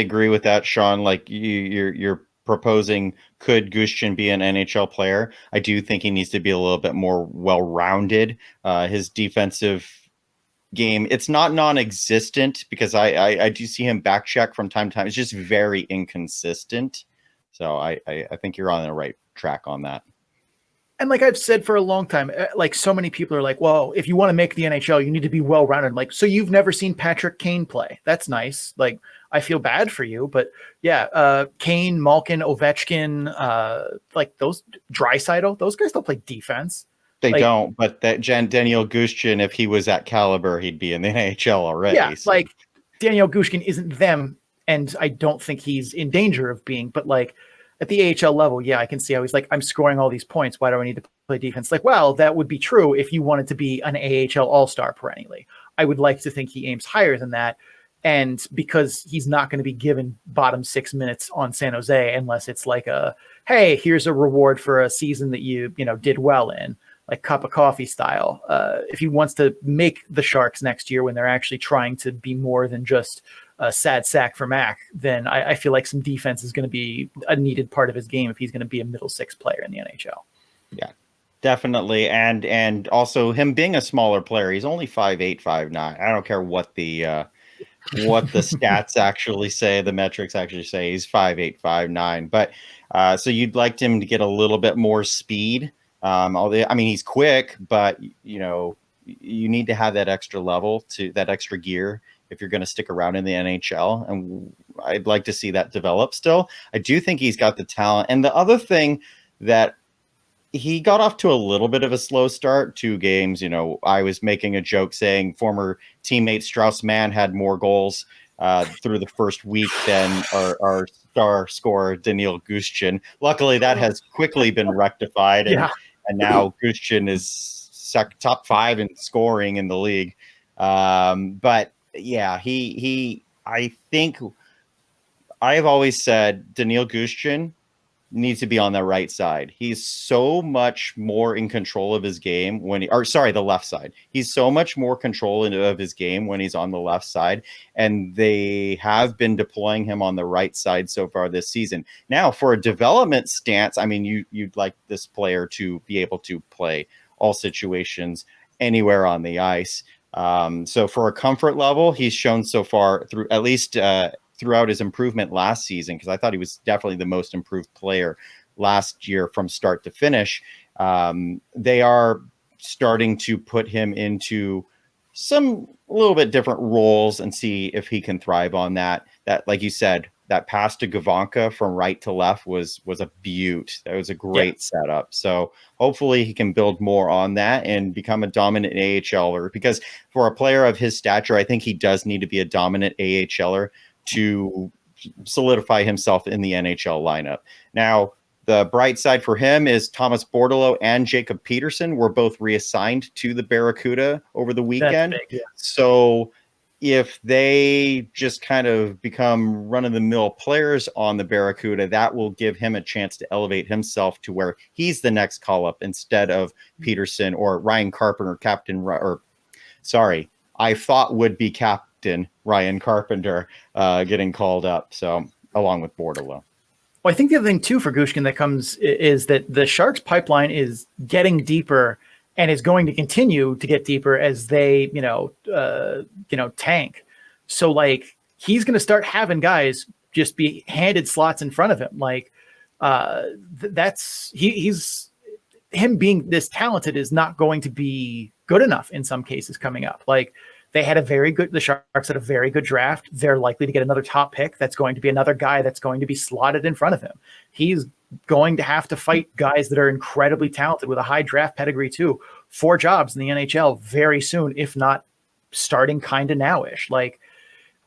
agree with that, Sean. Like you're proposing, could Gushkin be an NHL player? I do think he needs to be a little bit more well-rounded. His defensive game, it's not non-existent because I do see him back check from time to time. It's just very inconsistent. So I think you're on the right track on that. And like I've said for a long time, like so many people are like, well, if you want to make the NHL, you need to be well-rounded. Like, so you've never seen Patrick Kane play. That's nice. Like, I feel bad for you, but yeah, Kane, Malkin, Ovechkin, like those Draisaitl, those guys don't play defense. They Like, don't, but that Daniel Gushchin, if he was at caliber, he'd be in the NHL already. yeah, So. like Daniel Gushkin isn't them, and I don't think he's in danger of being, but like at the AHL level, yeah, I can see how he's like, I'm scoring all these points. Why do I need to play defense? Like, well, that would be true if you wanted to be an AHL all-star perennially. I would like to think he aims higher than that. And because he's not going to be given bottom 6 minutes on San Jose unless it's like hey, here's a reward for a season that you did well in, like cup of coffee style. If he wants to make the Sharks next year when they're actually trying to be more than just a sad sack for Mac, then I feel like some defense is going to be a needed part of his game if he's going to be a middle six player in the NHL. Yeah, definitely. And also him being a smaller player, he's only 5'8", 5'9". I don't care what the stats actually say, the metrics actually say he's 5'8", 5'9". But so you'd like him to get a little bit more speed. Although, I mean, he's quick, but you need to have that extra level, to that extra gear if you're going to stick around in the NHL. And I'd like to see that develop still. I do think he's got the talent. And the other thing that he got off to a little bit of a slow start, 2 games. I was making a joke saying former teammate Strauss Mann had more goals through the first week than our star scorer Daniil Gushchin. Luckily, that has quickly been rectified, and now Gushchin is top 5 in scoring in the league. But yeah, I think I've always said Daniil Gushchin needs to be on the right side. He's so much more in control of his game the left side. He's so much more control of his game when he's on the left side, and they have been deploying him on the right side so far this season. Now, for a development stance, I mean, you'd like this player to be able to play all situations anywhere on the ice. So for a comfort level, he's shown so far through at least throughout his improvement last season, because I thought he was definitely the most improved player last year from start to finish. They are starting to put him into some a little bit different roles and see if he can thrive on that. That, like you said, that pass to Gavanka from right to left was a beaut. That was a great setup. So hopefully he can build more on that and become a dominant AHLer, because for a player of his stature, I think he does need to be a dominant AHLer to solidify himself in the NHL lineup. Now, the bright side for him is Thomas Bordeleau and Jacob Peterson were both reassigned to the Barracuda over the weekend. That's big, yeah. So if they just kind of become run-of-the-mill players on the Barracuda, that will give him a chance to elevate himself to where he's the next call-up instead of Peterson or Ryan Carpenter, I thought would be captain Ryan Carpenter getting called up, so along with Bordeleau. Well, I think the other thing too for Gushkin that comes is that the Sharks pipeline is getting deeper and is going to continue to get deeper as they, tank. So like he's going to start having guys just be handed slots in front of him. Like he's him being this talented is not going to be good enough in some cases coming up. Like the Sharks had a very good draft. They're likely to get another top pick. That's going to be another guy that's going to be slotted in front of him. He's going to have to fight guys that are incredibly talented with a high draft pedigree too, for jobs in the NHL very soon, if not starting kind of nowish. Like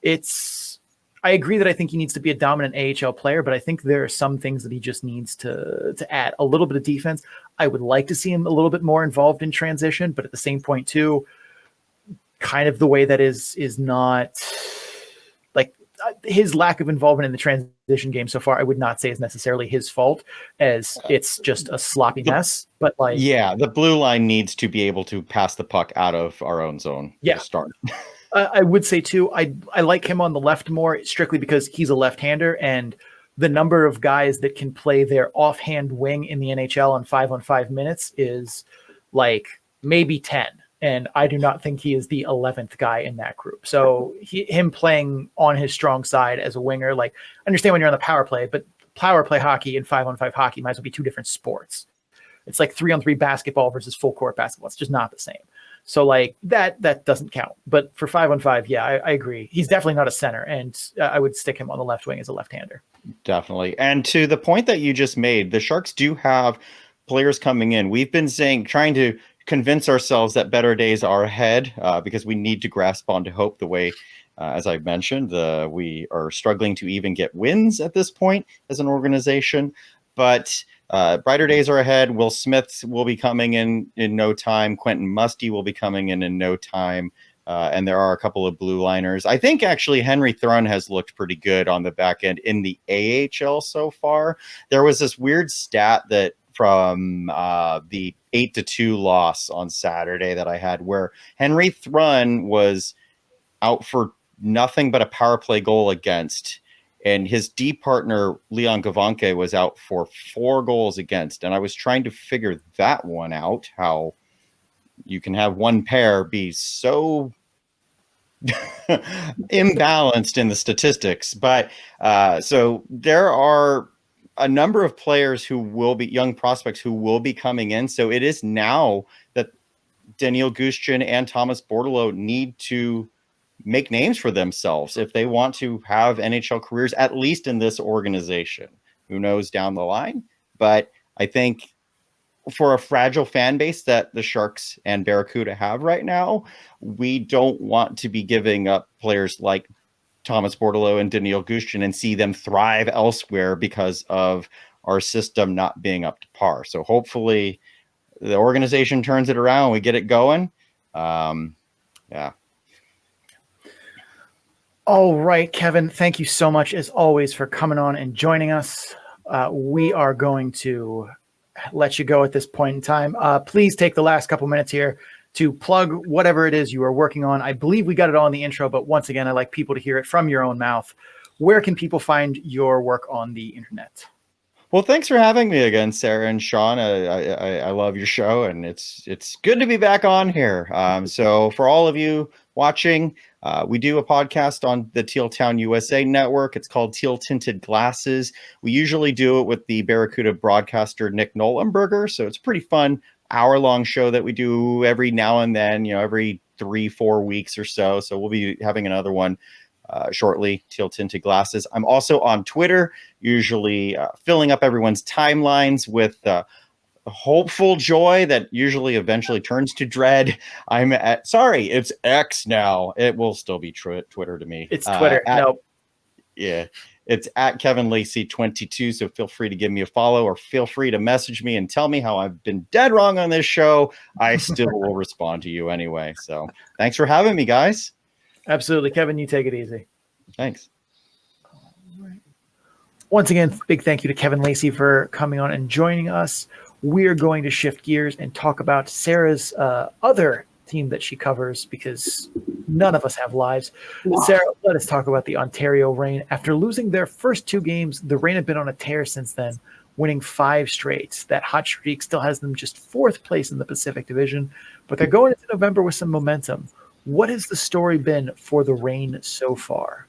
I agree that I think he needs to be a dominant AHL player, but I think there are some things that he just needs to add a little bit of defense. I would like to see him a little bit more involved in transition, but at the same point too, kind of the way that is not like his lack of involvement in the transition game so far, I would not say is necessarily his fault, as it's just a sloppy mess. But like, yeah, the blue line needs to be able to pass the puck out of our own zone to start. I would say too, I like him on the left more strictly because he's a left-hander, and the number of guys that can play their offhand wing in the NHL on 5-on-5 minutes is like maybe 10. And I do not think he is the 11th guy in that group. So him playing on his strong side as a winger, like I understand when you're on the power play, but power play hockey and 5-on-5 hockey might as well be two different sports. It's like 3-on-3 basketball versus full court basketball. It's just not the same. So like that doesn't count. But for 5-on-5, yeah, I agree. He's definitely not a center, and I would stick him on the left wing as a left-hander. Definitely. And to the point that you just made, the Sharks do have players coming in. We've been trying to convince ourselves that better days are ahead because we need to grasp onto hope the way, as I mentioned, we are struggling to even get wins at this point as an organization. But brighter days are ahead. Will Smith will be coming in no time. Quentin Musty will be coming in no time. And there are a couple of blue liners. I think actually Henry Thrun has looked pretty good on the back end in the AHL so far. There was this weird stat that from the 8-2 loss on Saturday that I had where Henry Thrun was out for nothing but a power play goal against. And his D partner, Leon Gavanke, was out for 4 goals against. And I was trying to figure that one out, how you can have one pair be so imbalanced in the statistics. But so there are a number of players who will be young prospects who will be coming in. So it is now that Daniil Gushchin and Thomas Bordeleau need to make names for themselves if they want to have NHL careers, at least in this organization. Who knows down the line? But I think for a fragile fan base that the Sharks and Barracuda have right now, we don't want to be giving up players like Thomas Bordeleau and Daniil Gushchin and see them thrive elsewhere because of our system not being up to par. So hopefully the organization turns it around, we get it going. Yeah. All right, Kevin, thank you so much as always for coming on and joining us. We are going to let you go at this point in time. Please take the last couple minutes here to plug whatever it is you are working on. I believe we got it all in the intro, but once again, I'd like people to hear it from your own mouth. Where can people find your work on the internet? Well, thanks for having me again, Sarah and Sean. I love your show, and it's good to be back on here. So for all of you watching, we do a podcast on the Teal Town USA network. It's called Teal Tinted Glasses. We usually do it with the Barracuda broadcaster Nick Nolenberger, so it's a pretty fun hour-long show that we do every now and then, every 3-4 weeks or so. So we'll be having another one shortly, Teal Tinted Glasses. I'm also on Twitter, usually filling up everyone's timelines with hopeful joy that usually eventually turns to dread. It's X now. It will still be Twitter to me. It's Twitter. Yeah. It's at Kevin Lacy 22. So feel free to give me a follow or feel free to message me and tell me how I've been dead wrong on this show. I still will respond to you anyway. So thanks for having me, guys. Absolutely. Kevin, you take it easy. Thanks. Once again, big thank you to Kevin Lacy for coming on and joining us. We're going to shift gears and talk about Sarah's other team that she covers because none of us have lives. Wow. Sarah, let us talk about the Ontario Reign. After losing their first 2 games, the Reign have been on a tear since then, winning 5 straight. That hot streak still has them just 4th place in the Pacific Division, but they're going into November with some momentum. What has the story been for the Reign so far?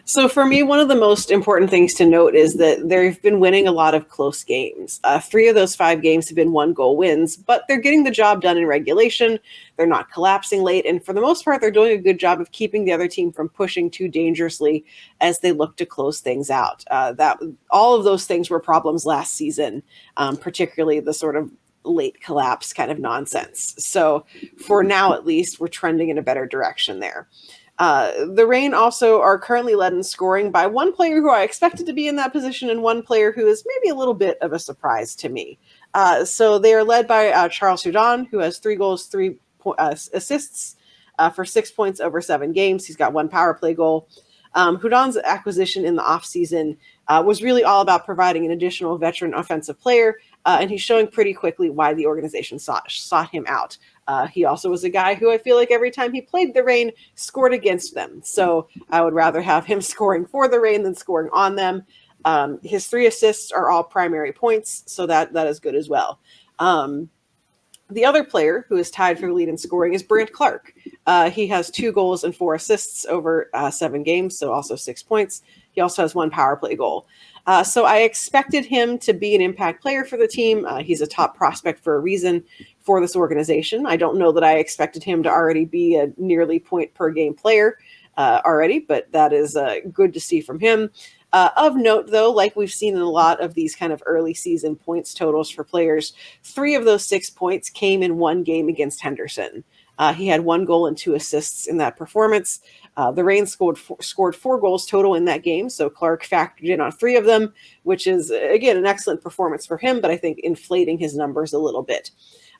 So for me, one of the most important things to note is that they've been winning a lot of close games. 3 of those 5 games have been 1-goal wins, but they're getting the job done in regulation. They're not collapsing late. And for the most part, they're doing a good job of keeping the other team from pushing too dangerously as they look to close things out. All of those things were problems last season, particularly the sort of late collapse kind of nonsense. So for now, at least, we're trending in a better direction there. The Reign also are currently led in scoring by one player who I expected to be in that position and one player who is maybe a little bit of a surprise to me. So they are led by Charles Hudon, who has 3 goals, 3 assists for 6 points over 7 games. He's got 1 power play goal. Hudon's acquisition in the offseason was really all about providing an additional veteran offensive player, and he's showing pretty quickly why the organization sought him out. He also was a guy who I feel like every time he played the Reign scored against them. So I would rather have him scoring for the Reign than scoring on them. His 3 assists are all primary points, so that is good as well. The other player who is tied for the lead in scoring is Brant Clark. He has 2 goals and 4 assists over 7 games, so also 6 points. He also has 1 power play goal. So I expected him to be an impact player for the team. He's a top prospect for a reason for this organization. I don't know that I expected him to already be a nearly point per game player already, but that is good to see from him. Of note, though, like we've seen in a lot of these kind of early season points totals for players, 3 of those 6 points came in one game against Henderson. He had 1 goal and 2 assists in that performance. The Reign scored 4 goals total in that game, so Clark factored in on 3 of them, which is, again, an excellent performance for him, but I think inflating his numbers a little bit.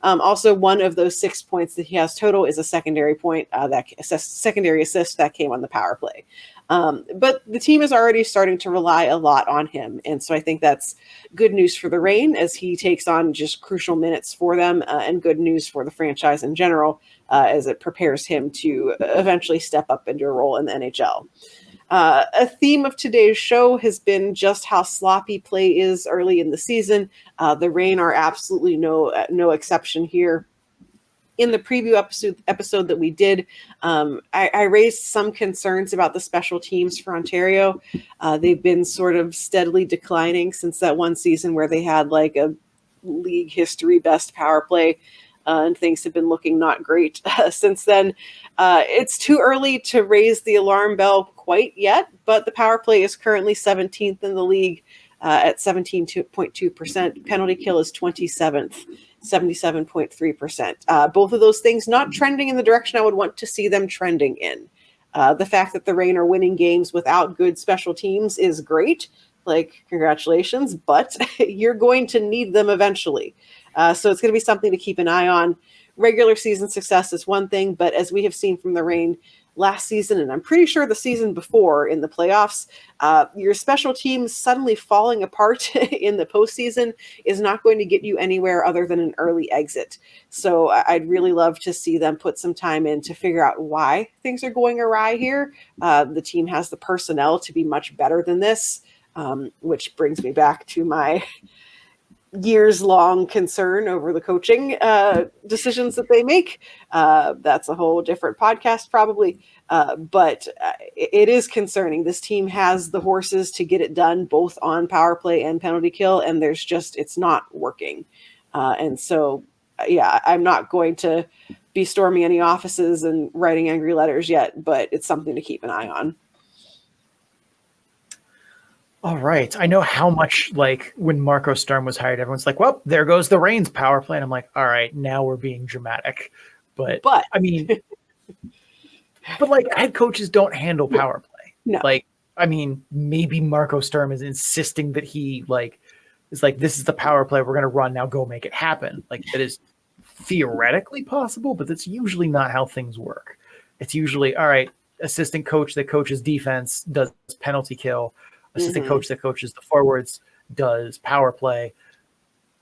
Also, 1 of those 6 points that he has total is a secondary point, secondary assist that came on the power play. But the team is already starting to rely a lot on him. And so I think that's good news for the Reign as he takes on just crucial minutes for them, and good news for the franchise in general as it prepares him to eventually step up into a role in the NHL. A theme of today's show has been just how sloppy play is early in the season. The Reign are absolutely no exception here. In the preview episode that we did, I raised some concerns about the special teams for Ontario. They've been sort of steadily declining since that one season where they had like a league history best power play, and things have been looking not great since then. It's too early to raise the alarm bell quite yet, but the power play is currently 17th in the league at 17.2%. Penalty kill is 27th. 77.3%. Both of those things not trending in the direction I would want to see them trending in. The fact that the Reign are winning games without good special teams is great. Like, congratulations, but you're going to need them eventually. So it's going to be something to keep an eye on. Regular season success is one thing, but as we have seen from the Reign last season, and I'm pretty sure the season before in the playoffs, your special teams suddenly falling apart in the postseason is not going to get you anywhere other than an early exit. So I'd really love to see them put some time in to figure out why things are going awry here. The team has the personnel to be much better than this, which brings me back to my years-long concern over the coaching decisions that they make. That's a whole different podcast probably, but it is concerning. This team has the horses to get it done both on power play and penalty kill, and it's not working. And so, yeah, I'm not going to be storming any offices and writing angry letters yet, but it's something to keep an eye on. All right. I know how much, like, when Marco Sturm was hired, everyone's like, well, there goes the Reign's power play. And I'm like, all right, now we're being dramatic. But I mean, but like, head coaches don't handle power play. No. Like, I mean, maybe Marco Sturm is insisting that he, like, is like, this is the power play we're going to run. Now go make it happen. Like, that is theoretically possible, but that's usually not how things work. It's usually, all right, assistant coach that coaches defense does penalty kill. Assistant coach that coaches the forwards does power play.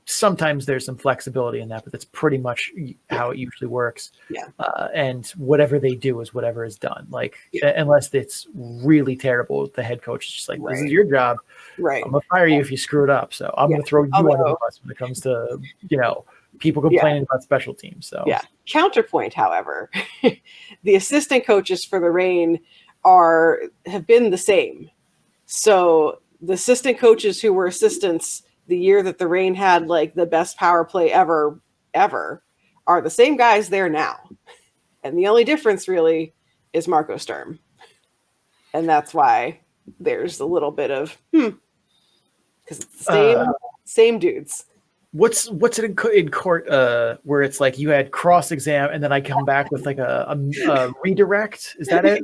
Sometimes there's some flexibility in that, but that's pretty much how it usually works. Yeah. And whatever they do is whatever is done. Like, unless it's really terrible, the head coach is just like, this is your job. Right. I'm going to fire you if you screw it up. So I'm going to throw you under the bus when it comes to, people complaining about special teams. So Counterpoint, however, the assistant coaches for the Reign have been the same. So the assistant coaches who were assistants the year that the Reign had like the best power play ever are the same guys there now. And the only difference really is Marco Sturm. And that's why there's a little bit of, because it's the same dudes. What's it in court where it's like you had cross exam and then I come back with like a redirect? Is that it?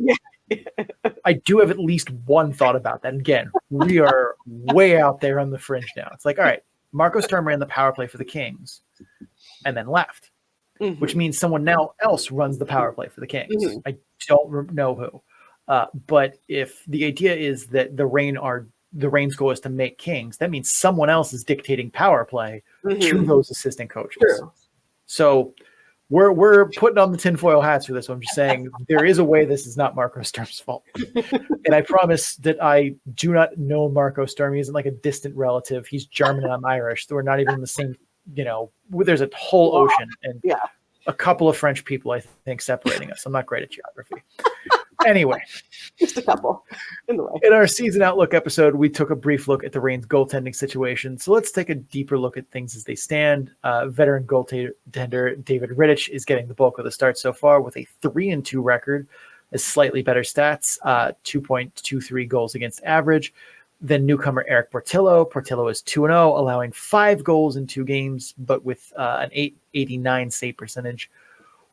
I do have at least one thought about that. Again, we are way out there on the fringe now. It's like, all right, Marco Sturm ran the power play for the Kings and then left, which means someone now else runs the power play for the Kings. I don't know who. But if the idea is that the Reign's goal is to make Kings, that means someone else is dictating power play to those assistant coaches. True. So we're putting on the tinfoil hats for this one. I'm just saying there is a way this is not Marco Sturm's fault. And I promise that I do not know Marco Sturm. He isn't like a distant relative. He's German and I'm Irish. So we're not even in the same, there's a whole ocean and a couple of French people, I think, separating us. I'm not great at geography. Anyway, just a couple in the way. In our season outlook episode, we took a brief look at the Reign's goaltending situation. So let's take a deeper look at things as they stand. Veteran goaltender David Rittich is getting the bulk of the start so far with a 3-2 record, as slightly better stats, 2.23 goals against average. Then newcomer Eric Portillo. Portillo is 2-0, allowing 5 goals in 2 games, but with an 889 save percentage.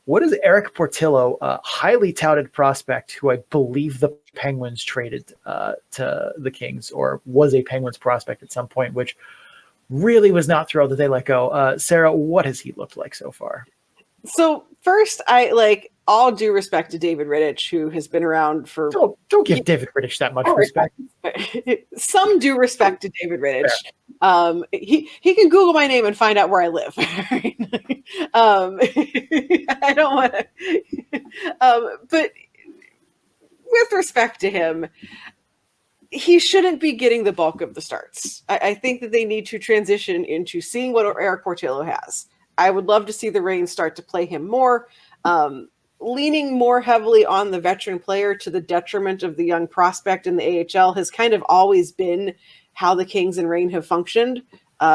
What is Eric Portillo, a highly touted prospect who I believe the Penguins traded to the Kings, or was a Penguins prospect at some point, which really was not thrilled that they let go. Sarah, what has he looked like so far? So first, I like all due respect to David Rittich, who has been around for. Don't give David Rittich that much respect. Some due respect to David Rittich. He can Google my name and find out where I live. I don't want to, but with respect to him, he shouldn't be getting the bulk of the starts. I think that they need to transition into seeing what Eric Portillo has. I would love to see the Reigns start to play him more, leaning more heavily on the veteran player to the detriment of the young prospect in the AHL has kind of always been how the Kings and Reign have functioned.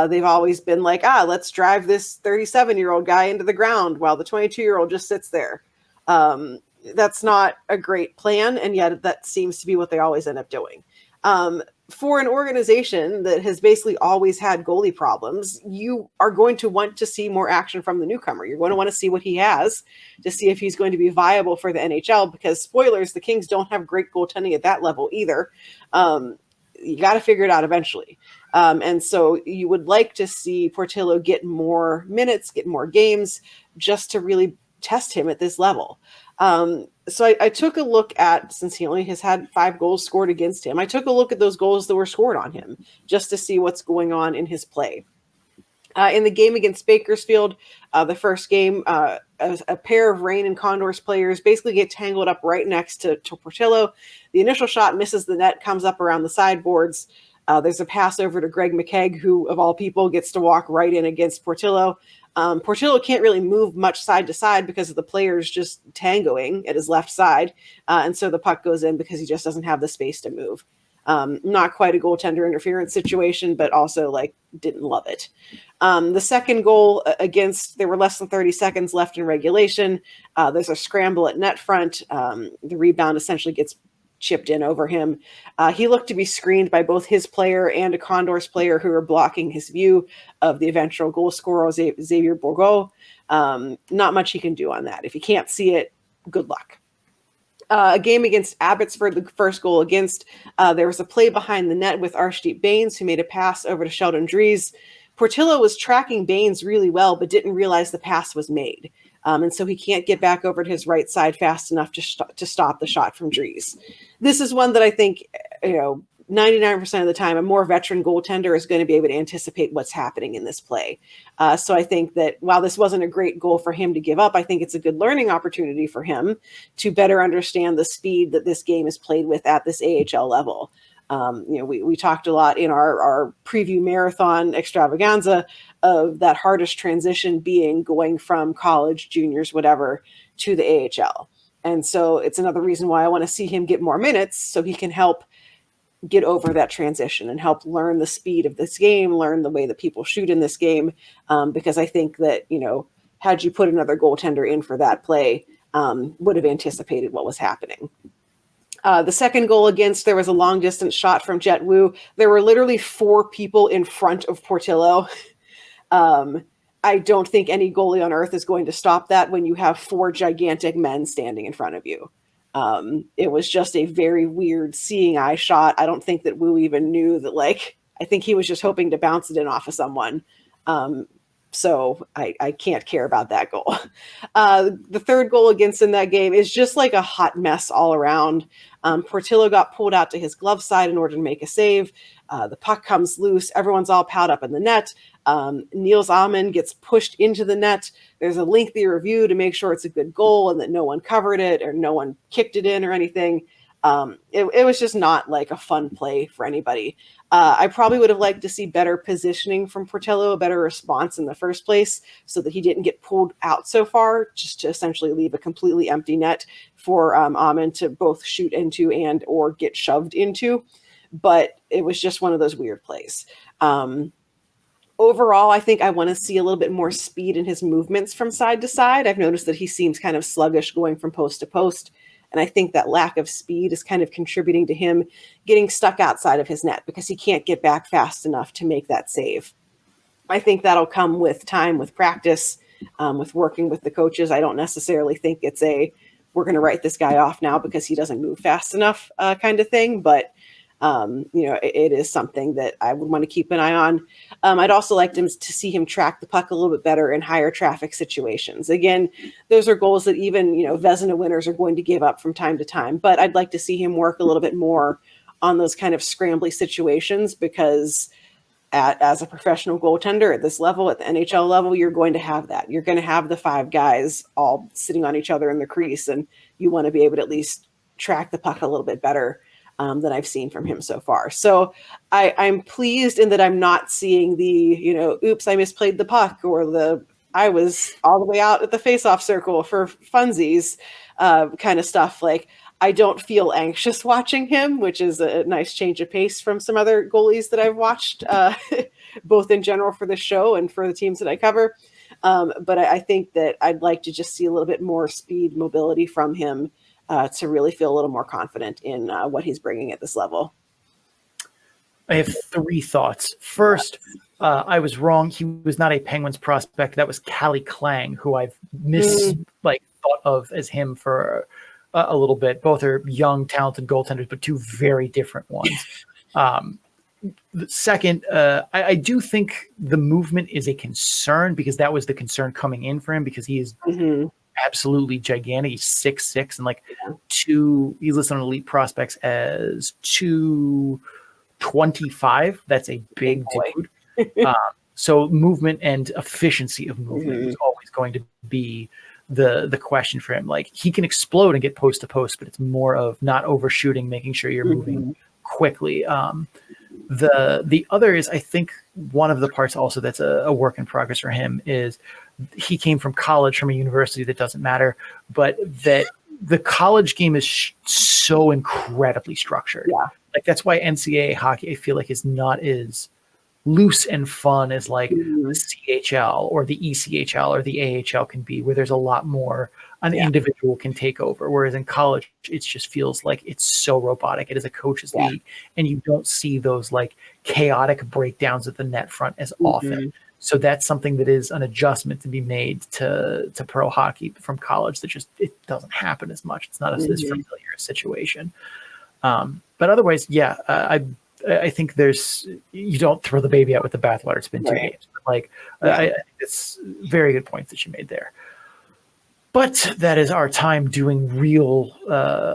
They've always been like, let's drive this 37-year-old guy into the ground while the 22-year-old just sits there. That's not a great plan, and yet that seems to be what they always end up doing. For an organization that has basically always had goalie problems, you are going to want to see more action from the newcomer. You're going to want to see what he has to see if he's going to be viable for the NHL, because spoilers, the Kings don't have great goaltending at that level either. You got to figure it out eventually. And so you would like to see Portillo get more minutes, get more games, just to really test him at this level. So I took a look at, since he only has had 5 goals scored against him, I took a look at those goals that were scored on him just to see what's going on in his play. In the game against Bakersfield, the first game, a pair of Reign and Condors players basically get tangled up right next to Portillo. The initial shot misses the net, comes up around the sideboards. There's a pass over to Greg McKegg, who, of all people, gets to walk right in against Portillo. Portillo can't really move much side to side because of the players just tangoing at his left side. And so the puck goes in because he just doesn't have the space to move. Not quite a goaltender interference situation, but also didn't love it. The second goal against, there were less than 30 seconds left in regulation. There's a scramble at net front. The rebound essentially gets chipped in over him. He looked to be screened by both his player and a Condors player who were blocking his view of the eventual goal scorer, Xavier Bourgault. Not much he can do on that. If you can't see it, good luck. A game against Abbotsford, the first goal against, there was a play behind the net with Arshdeep Bains, who made a pass over to Sheldon Dries. Portillo was tracking Bains really well, but didn't realize the pass was made. And so he can't get back over to his right side fast enough to stop the shot from Dries. This is one that I think, 99% of the time, a more veteran goaltender is going to be able to anticipate what's happening in this play. So I think that while this wasn't a great goal for him to give up, I think it's a good learning opportunity for him to better understand the speed that this game is played with at this AHL level. We talked a lot in our preview marathon extravaganza of that hardest transition being going from college, juniors, whatever, to the AHL. And so it's another reason why I want to see him get more minutes so he can help get over that transition and help learn the speed of this game, learn the way that people shoot in this game. Because I think that, had you put another goaltender in for that play, would have anticipated what was happening. The second goal against, there was a long distance shot from Jet Wu. There were literally 4 people in front of Portillo. I don't think any goalie on earth is going to stop that when you have 4 gigantic men standing in front of you. It was just a very weird seeing eye shot. I don't think that Wu even knew that, I think he was just hoping to bounce it in off of someone. So I can't care about that goal. The third goal against in that game is just like a hot mess all around. Portillo got pulled out to his glove side in order to make a save. The puck comes loose. Everyone's all piled up in the net. Niels Amann gets pushed into the net. There's a lengthy review to make sure it's a good goal and that no one covered it or no one kicked it in or anything. It was just not like a fun play for anybody. I probably would have liked to see better positioning from Portillo, a better response in the first place so that he didn't get pulled out so far, just to essentially leave a completely empty net for Amann to both shoot into and or get shoved into. But it was just one of those weird plays. Overall, I think I want to see a little bit more speed in his movements from side to side. I've noticed that he seems kind of sluggish going from post to post. And I think that lack of speed is kind of contributing to him getting stuck outside of his net because he can't get back fast enough to make that save. I think that'll come with time, with practice, with working with the coaches. I don't necessarily think it's we're going to write this guy off now because he doesn't move fast enough kind of thing. But, it is something that I would want to keep an eye on. I'd also like to see him track the puck a little bit better in higher traffic situations. Again, those are goals that even, Vezina winners are going to give up from time to time. But I'd like to see him work a little bit more on those kind of scrambly situations because as a professional goaltender at this level, at the NHL level, you're going to have that. You're going to have the 5 guys all sitting on each other in the crease, and you want to be able to at least track the puck a little bit better than I've seen from him so far. So I'm pleased in that I'm not seeing the, oops, I misplayed the puck, or I was all the way out at the faceoff circle for funsies kind of stuff. Like, I don't feel anxious watching him, which is a nice change of pace from some other goalies that I've watched, both in general for the show and for the teams that I cover. But I think that I'd like to just see a little bit more speed, mobility from him to really feel a little more confident in what he's bringing at this level. I have 3 thoughts. First, I was wrong. He was not a Penguins prospect. That was Callie Klang, who I've thought of as him for a little bit. Both are young, talented goaltenders, but 2 very different ones. Second, I do think the movement is a concern because that was the concern coming in for him because he is absolutely gigantic. He's 6'6" and he's listed on Elite Prospects as 225. That's a big dude. So movement and efficiency of movement is always going to be the question for him. Like, he can explode and get post to post, but it's more of not overshooting, making sure you're moving quickly. The other is, I think one of the parts also that's a work in progress for him is he came from college, from a university that doesn't matter, but that the college game is so incredibly structured. Yeah. Like, that's why NCAA hockey, I feel like, is not as loose and fun as like the CHL or the ECHL or the AHL can be, where there's a lot more an individual can take over. Whereas in college, it just feels like it's so robotic. It is a coach's league, and you don't see those like chaotic breakdowns at the net front as often. So that's something that is an adjustment to be made to pro hockey from college that just, it doesn't happen as much. It's not as familiar a situation. But otherwise, I think you don't throw the baby out with the bathwater. It's been 2 games. But I think it's very good points that you made there. But that is our time doing real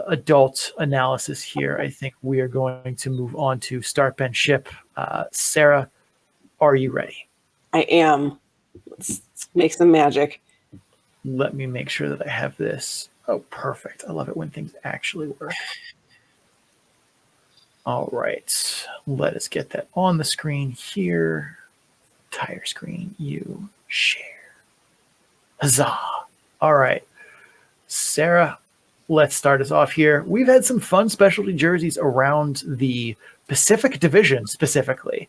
adult analysis here. I think we are going to move on to start, bench, ship. Sarah, are you ready? I am. Let's make some magic. Let me make sure that I have this. Oh, perfect. I love it when things actually work. All right. Let us get that on the screen here. Entire screen. You share. Huzzah. All right. Sarah, let's start us off here. We've had some fun specialty jerseys around the Pacific Division specifically.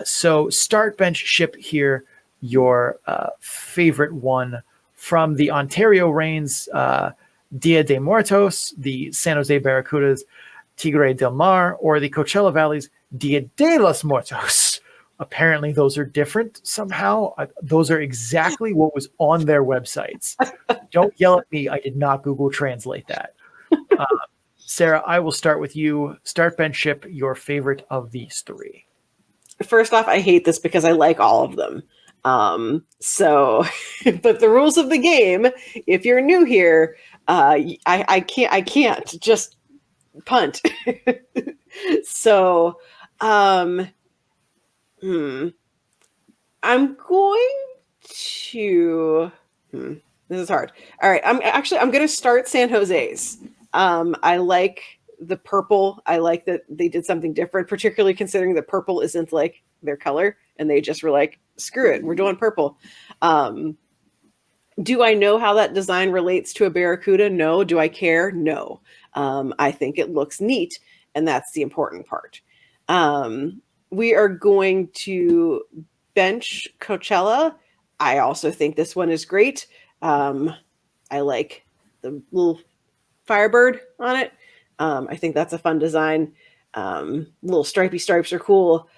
So start, bench, ship here your favorite one from the Ontario Reigns, Dia de Muertos, the San Jose Barracudas, Tigre del Mar, or the Coachella Valley's Dia de los Muertos. Apparently those are different somehow. Those are exactly what was on their websites. Don't yell at me. I did not Google Translate that. Sarah, I will start with you. Start, bench, ship your favorite of these 3. First off, I hate this because I like all of them. But the rules of the game, if you're new here, I can't just punt. So, I'm going to, this is hard. All right. I'm going to start San Jose's. I like the purple. I like that they did something different, particularly considering that purple isn't like their color and they just were like, screw it, we're doing purple. Do I know how that design relates to a Barracuda? No. Do I care? No. I think it looks neat, and that's the important part. We are going to bench Coachella. I also think this one is great. I like the little Firebird on it. I think that's a fun design. Little stripy stripes are cool.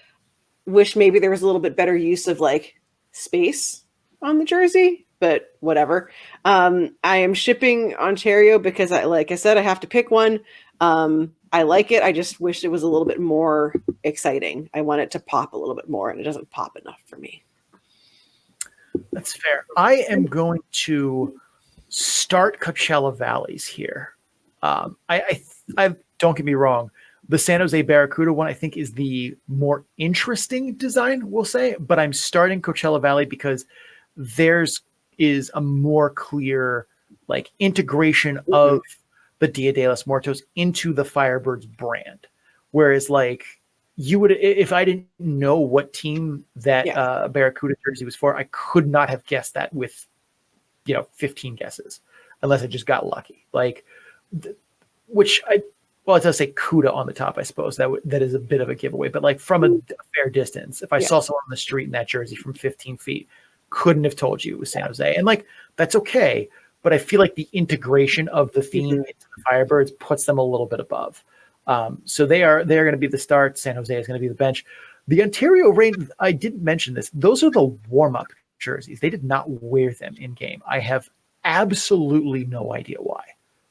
Wish maybe there was a little bit better use of like space on the jersey, but whatever. I am shipping Ontario because like I said, I have to pick one. I like it. I just wish it was a little bit more exciting. I want it to pop a little bit more, and it doesn't pop enough for me. That's fair. I am going to start Coachella Valleys here. I don't get me wrong. The San Jose Barracuda one, I think, is the more interesting design, we'll say, but I'm starting Coachella Valley because theirs is a more clear like integration of the Dia de los Muertos into the Firebirds brand. Whereas like you would, if I didn't know what team that Barracuda jersey was for, I could not have guessed that with, 15 guesses, unless I just got lucky. Like, it does say CUDA on the top, I suppose. That is a bit of a giveaway. But like from a fair distance, if I saw someone on the street in that jersey from 15 feet, couldn't have told you it was San Jose. And like, that's okay. But I feel like the integration of the theme into the Firebirds puts them a little bit above. So they're going to be the start. San Jose is going to be the bench. The Ontario Reign, I didn't mention this. Those are the warm-up jerseys. They did not wear them in game. I have absolutely no idea why.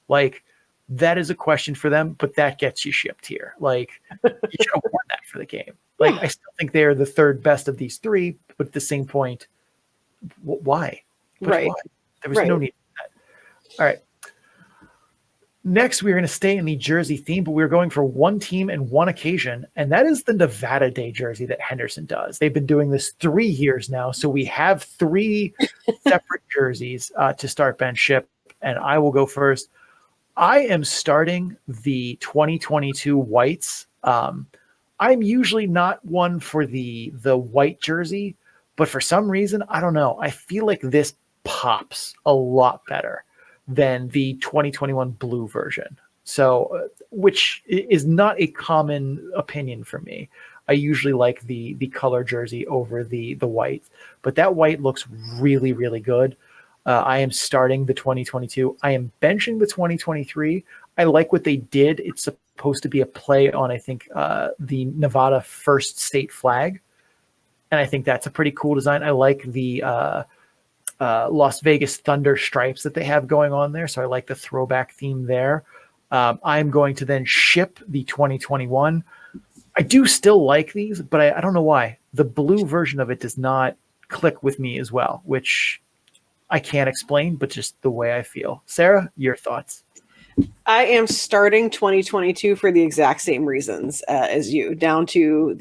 Like, that is a question for them, but that gets you shipped here. Like, you should have worn that for the game. Like, I still think they're the third best of these three, but at the same point, why? Right. Why? There was no need for that. All right. Next, we're going to stay in the jersey theme, but we're going for one team and one occasion, and that is the Nevada Day jersey that Henderson does. They've been doing this 3 years now, so we have 3 separate jerseys to start bench ship, and I will go first. I am starting the 2022 whites. I'm usually not one for the white jersey, but for some reason, I don't know. I feel like this pops a lot better than the 2021 blue version. So, which is not a common opinion for me. I usually like the color jersey over the white, but that white looks really, really good. I am starting the 2022. I am benching the 2023. I like what they did. It's supposed to be a play on, I think, the Nevada first state flag. And I think that's a pretty cool design. I like the Las Vegas Thunder stripes that they have going on there. So I like the throwback theme there. I'm going to then ship the 2021. I do still like these, but I don't know why. The blue version of it does not click with me as well, which I can't explain, but just the way I feel. Sarah, your thoughts? I am starting 2022 for the exact same reasons as you, down to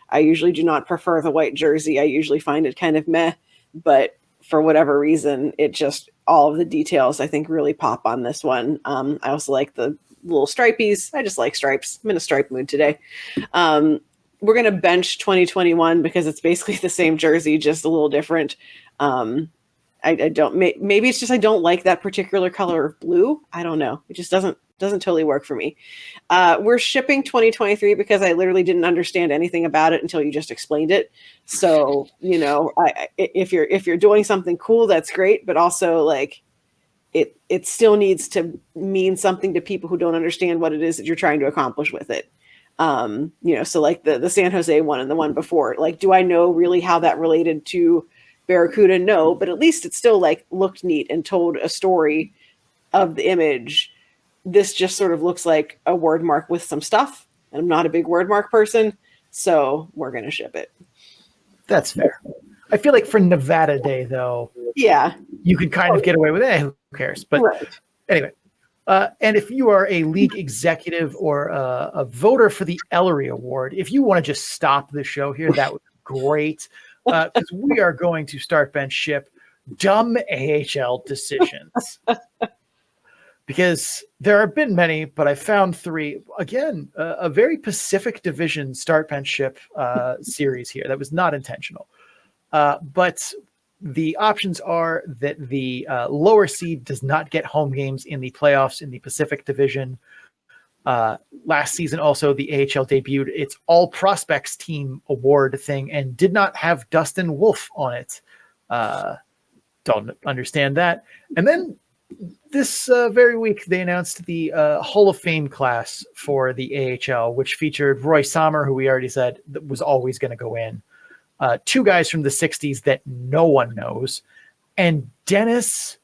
I usually do not prefer the white jersey. I usually find it kind of meh, but for whatever reason, it just, all of the details I think really pop on this one. I also like the little stripies. I just like stripes. I'm in a stripe mood today. We're going to bench 2021 because it's basically the same jersey, just a little different. I don't, maybe it's just I don't like that particular color of blue. I don't know. It just doesn't totally work for me. We're shipping 2023 because I literally didn't understand anything about it until you just explained it. So, if you're doing something cool, that's great. But also like it still needs to mean something to people who don't understand what it is that you're trying to accomplish with it. So like the San Jose one and the one before, like, do I know really how that related to Barracuda? No, but at least it still like looked neat and told a story of the image. This just sort of looks like a word mark with some stuff, and I'm not a big word mark person, so we're going to ship it. That's fair. I feel like for Nevada Day, though, you could kind of get away with it. Who cares? But anyway, and if you are a league executive or a voter for the Ellery Award, if you want to just stop the show here, that would be great. Because we are going to start bench ship dumb AHL decisions. Because there have been many, but I found 3. Again, a very Pacific Division start bench ship series here. That was not intentional. But the options are that the lower seed does not get home games in the playoffs in the Pacific Division. Last season also the AHL debuted its all prospects team award thing and did not have Dustin Wolf on it. Don't understand that. And then This very week, they announced the Hall of Fame class for the AHL, which featured Roy Sommer, who we already said that was always going to go in, two guys from the 60s that no one knows, and Dennis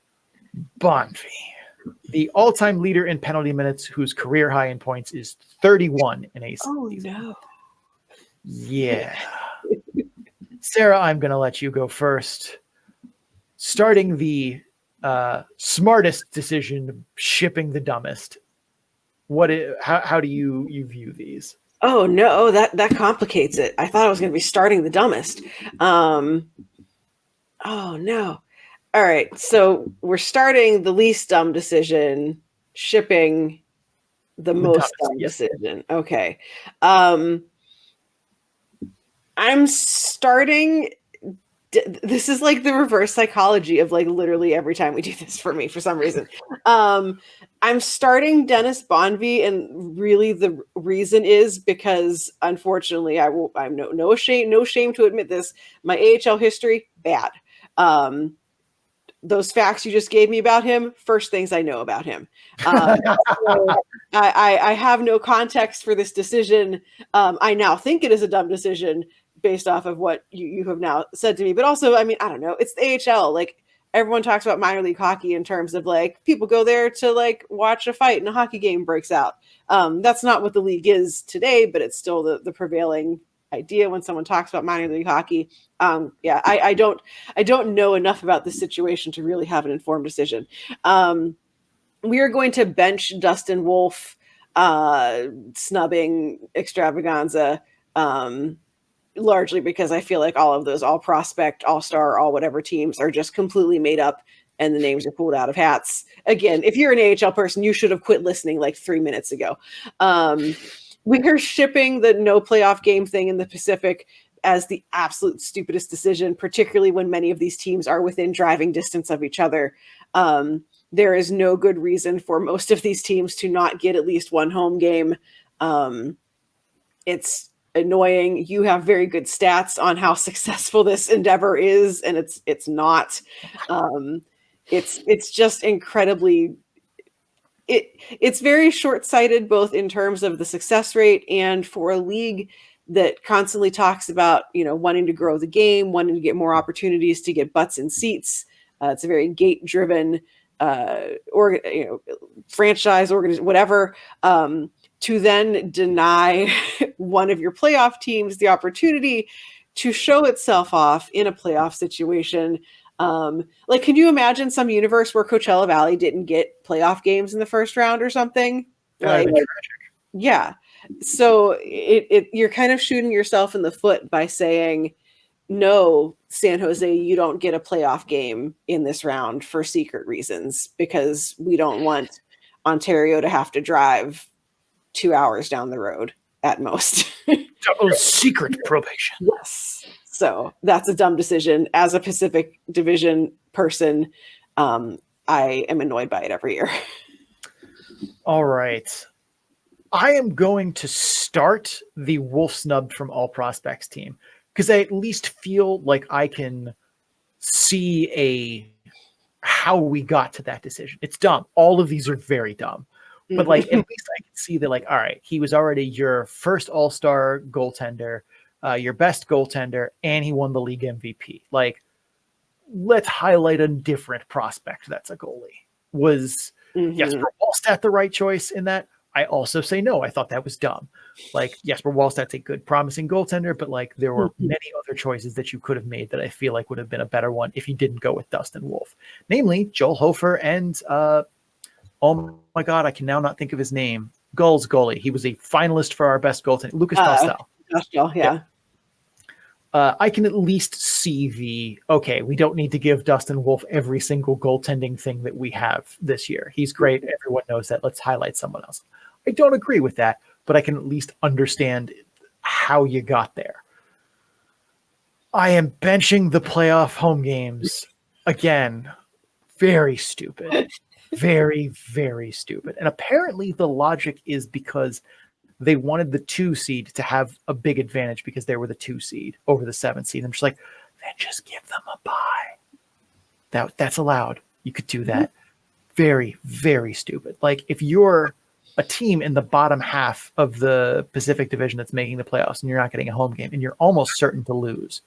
Bonvie, the all-time leader in penalty minutes, whose career high in points is 31 in a season. No. Yeah. Sarah, I'm going to let you go first. Starting the smartest decision, shipping the dumbest. How do you view these? Oh no, that complicates it. I thought I was going to be starting the dumbest. Oh no. All right, so we're starting the least dumb decision, shipping the most dumb decision. Okay. I'm starting. This is like the reverse psychology of like literally every time we do this for me for some reason. I'm starting Dennis Bonvie, and really the reason is because unfortunately I'm no shame to admit this. My AHL history bad. Those facts you just gave me about him, first things I know about him. So I have no context for this decision. I now think it is a dumb decision based off of what you have now said to me. But also, I mean, I don't know. It's the AHL. Like, everyone talks about minor league hockey in terms of like people go there to like watch a fight and a hockey game breaks out. That's not what the league is today, but it's still the prevailing idea when someone talks about minor league hockey. Yeah, I don't know enough about this situation to really have an informed decision. We are going to bench Dustin Wolf, snubbing extravaganza, largely because I feel like all of those all prospect, all star, all whatever teams are just completely made up and the names are pulled out of hats. Again, if you're an AHL person, you should have quit listening like 3 minutes ago. We are shipping the no playoff game thing in the Pacific as the absolute stupidest decision, particularly when many of these teams are within driving distance of each other. There is no good reason for most of these teams to not get at least one home game. It's annoying. You have very good stats on how successful this endeavor is, and it's not. It's just incredibly. It's very short-sighted, both in terms of the success rate and for a league that constantly talks about, wanting to grow the game, wanting to get more opportunities to get butts in seats. It's a very gate-driven, franchise, whatever. To then deny one of your playoff teams the opportunity to show itself off in a playoff situation. Like, can you imagine some universe where Coachella Valley didn't get playoff games in the first round or something? Like, yeah. So you're kind of shooting yourself in the foot by saying, no, San Jose, you don't get a playoff game in this round for secret reasons, because we don't want Ontario to have to drive 2 hours down the road at most. Secret probation. Yes. So that's a dumb decision. As a Pacific Division person, I am annoyed by it every year. All right. I am going to start the Wolf snubbed from all prospects team, because I at least feel like I can see how we got to that decision. It's dumb. All of these are very dumb. But like, at least I can see that, like, all right, he was already your first all-star goaltender, your best goaltender, and he won the league MVP. Like, let's highlight a different prospect that's a goalie. Was Jesper Wallstedt the right choice in that? I also say no. I thought that was dumb. Like, Jesper Wallstedt's a good, promising goaltender, but like, there were many other choices that you could have made that I feel like would have been a better one if you didn't go with Dustin Wolf. Namely, Joel Hofer and oh my God, I can now not think of his name. Gull's goalie. He was a finalist for our best goaltender, Lucas Pastel. Yeah. I can at least see okay, we don't need to give Dustin Wolf every single goaltending thing that we have this year. He's great. Everyone knows that. Let's highlight someone else. I don't agree with that, but I can at least understand how you got there. I am benching the playoff home games. Again, very stupid. Very, very stupid. And apparently the logic is because they wanted the 2 seed to have a big advantage because they were the 2 seed over the 7 seed. I'm just like, then just give them a bye. That's allowed. You could do that. very, very stupid. Like if you're a team in the bottom half of the Pacific Division that's making the playoffs and you're not getting a home game and you're almost certain to lose,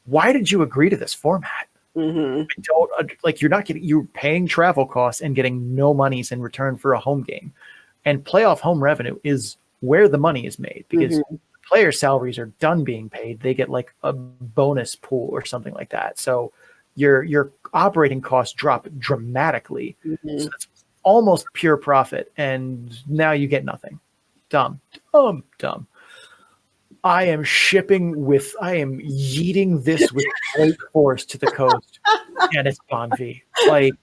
why did you agree to this format? I don't like you're paying travel costs and getting no monies in return for a home game. And playoff home revenue is where the money is made because player salaries are done being paid. They get like a bonus pool or something like that. So your operating costs drop dramatically. So it's almost pure profit. And now you get nothing. Dumb. I am yeeting this with great force to the coast. And it's Bonvi. Like,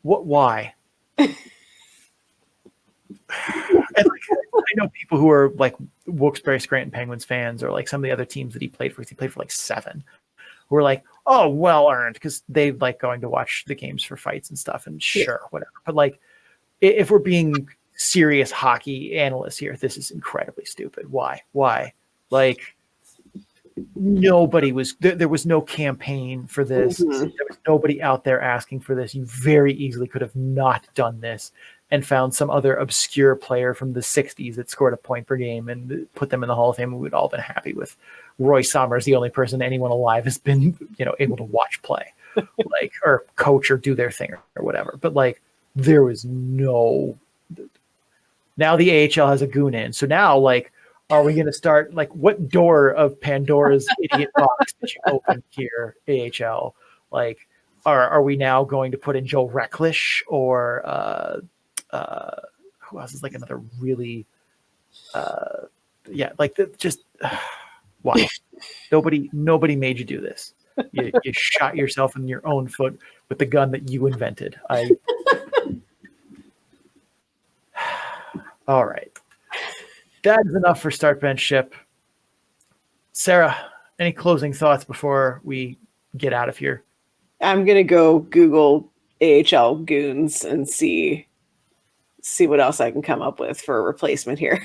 why? And like, I know people who are like Wilkes-Barre Scranton Penguins fans or like some of the other teams that he played for. He played for like 7 who are like, oh, well earned because they like going to watch the games for fights and stuff and sure, whatever. But like, if we're being serious hockey analysts here, this is incredibly stupid. Why? Like nobody was, there was no campaign for this. There was nobody out there asking for this. You very easily could have not done this and found some other obscure player from the 60s that scored a point per game and put them in the Hall of Fame. We would all been happy with Roy Sommer's the only person anyone alive has been, able to watch play, like, or coach or do their thing or whatever. But like, there was no. Now the AHL has a goon in. So now, like, are we going to start, like, what door of Pandora's idiot box did you open here, AHL? Like, are we now going to put in Joe Recklish or who else is like another really, why? Nobody made you do this. You shot yourself in your own foot with the gun that you invented. All right. That is enough for Start Bench Ship. Sarah, any closing thoughts before we get out of here? I'm going to go Google AHL goons and see what else I can come up with for a replacement here.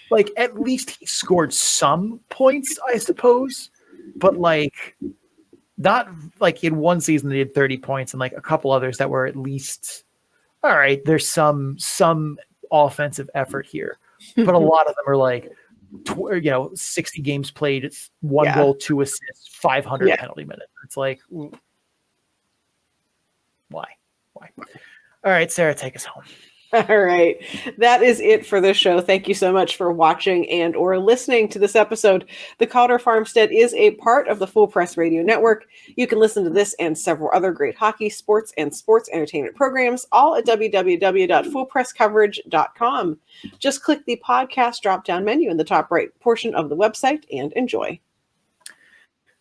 Like, at least he scored some points, I suppose. But, like, not like in one season they did 30 points and, like, a couple others that were at least, all right, there's some offensive effort here. But a lot of them are like, 60 games played, it's 1 goal, 2 assists, 500 penalty minutes. It's like, why? All right, Sarah, take us home. All right. That is it for this show. Thank you so much for watching and or listening to this episode. The Calder Farmstead is a part of the Full Press Radio Network. You can listen to this and several other great hockey, sports, and sports entertainment programs, all at www.fullpresscoverage.com. Just click the podcast drop-down menu in the top right portion of the website and enjoy.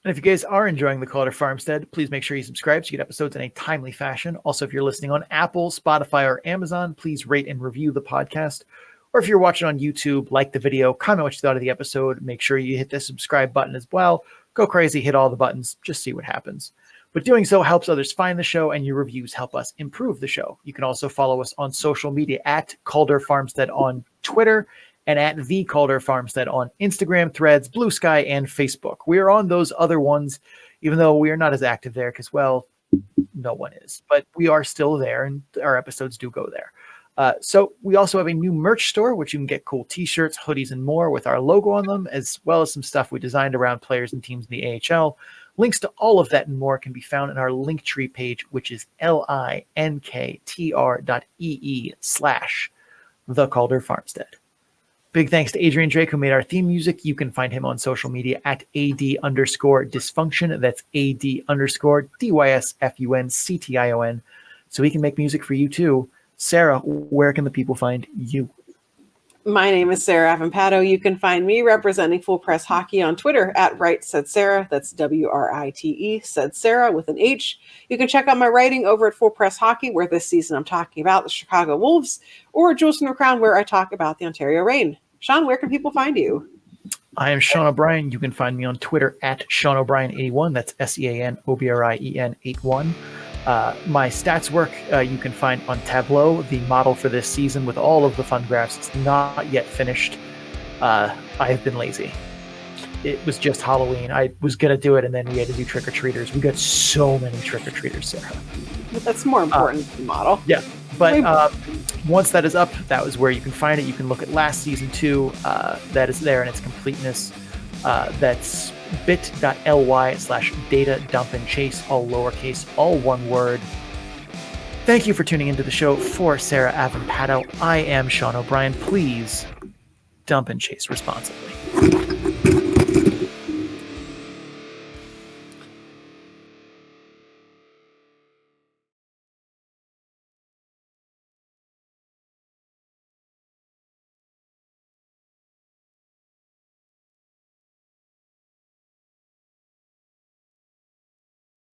And if you guys are enjoying the Calder Farmstead, please make sure you subscribe so you get episodes in a timely fashion. Also, if you're listening on Apple, Spotify, or Amazon, please rate and review the podcast. Or if you're watching on YouTube, like the video, comment what you thought of the episode. Make sure you hit the subscribe button as well. Go crazy, hit all the buttons, just see what happens. But doing so helps others find the show, and your reviews help us improve the show. You can also follow us on social media at Calder Farmstead on Twitter and at The Calder Farmstead on Instagram, Threads, Blue Sky, and Facebook. We are on those other ones, even though we are not as active there because, well, no one is. But we are still there, and our episodes do go there. So we also have a new merch store, which you can get cool T-shirts, hoodies, and more with our logo on them, as well as some stuff we designed around players and teams in the AHL. Links to all of that and more can be found in our Linktree page, which is linktr.ee/The Calder Farmstead. Big thanks to Adrian Drake, who made our theme music. You can find him on social media at AD_dysfunction. That's AD_DYSFUNCTION. So he can make music for you too. Sarah, where can the people find you? My name is Sarah Avampato. You can find me representing Full Press Hockey on Twitter at Right Said Sarah. That's WRITE Said Sarah with an H. You can check out my writing over at Full Press Hockey, where this season I'm talking about the Chicago Wolves, or Jules from the Crown, where I talk about the Ontario Reign. Sean, where can people find you? I am Sean O'Brien. You can find me on Twitter at Sean O'Brien81. That's SeanObrien81. My stats work you can find on Tableau, the model for this season with all of the fun graphs. It's not yet finished. I have been lazy. it was just Halloween. I was going to do it, and then we had to do trick-or-treaters. We got so many trick-or-treaters, Sarah. But that's more important than the model. Yeah, but once that is up, that was where you can find it. You can look at last season 2. That is there in its completeness. That's bit.ly/data dump and chase, all lowercase, all one word. Thank you for tuning into the show. For Sarah Avampato, I am Sean O'Brien. Please dump and chase responsibly.